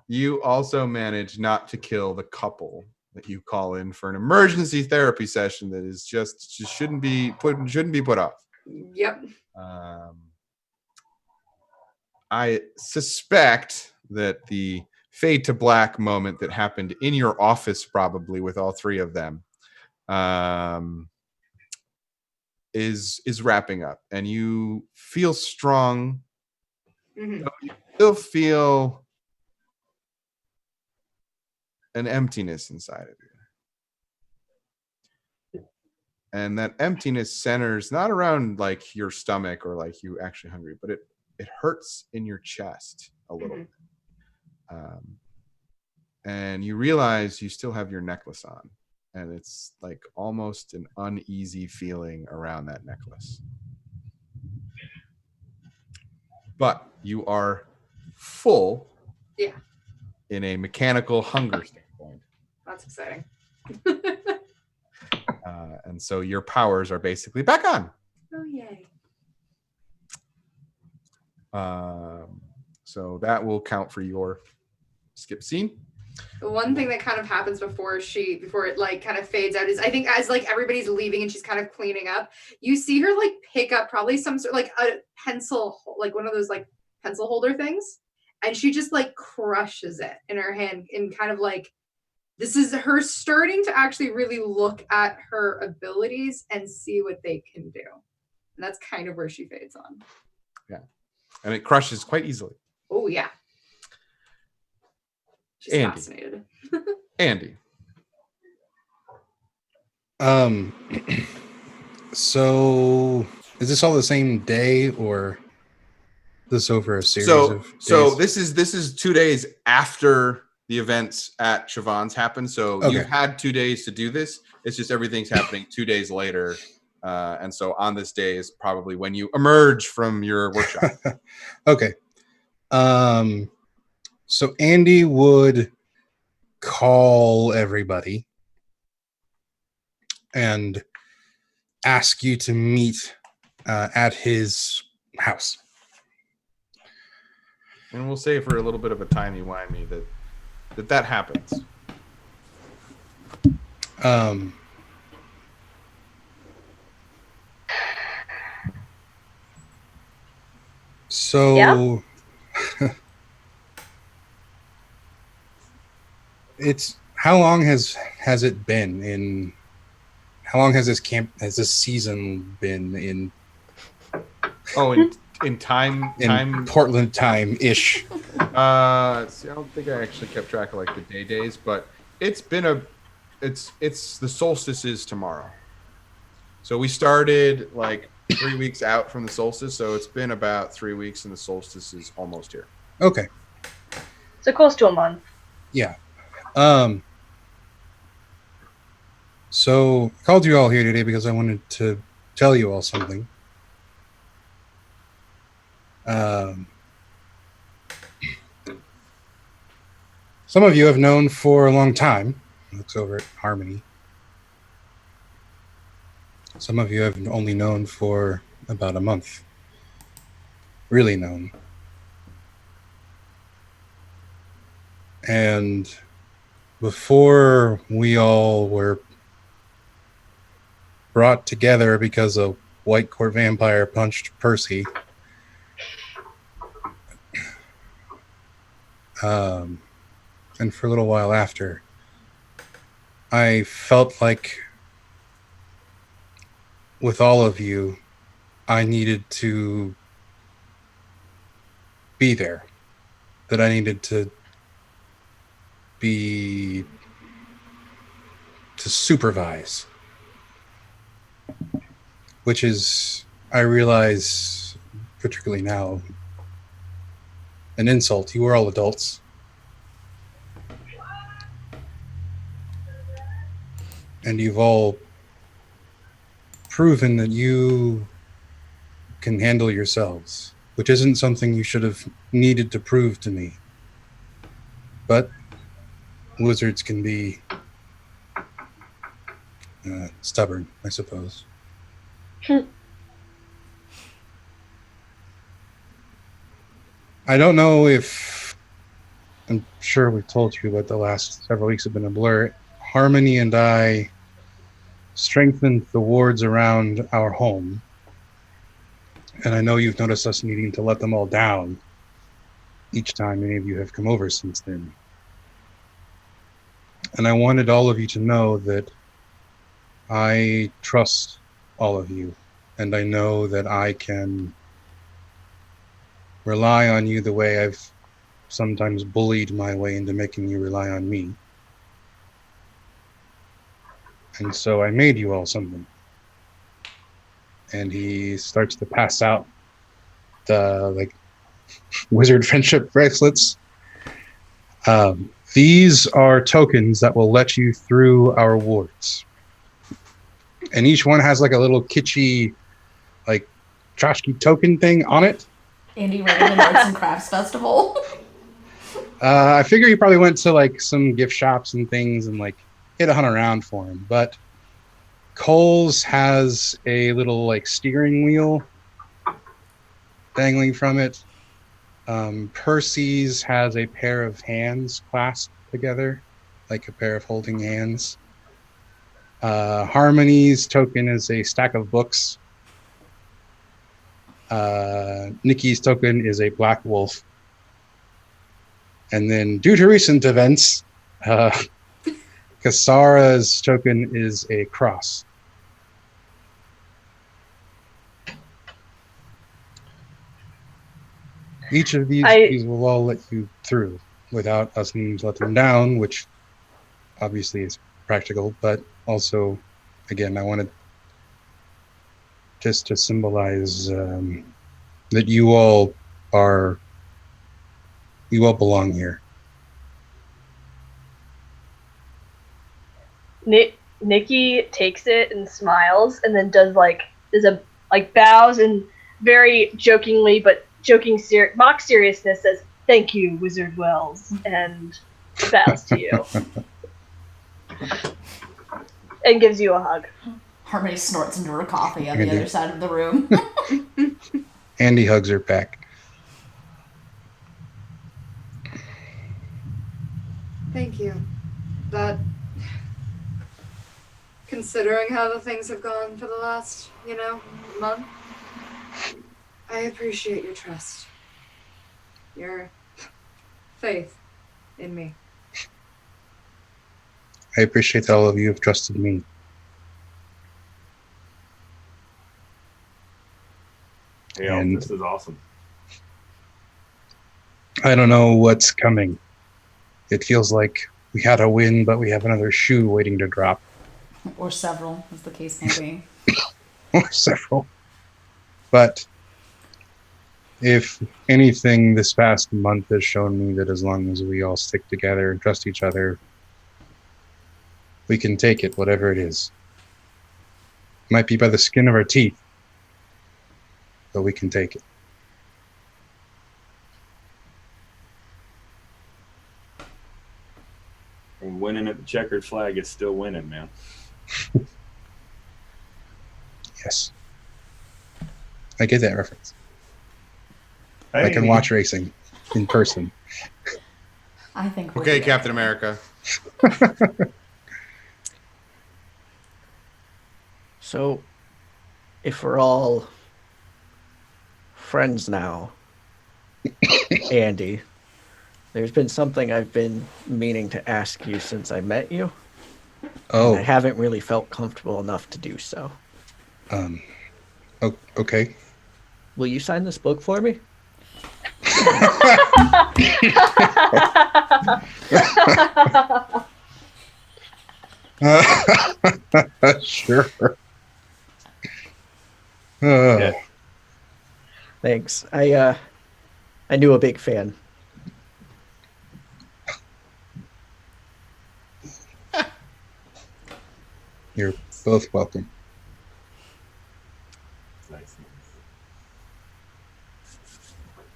You also managed not to kill the couple that you call in for an emergency therapy session that is just shouldn't be put off. Yep. I suspect that the fade to black moment that happened in your office, probably with all three of them, is wrapping up, and you feel strong. Mhm. You still feel an emptiness inside of you, and that emptiness centers not around like your stomach or like you actually hungry, but it hurts in your chest a little bit. And you realize you still have your necklace on, and it's like almost an uneasy feeling around that necklace, but you are full. Yeah. In a mechanical hunger standpoint. That's exciting. And so your powers are basically back on. Oh, yay. So that will count for your skip scene. The one thing that kind of happens before it like kind of fades out is I think as like everybody's leaving and she's kind of cleaning up, you see her like pick up probably some sort like a pencil, like one of those like pencil holder things. And she just like crushes it in her hand and kind of like, this is her starting to actually really look at her abilities and see what they can do. And that's kind of where she fades on. Yeah. And it crushes quite easily. Oh, yeah. She's Andy. fascinated. Andy. So is this all the same day or this over a series of days? So this is 2 days after the events at Siobhan's happened. So Okay. you've had 2 days to do this. It's just everything's happening 2 days later. And so on this day is probably when you emerge from your workshop. Okay. So Andy would call everybody and ask you to meet at his house. And we'll say for a little bit of a timey-wimey that happens. So Yeah. it's how long has it been in how long has this season been in Oh, in time Portland time ish? See, I don't think I actually kept track of like the days, but it's been it's the solstice is tomorrow. So we started like 3 weeks out from the solstice, so it's been about 3 weeks, and the solstice is almost here. Okay. So close to a month. Yeah. So I called you all here today because I wanted to tell you all something. Some of you have known for a long time. Looks over at Harmony. Some of you have only known for about a month. Really known. And before we all were brought together because a White Court vampire punched Percy, and for a little while after, I felt like with all of you, I needed to be there. That I needed to supervise. Which is, I realize, particularly now, an insult. You are all adults. And you've all proven that you can handle yourselves, which isn't something you should have needed to prove to me. But wizards can be stubborn, I suppose. I don't know if, I'm sure we've told you, but the last several weeks have been a blur. Harmony and I strengthened the wards around our home. And I know you've noticed us needing to let them all down each time any of you have come over since then. And I wanted all of you to know that I trust all of you. And I know that I can rely on you the way I've sometimes bullied my way into making you rely on me. And so I made you all something. And he starts to pass out the wizard friendship bracelets. These are tokens that will let you through our wards. And each one has like a little kitschy, like tchotchke token thing on it. Andy ran an arts and crafts festival. I figure he probably went to like some gift shops and things and like hit a hunt around for him. But Cole's has a little like steering wheel dangling from it. Percy's has a pair of hands clasped together, like a pair of holding hands. Harmony's token is a stack of books. Nikki's token is a black wolf. And then, due to recent events, Kasara's token is a cross. Each of these will all let you through without us needing to let them down, which obviously is practical, but also, again, I wanted just to symbolize that you all belong here. Nikki takes it and smiles, and then does bows and very jokingly, but mock seriousness, says, "Thank you, Wizard Wells," and bows to you. And gives you a hug. Harmony snorts into her coffee on the other side of the room. Andy hugs her back. Thank you. That, considering how the things have gone for the last, month, I appreciate your trust. Your faith in me. I appreciate that all of you have trusted me. Yeah, And this is awesome. I don't know what's coming. It feels like we had a win, but we have another shoe waiting to drop. Or several, as the case may be. Or several. But if anything, this past month has shown me that as long as we all stick together and trust each other, we can take it, whatever it is. Might be by the skin of our teeth, but we can take it. And winning at the checkered flag is still winning, man. Yes. I get that reference. I Hey. can watch racing in person. I think. we're Okay, good. Captain America. So, if we're all friends now, Andy, there's been something I've been meaning to ask you since I met you. Oh, I haven't really felt comfortable enough to do so. Okay. Will you sign this book for me? Sure. Yeah. Thanks. I knew a big fan. You're both welcome. Nice.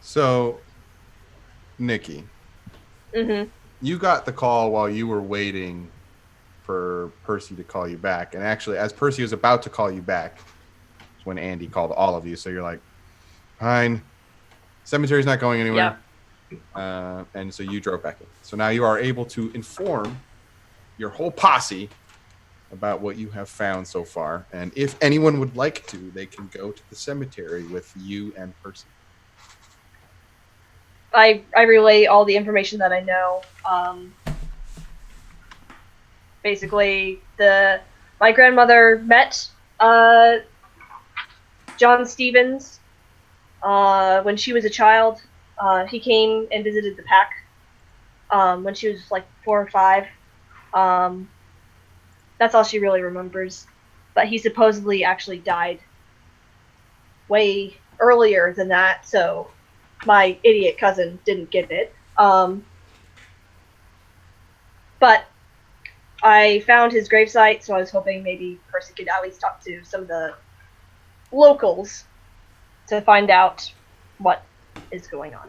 So, Nikki, Hmm. you got the call while you were waiting for Percy to call you back. And actually, as Percy was about to call you back, is when Andy called all of you. So you're like, fine, cemetery's not going anywhere. And so you drove back in. So now you are able to inform your whole posse about what you have found so far. And if anyone would like to, they can go to the cemetery with you and Percy. I relay all the information that I know. Basically, my grandmother met John Stevens when she was a child. He came and visited the pack when she was like 4 or 5. That's all she really remembers. But he supposedly actually died way earlier than that, so my idiot cousin didn't get it. But I found his gravesite, so I was hoping maybe Percy could at least talk to some of the locals to find out what is going on.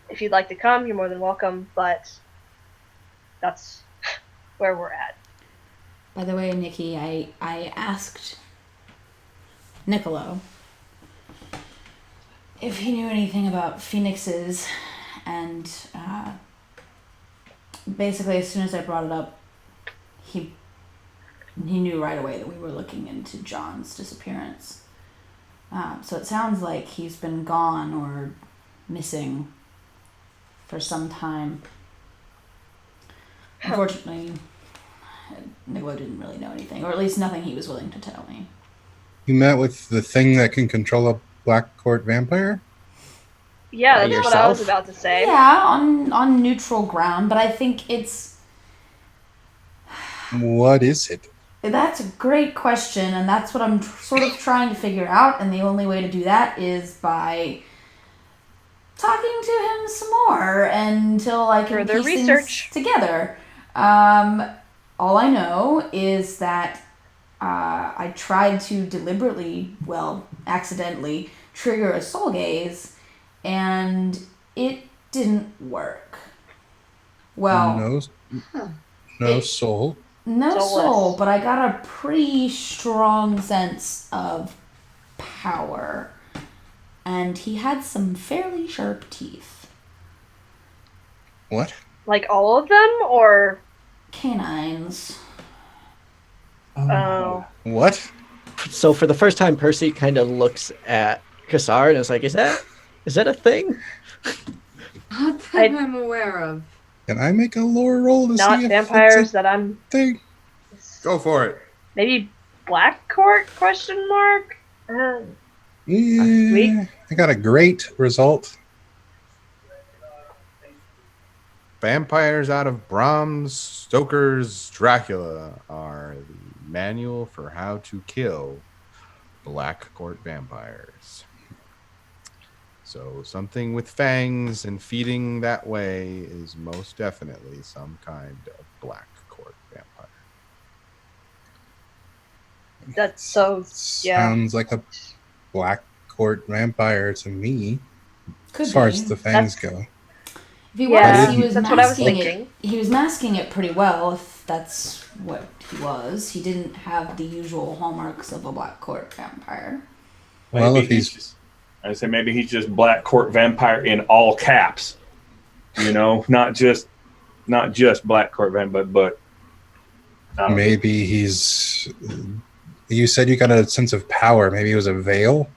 If you'd like to come, you're more than welcome, but that's where we're at. By the way, Nikki, I asked Niccolo if he knew anything about phoenixes, and basically as soon as I brought it up, he knew right away that we were looking into John's disappearance. So it sounds like he's been gone or missing for some time. Unfortunately, Niccolo didn't really know anything, or at least nothing he was willing to tell me. You met with the thing that can control a Black Court vampire? Yeah, By that's what I was yourself? about to say. Yeah, on neutral ground, but I think What is it? that's a great question, and that's what I'm sort of trying to figure out, and the only way to do that is by talking to him some more until I can Further piece research. things together. All I know is that I tried to deliberately, well, accidentally, trigger a soul gaze, and it didn't work. Well, No It- soul. no Soulless. soul, but I got a pretty strong sense of power. And he had some fairly sharp teeth. What? Like all of them, or Canines. oh, What? So for the first time, Percy kind of looks at Kassar and is like, "Is that a thing?" Not that I'm aware of. Can I make a lore roll to not see if vampires it's that I'm a thing? Go for it. maybe Black Court question mark? Yeah, Sweet. I got a great result. Vampires out of Bram Stoker's Dracula are the manual for how to kill Black Court vampires. So something with fangs and feeding that way is most definitely some kind of Black Court vampire. That's so yeah. Sounds like a Black Court vampire to me, Could as far be. as the fangs That's- go. If he Yeah, was, he was that's what I was masking it. thinking. He was masking it pretty well, if that's what he was. He didn't have the usual hallmarks of a Black Court vampire. Well, Maybe if he's- just, I say maybe he's just Black Court vampire in all caps. You know, not just Black Court vampire, but Maybe he's. You said you got a sense of power. Maybe it was a veil.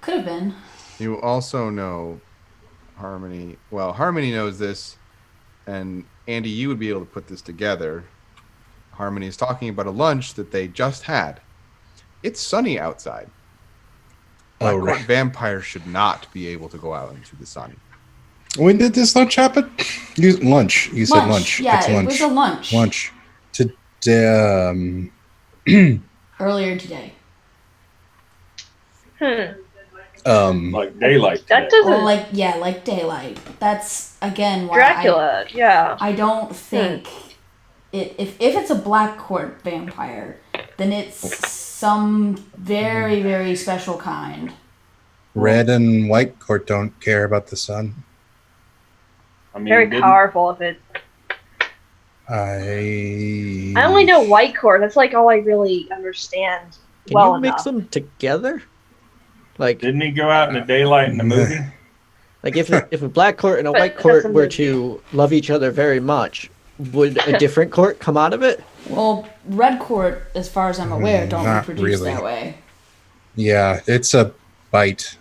Could have been. You also know Harmony. Well, Harmony knows this, and Andy, you would be able to put this together. Harmony is talking about a lunch that they just had. It's sunny outside. Black Court right. vampires should not be able to go out into the sun. When did this lunch happen? Lunch. You said lunch. Yeah, it's it lunch. was a lunch. Lunch. Earlier today. like daylight. That today. Or doesn't like daylight. That's again why Dracula. Yeah. I don't think if it's a Black Court vampire, then it's some very, very special kind. Red and White Court don't care about the sun. I mean, Very didn't- powerful of it. I I only know White Court. That's like all I really understand Can well you mix enough. them together? Like, Didn't he go out in the daylight in the movie? like if a Black Court and a But White that's Court a were movie. to love each other very much, would a different court come out of it? Well, Red Court, as far as I'm aware, don't Not reproduce really. that way. Yeah, it's a bite.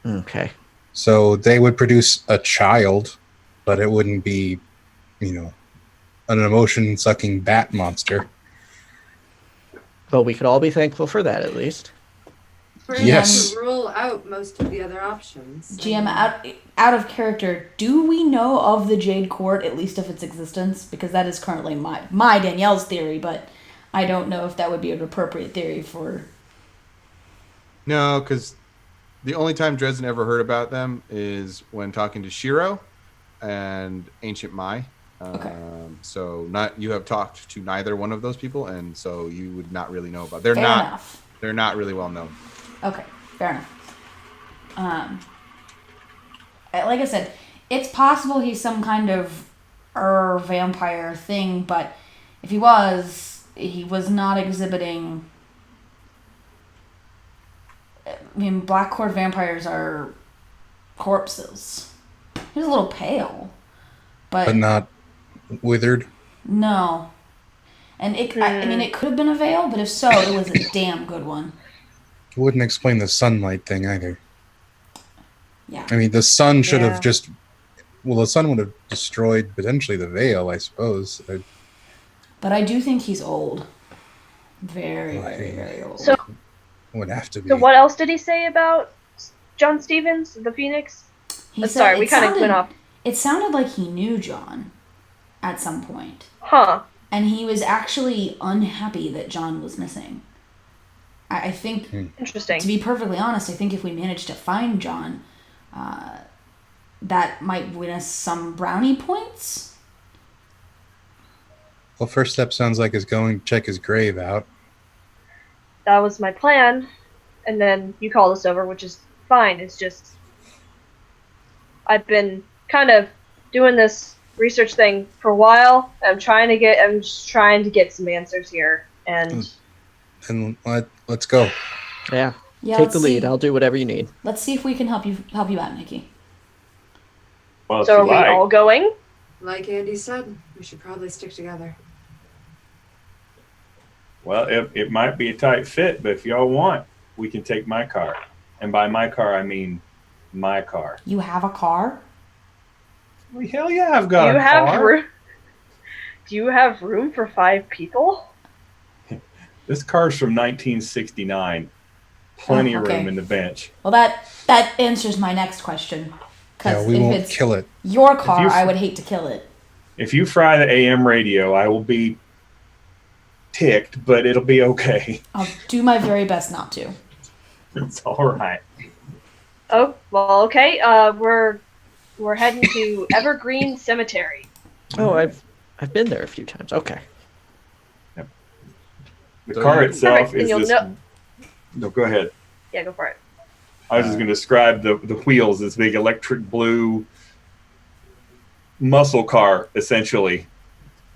Okay. So they would produce a child, but it wouldn't be, an emotion-sucking bat monster. Well, we could all be thankful for that, at least. We're Yes. to rule out most of the other options. GM, out of character, do we know of the Jade Court, at least of its existence? Because that is currently my Danielle's theory, but I don't know if that would be an appropriate theory for... No, because the only time Dresden ever heard about them is when talking to Shiro and Ancient Mai. Okay. So you have talked to neither one of those people, and so you would not really know about. Fair enough. They're not really well known. Okay, fair enough. Like I said, it's possible he's some kind of vampire thing, but if he was not exhibiting. I mean, Black Court vampires are corpses. He's a little pale, But not withered. no. And I mean, it could have been a veil, but if so, it was a damn good one. It wouldn't explain the sunlight thing either. Yeah. I mean, the sun should Yeah. have just... Well, the sun would have destroyed potentially the veil, I suppose. But I do think he's old. Very, very, very old. So, It would have to be. so what else did he say about John Stevens, the Phoenix? He said Sorry, we it kind of went sounded- off. It sounded like he knew John at some point. Huh. And he was actually unhappy that John was missing. I think, Interesting. to be perfectly honest, I think if we managed to find John, that might win us some brownie points. Well, first step sounds like is going to check his grave out. That was my plan. And then you called us over, which is fine. It's just I've been kind of doing this research thing for a while. I'm just trying to get some answers here. And And let's go. Yeah. Yeah, Take let's the lead. see. I'll do whatever you need. Let's see if we can help you out, Nikki. Well, so if are you we like, all going? Like Andy said, we should probably stick together. well, it might be a tight fit, but if y'all want, we can take my car. And by my car, I mean my car. You have a car? Well, hell yeah, I've Do got you a have car. room? Do you have room for 5 people? This car's from 1969. Plenty Oh, of okay. room in the bench. Well, that answers my next question. Yeah, Because we if won't it's kill it. your car, you- I would hate to kill it. If you fry the AM radio, I will be ticked, but it'll be okay. I'll do my very best not to. It's all right. Oh, well, okay. We're heading to Evergreen Cemetery. Oh, I've been there a few times. Okay. The So car you- itself Perfect, and is you'll this. know- No, go ahead. Yeah, go for it. I was just going to describe the wheels, this big electric blue muscle car, essentially,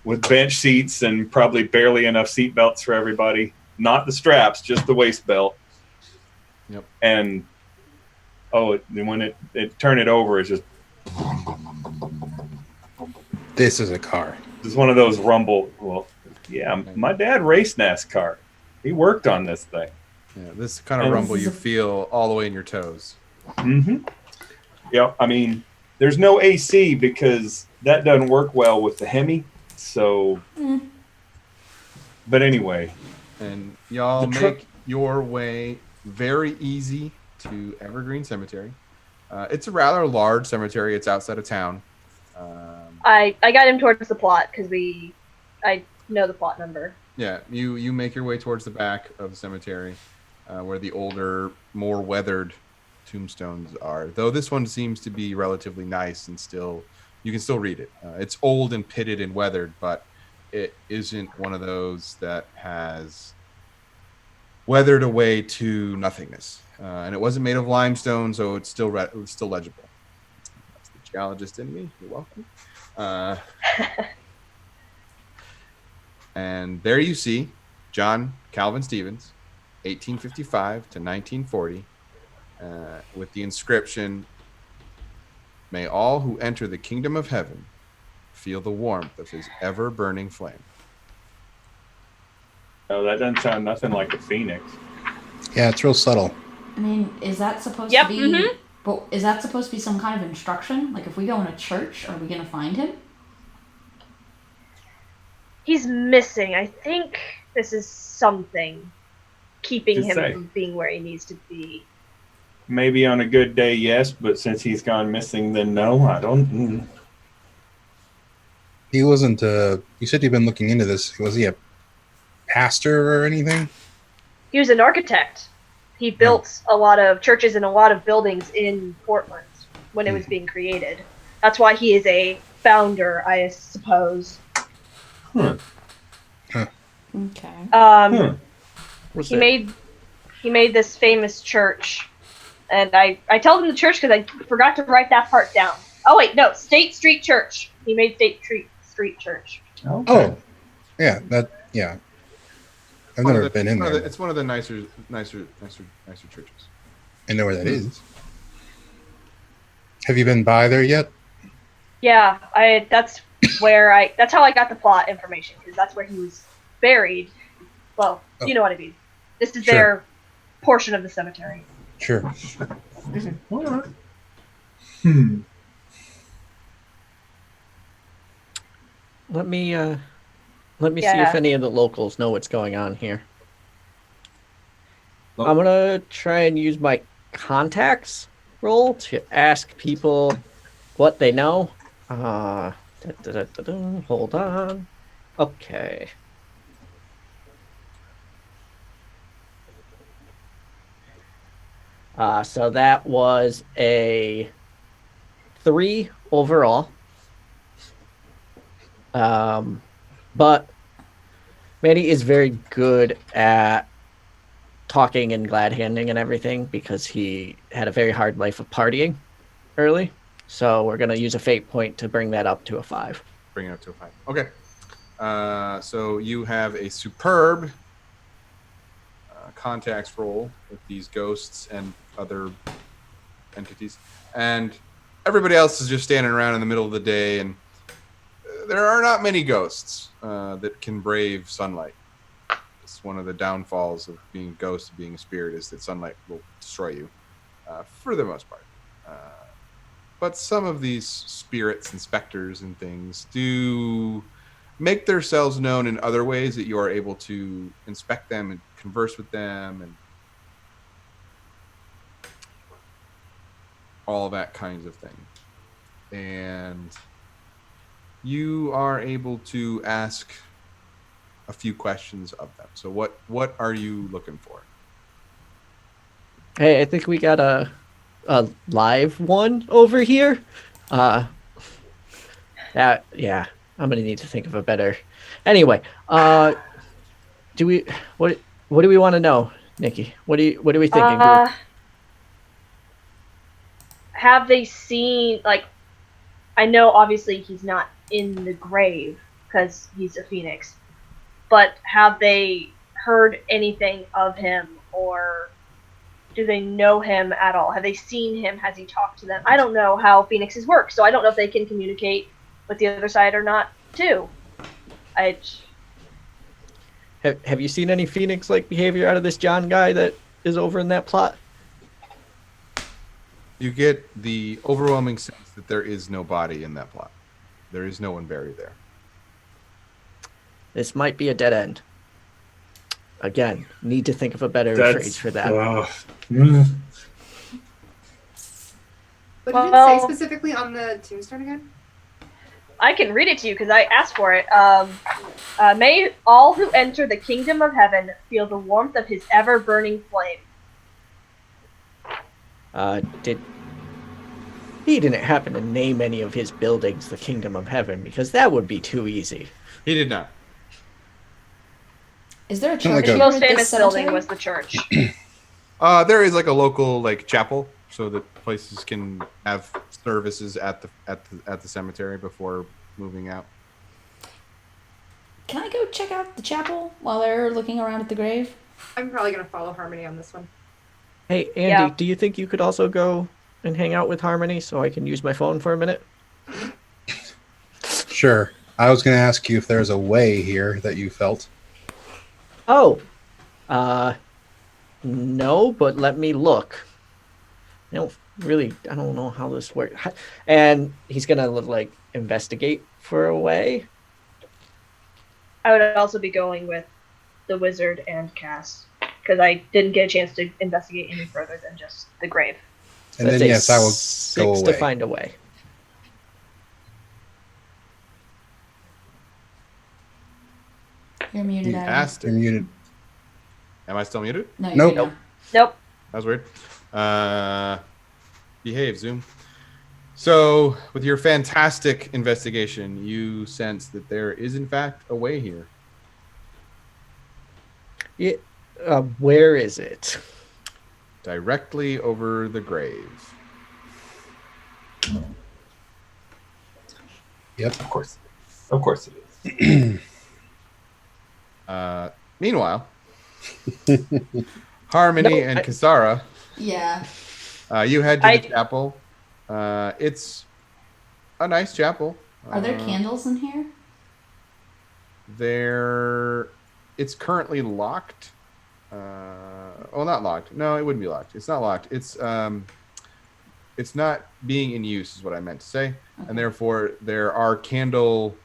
with bench seats and probably barely enough seat belts for everybody. Not the straps, just the waist belt. Yep. And when it turn it over, it's just This is a car. it's one of those rumble. Well, yeah, my dad raced NASCAR. He worked on this thing. Yeah, this kind of And- rumble you feel all the way in your toes. Mm-hmm. Yep. I mean, there's no AC because that doesn't work well with the Hemi. So, but anyway, And y'all The truck- make your way very easy to Evergreen Cemetery. It's a rather large cemetery. It's outside of town. I got him towards the plot because I know the plot number. Yeah, you make your way towards the back of the cemetery, where the older, more weathered tombstones are. Though this one seems to be relatively nice and still, you can still read it. It's old and pitted and weathered, but it isn't one of those that has weathered away to nothingness. And it wasn't made of limestone, so it's still it was still legible. That's the geologist in me. You're welcome. And there you see John Calvin Stevens, 1855 to 1940, with the inscription, "May all who enter the kingdom of heaven feel the warmth of his ever-burning flame." no, that doesn't sound nothing like a phoenix. Yeah, it's real subtle. I mean, is that supposed Yep, to be? mhm. But is that supposed to be some kind of instruction? Like, if we go in a church, are we gonna find him? He's missing. I think this is something keeping Just him say. from being where he needs to be. Maybe on a good day, yes, but since he's gone missing, then no. I don't. He wasn't. You said you've been looking into this. Was he a pastor or anything? He was an architect. He built a lot of churches and a lot of buildings in Portland when it was being created. That's why he is a founder, I suppose. Huh. Okay. Was He it- made this famous church, and I told him the church because I forgot to write that part down. Oh wait, no, State Street Church. He made State Street Church. Okay. Oh, yeah. Yeah. I've never been in there. It's one of the nicer churches. I know where that is. Have you been by there yet? Yeah, that's how I got the plot information because that's where he was buried. Well, you know what I mean. This is Sure. their portion of the cemetery. Sure. All right. Hmm. Let me see Yeah. if any of the locals know what's going on here. Well- I'm gonna try and use my contacts roll to ask people what they know. Hold on. Okay. So that was a 3 overall. But Manny is very good at talking and glad handing and everything because he had a very hard life of partying early. So we're gonna use a fate point to bring that up to a 5. Bring it up to a 5. Okay. So you have a superb contacts roll with these ghosts and other entities, and everybody else is just standing around in the middle of the day, and there are not many ghosts that can brave sunlight. It's one of the downfalls of being a ghost and being a spirit is that sunlight will destroy you for the most part. But some of these spirits and specters and things do make themselves known in other ways that you are able to inspect them and converse with them and all that kinds of thing. And you are able to ask a few questions of them. So what are you looking for? Hey, I think we got a live one over here. Yeah, I'm gonna need to think of a better. Anyway, do we what do we want to know, Nikki? What are we thinking, group? Have they seen, like, I know obviously he's not in the grave because he's a phoenix, but have they heard anything of him, or do they know him at all? Have they seen him? Has he talked to them? I don't know how phoenixes work, so I don't know if they can communicate with the other side or not, too. Have you seen any phoenix-like behavior out of this John guy that is over in that plot? You get the overwhelming sense that there is no body in that plot. There is no one buried there. This might be a dead end. Again, need to think of a better phrase for that. What did it say specifically on the tombstone again? I can read it to you because I asked for it. May all who enter the kingdom of heaven feel the warmth of his ever-burning flame. He didn't happen to name any of his buildings the kingdom of heaven, because that would be too easy. He did not. Is there a Not like church? His a- most here at this famous building cemetery? was the church. There is like a local like chapel, so that places can have services at the cemetery before moving out. Can I go check out the chapel while they're looking around at the grave? I'm probably gonna follow Harmony on this one. Hey, Andy, Yeah. do you think you could also go and hang out with Harmony so I can use my phone for a minute? Sure. I was going to ask you if there's a way here that you felt. Oh, no, but let me look. I don't know how this works. And he's gonna like investigate for a way. I would also be going with the wizard and Cass because I didn't get a chance to investigate any further than just the grave. And Let's then, say yes, I will go 6 away. to find a way. You're muted. You Adam. asked You're it. muted. Am I still muted? No, you're Nope. good now. Nope. That was weird. Behave, Zoom. So, with your fantastic investigation, you sense that there is, in fact, a way here. Yeah, where is it? Directly over the grave. Yep. Of course it is. Meanwhile, Harmony No, and I- Kasara, Yeah. you head to I- the chapel. It's a nice chapel. Are there candles in here? It's currently locked. Not locked. No, it wouldn't be locked. It's not locked. It's not being in use is what I meant to say. Okay. And therefore there are candle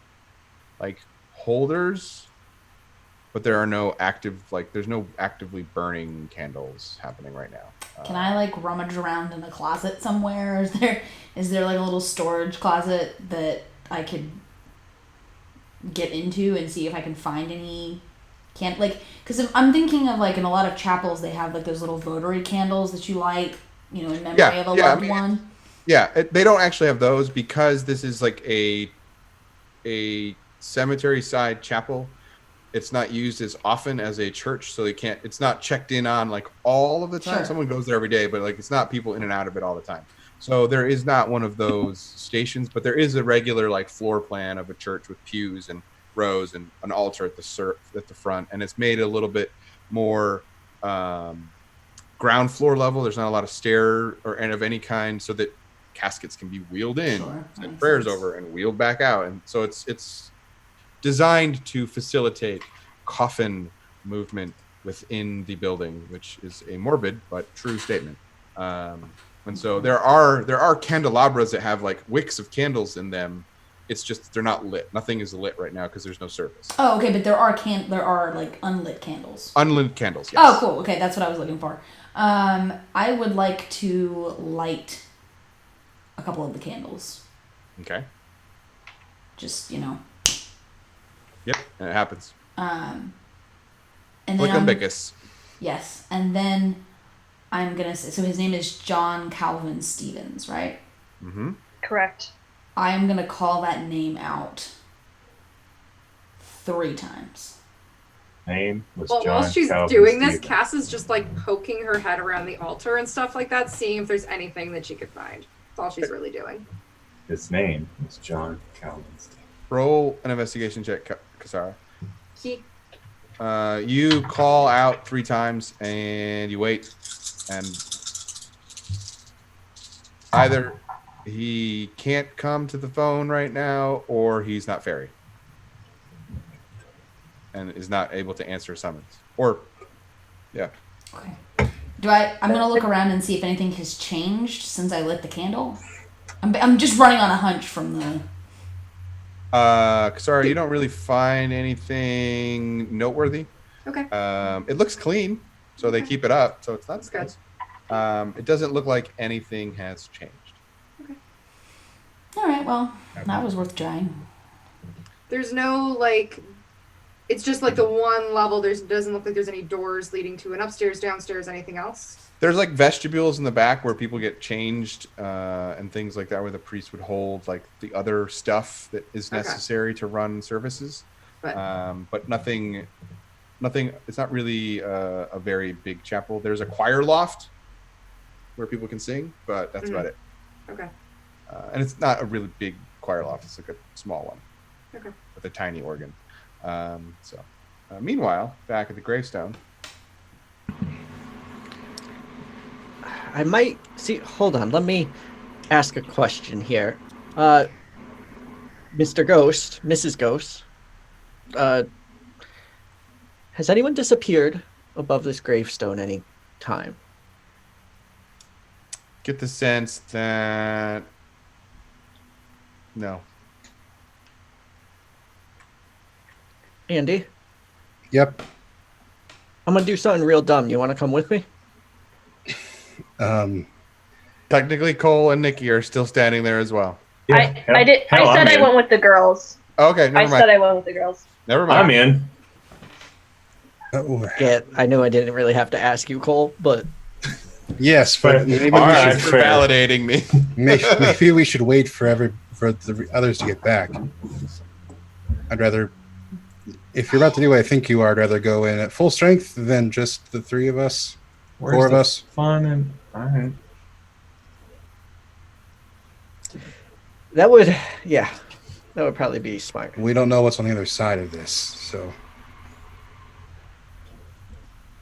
like holders, but there are no there's no actively burning candles happening right now. Can I like rummage around in a closet somewhere? Is there like a little storage closet that I could get into and see if I can find any because I'm thinking of like in a lot of chapels they have like those little votary candles that you light, in memory Yeah, of a yeah, I loved mean, one. Yeah, they don't actually have those because this is like a cemetery side chapel. It's not used as often as a church, so it's not checked in on like all of the time. Sure. Someone goes there every day, but like it's not people in and out of it all the time. So there is not one of those stations, but there is a regular like floor plan of a church with pews and rows and an altar at the front, and it's made a little bit more ground floor level. There's not a lot of stair and of any kind, so that caskets can be wheeled in, Sure, that and makes prayers sense. over, and wheeled back out, and so it's designed to facilitate coffin movement within the building, which is a morbid but true statement. And so there are candelabras that have like wicks of candles in them. It's just they're not lit. Nothing is lit right now because there's no service. Oh, okay, but there are like unlit candles. Unlit candles. Yes. Oh, cool. Okay, that's what I was looking for. I would like to light a couple of the candles. Okay. Just, Yep. And it happens. And then Glickambicus. yes, and then I'm gonna say, so his name is John Calvin Stevens, right? Mm-hmm. Correct. I am gonna call that name out 3 times. Name was Well, John while she's Calvin doing this, Stevens. Cass is just like poking her head around the altar and stuff like that, seeing if there's anything that she could find. That's all she's really doing. His name was John Calvin Stevens. Roll an investigation check, Kasara. He You call out 3 times and you wait, and either he can't come to the phone right now or he's not fairy and is not able to answer a summons. Or, yeah. Okay. I'm gonna look around and see if anything has changed since I lit the candle. I'm just running on a hunch from the. Kasara, you don't really find anything noteworthy. okay. It looks clean, so they keep it up, so it's not That's good. It doesn't look like anything has changed. All right. Well, that was worth trying. There's no like. It's just like the one level. Doesn't look like there's any doors leading to an upstairs, downstairs, anything else. There's like vestibules in the back where people get changed and things like that, where the priest would hold like the other stuff that is Okay. necessary to run services. But Nothing. It's not really a very big chapel. There's a choir loft where people can sing, but that's about it. okay. And it's not a really big choir loft. It's like a small one. Okay. With a tiny organ. Meanwhile, back at the gravestone. I might see. Hold on. Let me ask a question here. Mr. Ghost, Mrs. Ghost, has anyone disappeared above this gravestone any time? Get the sense that no. Andy, Yep. I'm gonna do something real dumb. You want to come with me? Technically, Cole and Nikki are still standing there as well. I said I went with the girls. Okay, never I mind. said I went with the girls. Never mind. I'm in. Oh, Yeah, I know I didn't really have to ask you, Cole, but yes, but maybe, All we right. Thanks should, for fair. validating me. maybe we should wait for the others to get back. I'd rather, if you're about to do what I think you are, I'd rather go in at full strength than just the 3 of us. Where's 4 of the us. Fun and all right. that would probably be smart. We don't know what's on the other side of this, so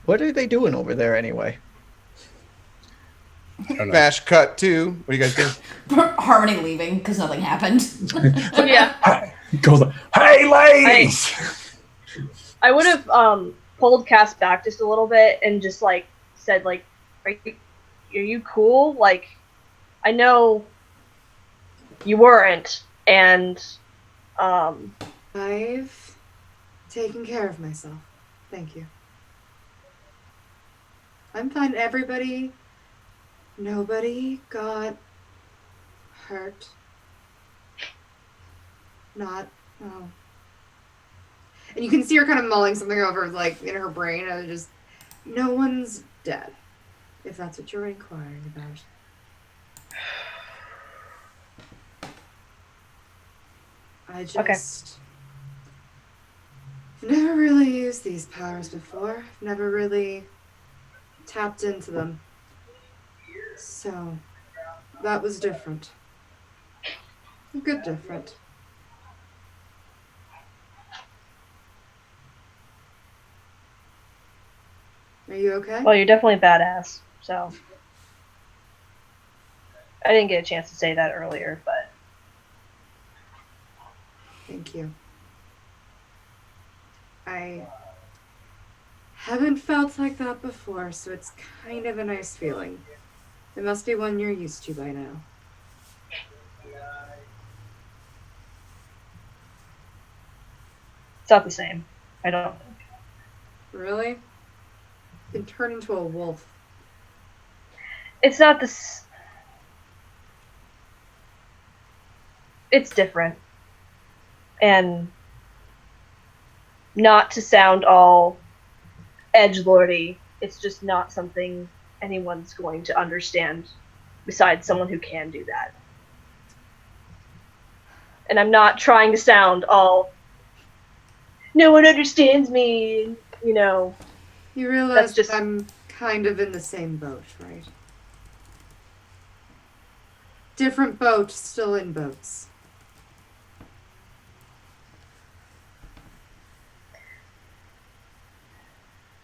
What are they doing over there anyway? I don't know. Smash cut 2. What do you guys do? Harmony leaving because nothing happened. Yeah. He goes like, "Hey, ladies!" I would have pulled Cass back just a little bit and just like said like, are you cool? Like, I know you weren't, and I've taken care of myself. Thank you. I'm fine. Nobody got hurt. Not. Oh. And you can see her kind of mulling something over, like in her brain, and just no one's dead. If that's what you're inquiring about. I just I've never really used these powers before. I've never really tapped into them. So that was different. A good different. Are you okay? well, you're definitely badass. So I didn't get a chance to say that earlier, but Thank you. I haven't felt like that before, so it's kind of a nice feeling. It must be one you're used to by now. it's not the same. I don't think. Really? You can turn into a wolf. It's not this. It's different, and not to sound all edgelordy, it's just not something anyone's going to understand besides someone who can do that. And I'm not trying to sound all, no one understands me, you know. You realize That's just- that I'm kind of in the same boat, right? Different boat, still in boats.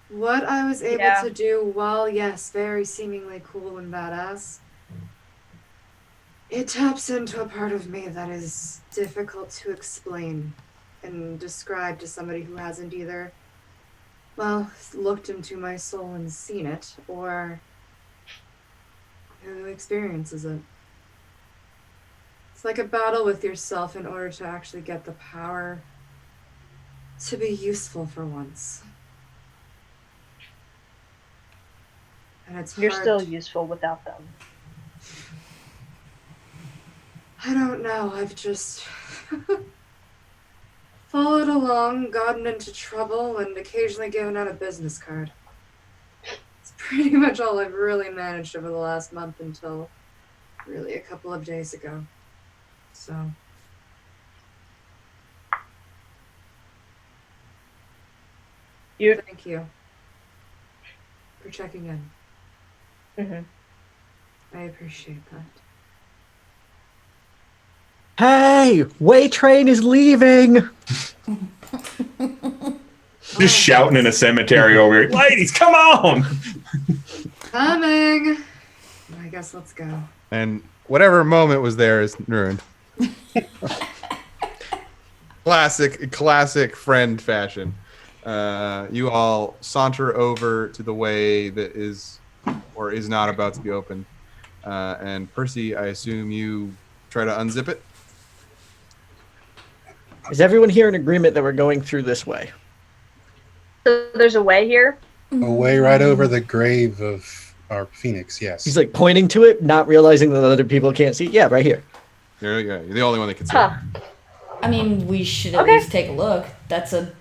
What I was able Yeah. to do, while yes, very seemingly cool and badass, it taps into a part of me that is difficult to explain and describe to somebody who hasn't either, well, looked into my soul and seen it, or who experiences it. It's like a battle with yourself in order to actually get the power to be useful for once. And it's You're hard. still useful without them. I don't know. I've just followed along, gotten into trouble, and occasionally given out a business card. It's pretty much all I've really managed over the last month until really a couple of days ago. So. Thank you for checking in. Mm-hmm. I appreciate that. Hey, way train is leaving. Just shouting in a cemetery over here. Ladies, come on! Coming! I guess let's go. And whatever moment was there is ruined. Classic friend fashion. You all saunter over to the way that is or is not about to be opened. And Percy, I assume you try to unzip it? Is everyone here in agreement that we're going through this way? So there's a way here? Away right over the grave of our phoenix, yes. He's like pointing to it, not realizing that other people can't see. Yeah, right here. There you go. You're the only one that can see. Huh. I mean, we should at Okay. least take a look. That's a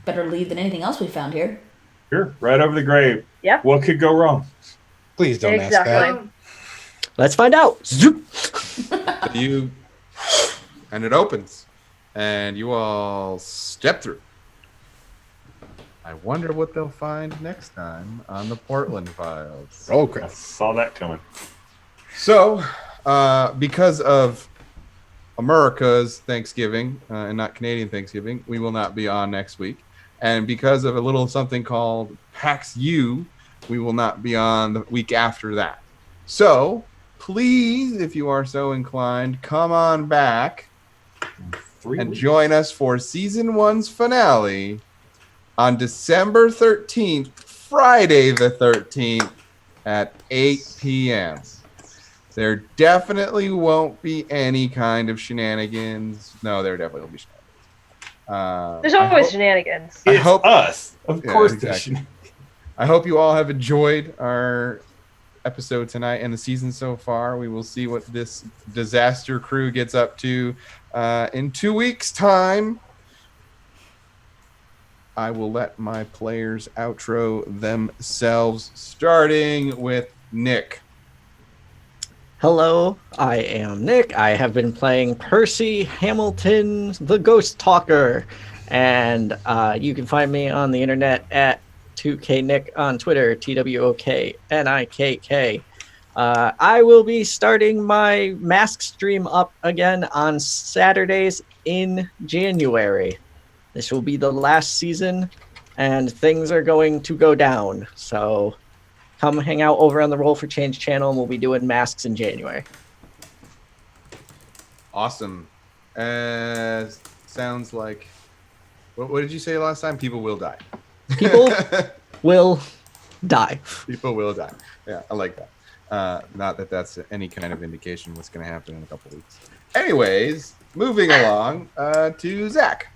better lead than anything else we found here. Sure, right over the grave. Yeah. What could go wrong? Please don't ask Exactly. that. Oh, Let's find out. Zoop. You and it opens, and you all step through. I wonder what they'll find next time on the Portland Files. Roll I credit. saw that coming. So, because of America's Thanksgiving and not Canadian Thanksgiving, we will not be on next week. And because of a little something called PAX U, we will not be on the week after that. So, please, if you are so inclined, come on back and join us for season 1's finale on December 13th, Friday the 13th at 8 p.m. There definitely won't be any kind of shenanigans. No, there definitely will be shenanigans. There's I always hope- It's I hope- us. Of Yeah, course exactly. there's I hope you all have enjoyed our episode tonight and the season so far. We will see what this disaster crew gets up to in 2 weeks' time. I will let my players outro themselves, starting with Nick. Hello, I am Nick. I have been playing Percy Hamilton, the Ghost Talker. And you can find me on the internet at 2KNick on Twitter, TWOKNIKK. I will be starting my mask stream up again on Saturdays in January. This will be the last season, and things are going to go down. So come hang out over on the Roll for Change channel, and we'll be doing masks in January. Awesome. Sounds like. What did you say last time? People will die. People will die. People will die. Yeah, I like that. Not that that's any kind of indication what's going to happen in a couple weeks. Anyways, moving along to Zach.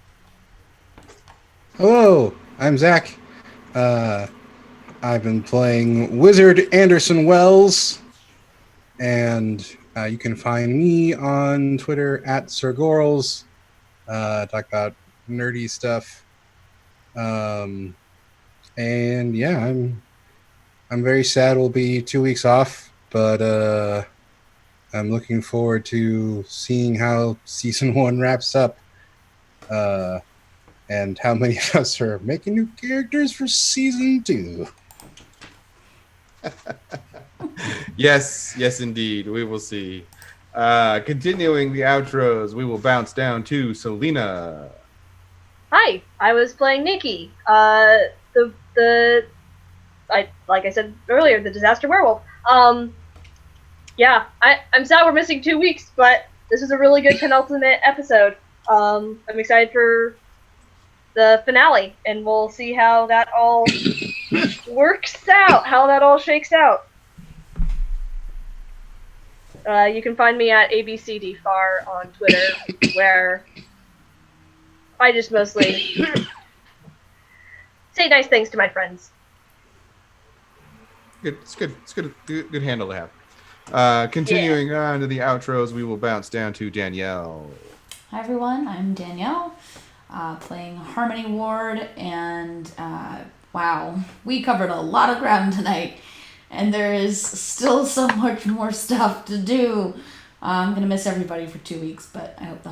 Hello, I'm Zach. I've been playing Wizard Anderson Wells, and you can find me on Twitter at Sir Gorals. Talk about nerdy stuff. And yeah, I'm very sad we'll be 2 weeks off, but I'm looking forward to seeing how season 1 wraps up. And how many of us are making new characters for season 2. Yes, yes, indeed. We will see. Continuing the outros, we will bounce down to Selena. Hi, I was playing Nikki. Like I said earlier, the disaster werewolf. Yeah, I'm sad we're missing 2 weeks, but this is a really good penultimate episode. I'm excited for the finale, and we'll see how that all works out, how that all shakes out. You can find me at ABCDFAR on Twitter, where I just mostly say nice things to my friends. Good. It's good. It's good handle to have. Continuing on to the outros, we will bounce down to Danielle. Hi everyone, I'm Danielle, playing Harmony Ward, and wow, we covered a lot of ground tonight, and there is still so much more stuff to do. I'm gonna miss everybody for 2 weeks, but I hope the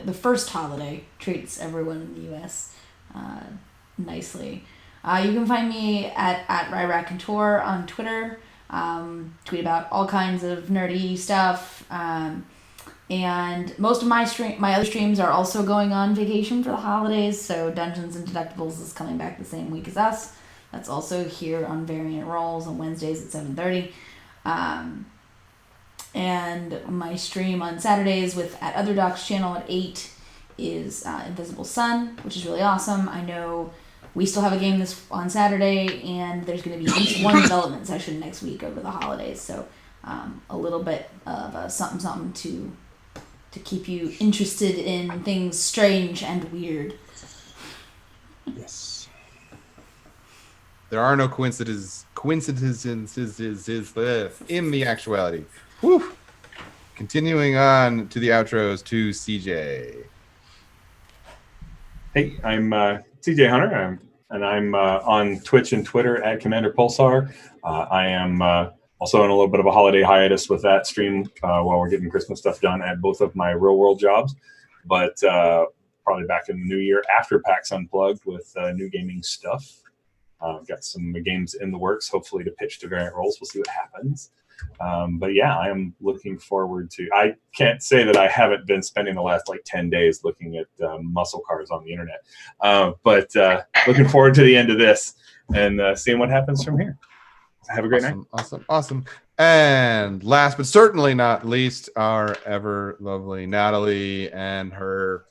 the first holiday treats everyone in the U.S. Nicely. You can find me at RyRacontour on Twitter. Tweet about all kinds of nerdy stuff. And most of my other streams are also going on vacation for the holidays. So Dungeons and Deductibles is coming back the same week as us. That's also here on Variant Rolls on Wednesdays at 7:30. And my stream on Saturdays at Other Doc's channel at 8 is Invisible Sun, which is really awesome. I know we still have a game on Saturday, and there's going to be at least one development session next week over the holidays. So a little bit of something to keep you interested in things strange and weird. Yes. There are no coincidences in the actuality. Whew. Continuing on to the outros to CJ. Hey, I'm CJ Hunter, I'm on Twitch and Twitter at Commander Pulsar. I am also on a little bit of a holiday hiatus with that stream while we're getting Christmas stuff done at both of my real world jobs, but probably back in the new year after PAX Unplugged with new gaming stuff. Got some games in the works, hopefully to pitch to Variant Rolls. We'll see what happens. But yeah, I am looking forward to. I can't say that I haven't been spending the last 10 days looking at muscle cars on the internet, but looking forward to the end of this and seeing what happens from here. Have a great night. Awesome. And last but certainly not least, our ever lovely Natalie and her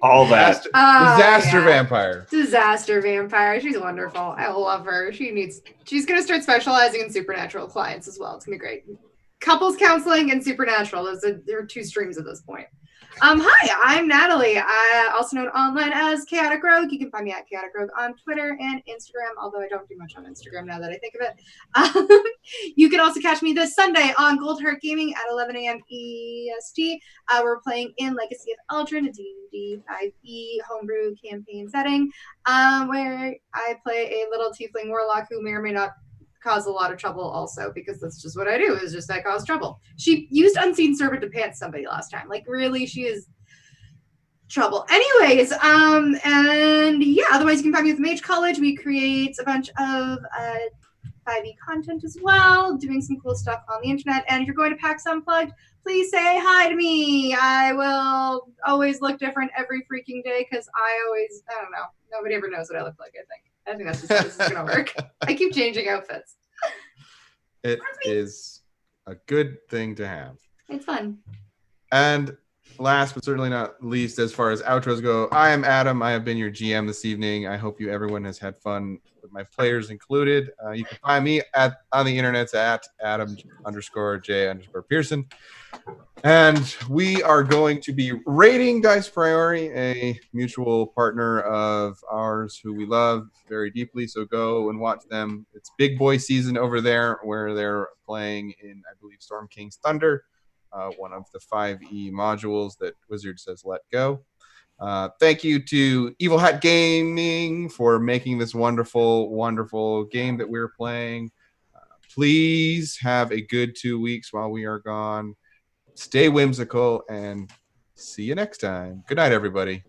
all that disaster vampire. Disaster vampire. She's wonderful. I love her. She's gonna start specializing in supernatural clients as well. It's gonna be great. Couples counseling and supernatural. There are 2 streams at this point. Hi, I'm Natalie. Also known online as Chaotic Rogue. You can find me at Chaotic Rogue on Twitter and Instagram, although I don't do much on Instagram now that I think of it. You can also catch me this Sunday on Gold Heart Gaming at 11 a.m. EST. We're playing in Legacy of Eldrin, a D&D 5e homebrew campaign setting, where I play a little tiefling warlock who may or may not cause a lot of trouble also, because that's just what I do, is just I cause trouble. She used Unseen Servant to pants somebody last time. Really, she is trouble. Anyways, and yeah, otherwise you can find me with Mage College. We create a bunch of 5e content as well, doing some cool stuff on the internet. And if you're going to PAX Unplugged, please say hi to me. I will always look different every freaking day, because I don't know. Nobody ever knows what I look like, I think that's just how this is going to work. I keep changing outfits. It is a good thing to have. It's fun. And last but certainly not least, as far as outros go, I am Adam. I have been your GM this evening. I hope everyone has had fun, with my players included. You can find me on the internet at Adam_J_Pearson. And we are going to be rating Dice Priori, a mutual partner of ours who we love very deeply. So go and watch them. It's big boy season over there, where they're playing in, I believe, Storm King's Thunder, one of the 5e modules that Wizard says let go. Thank you to Evil Hat Gaming for making this wonderful, wonderful game that we're playing. Please have a good 2 weeks while we are gone. Stay whimsical and see you next time. Good night, everybody.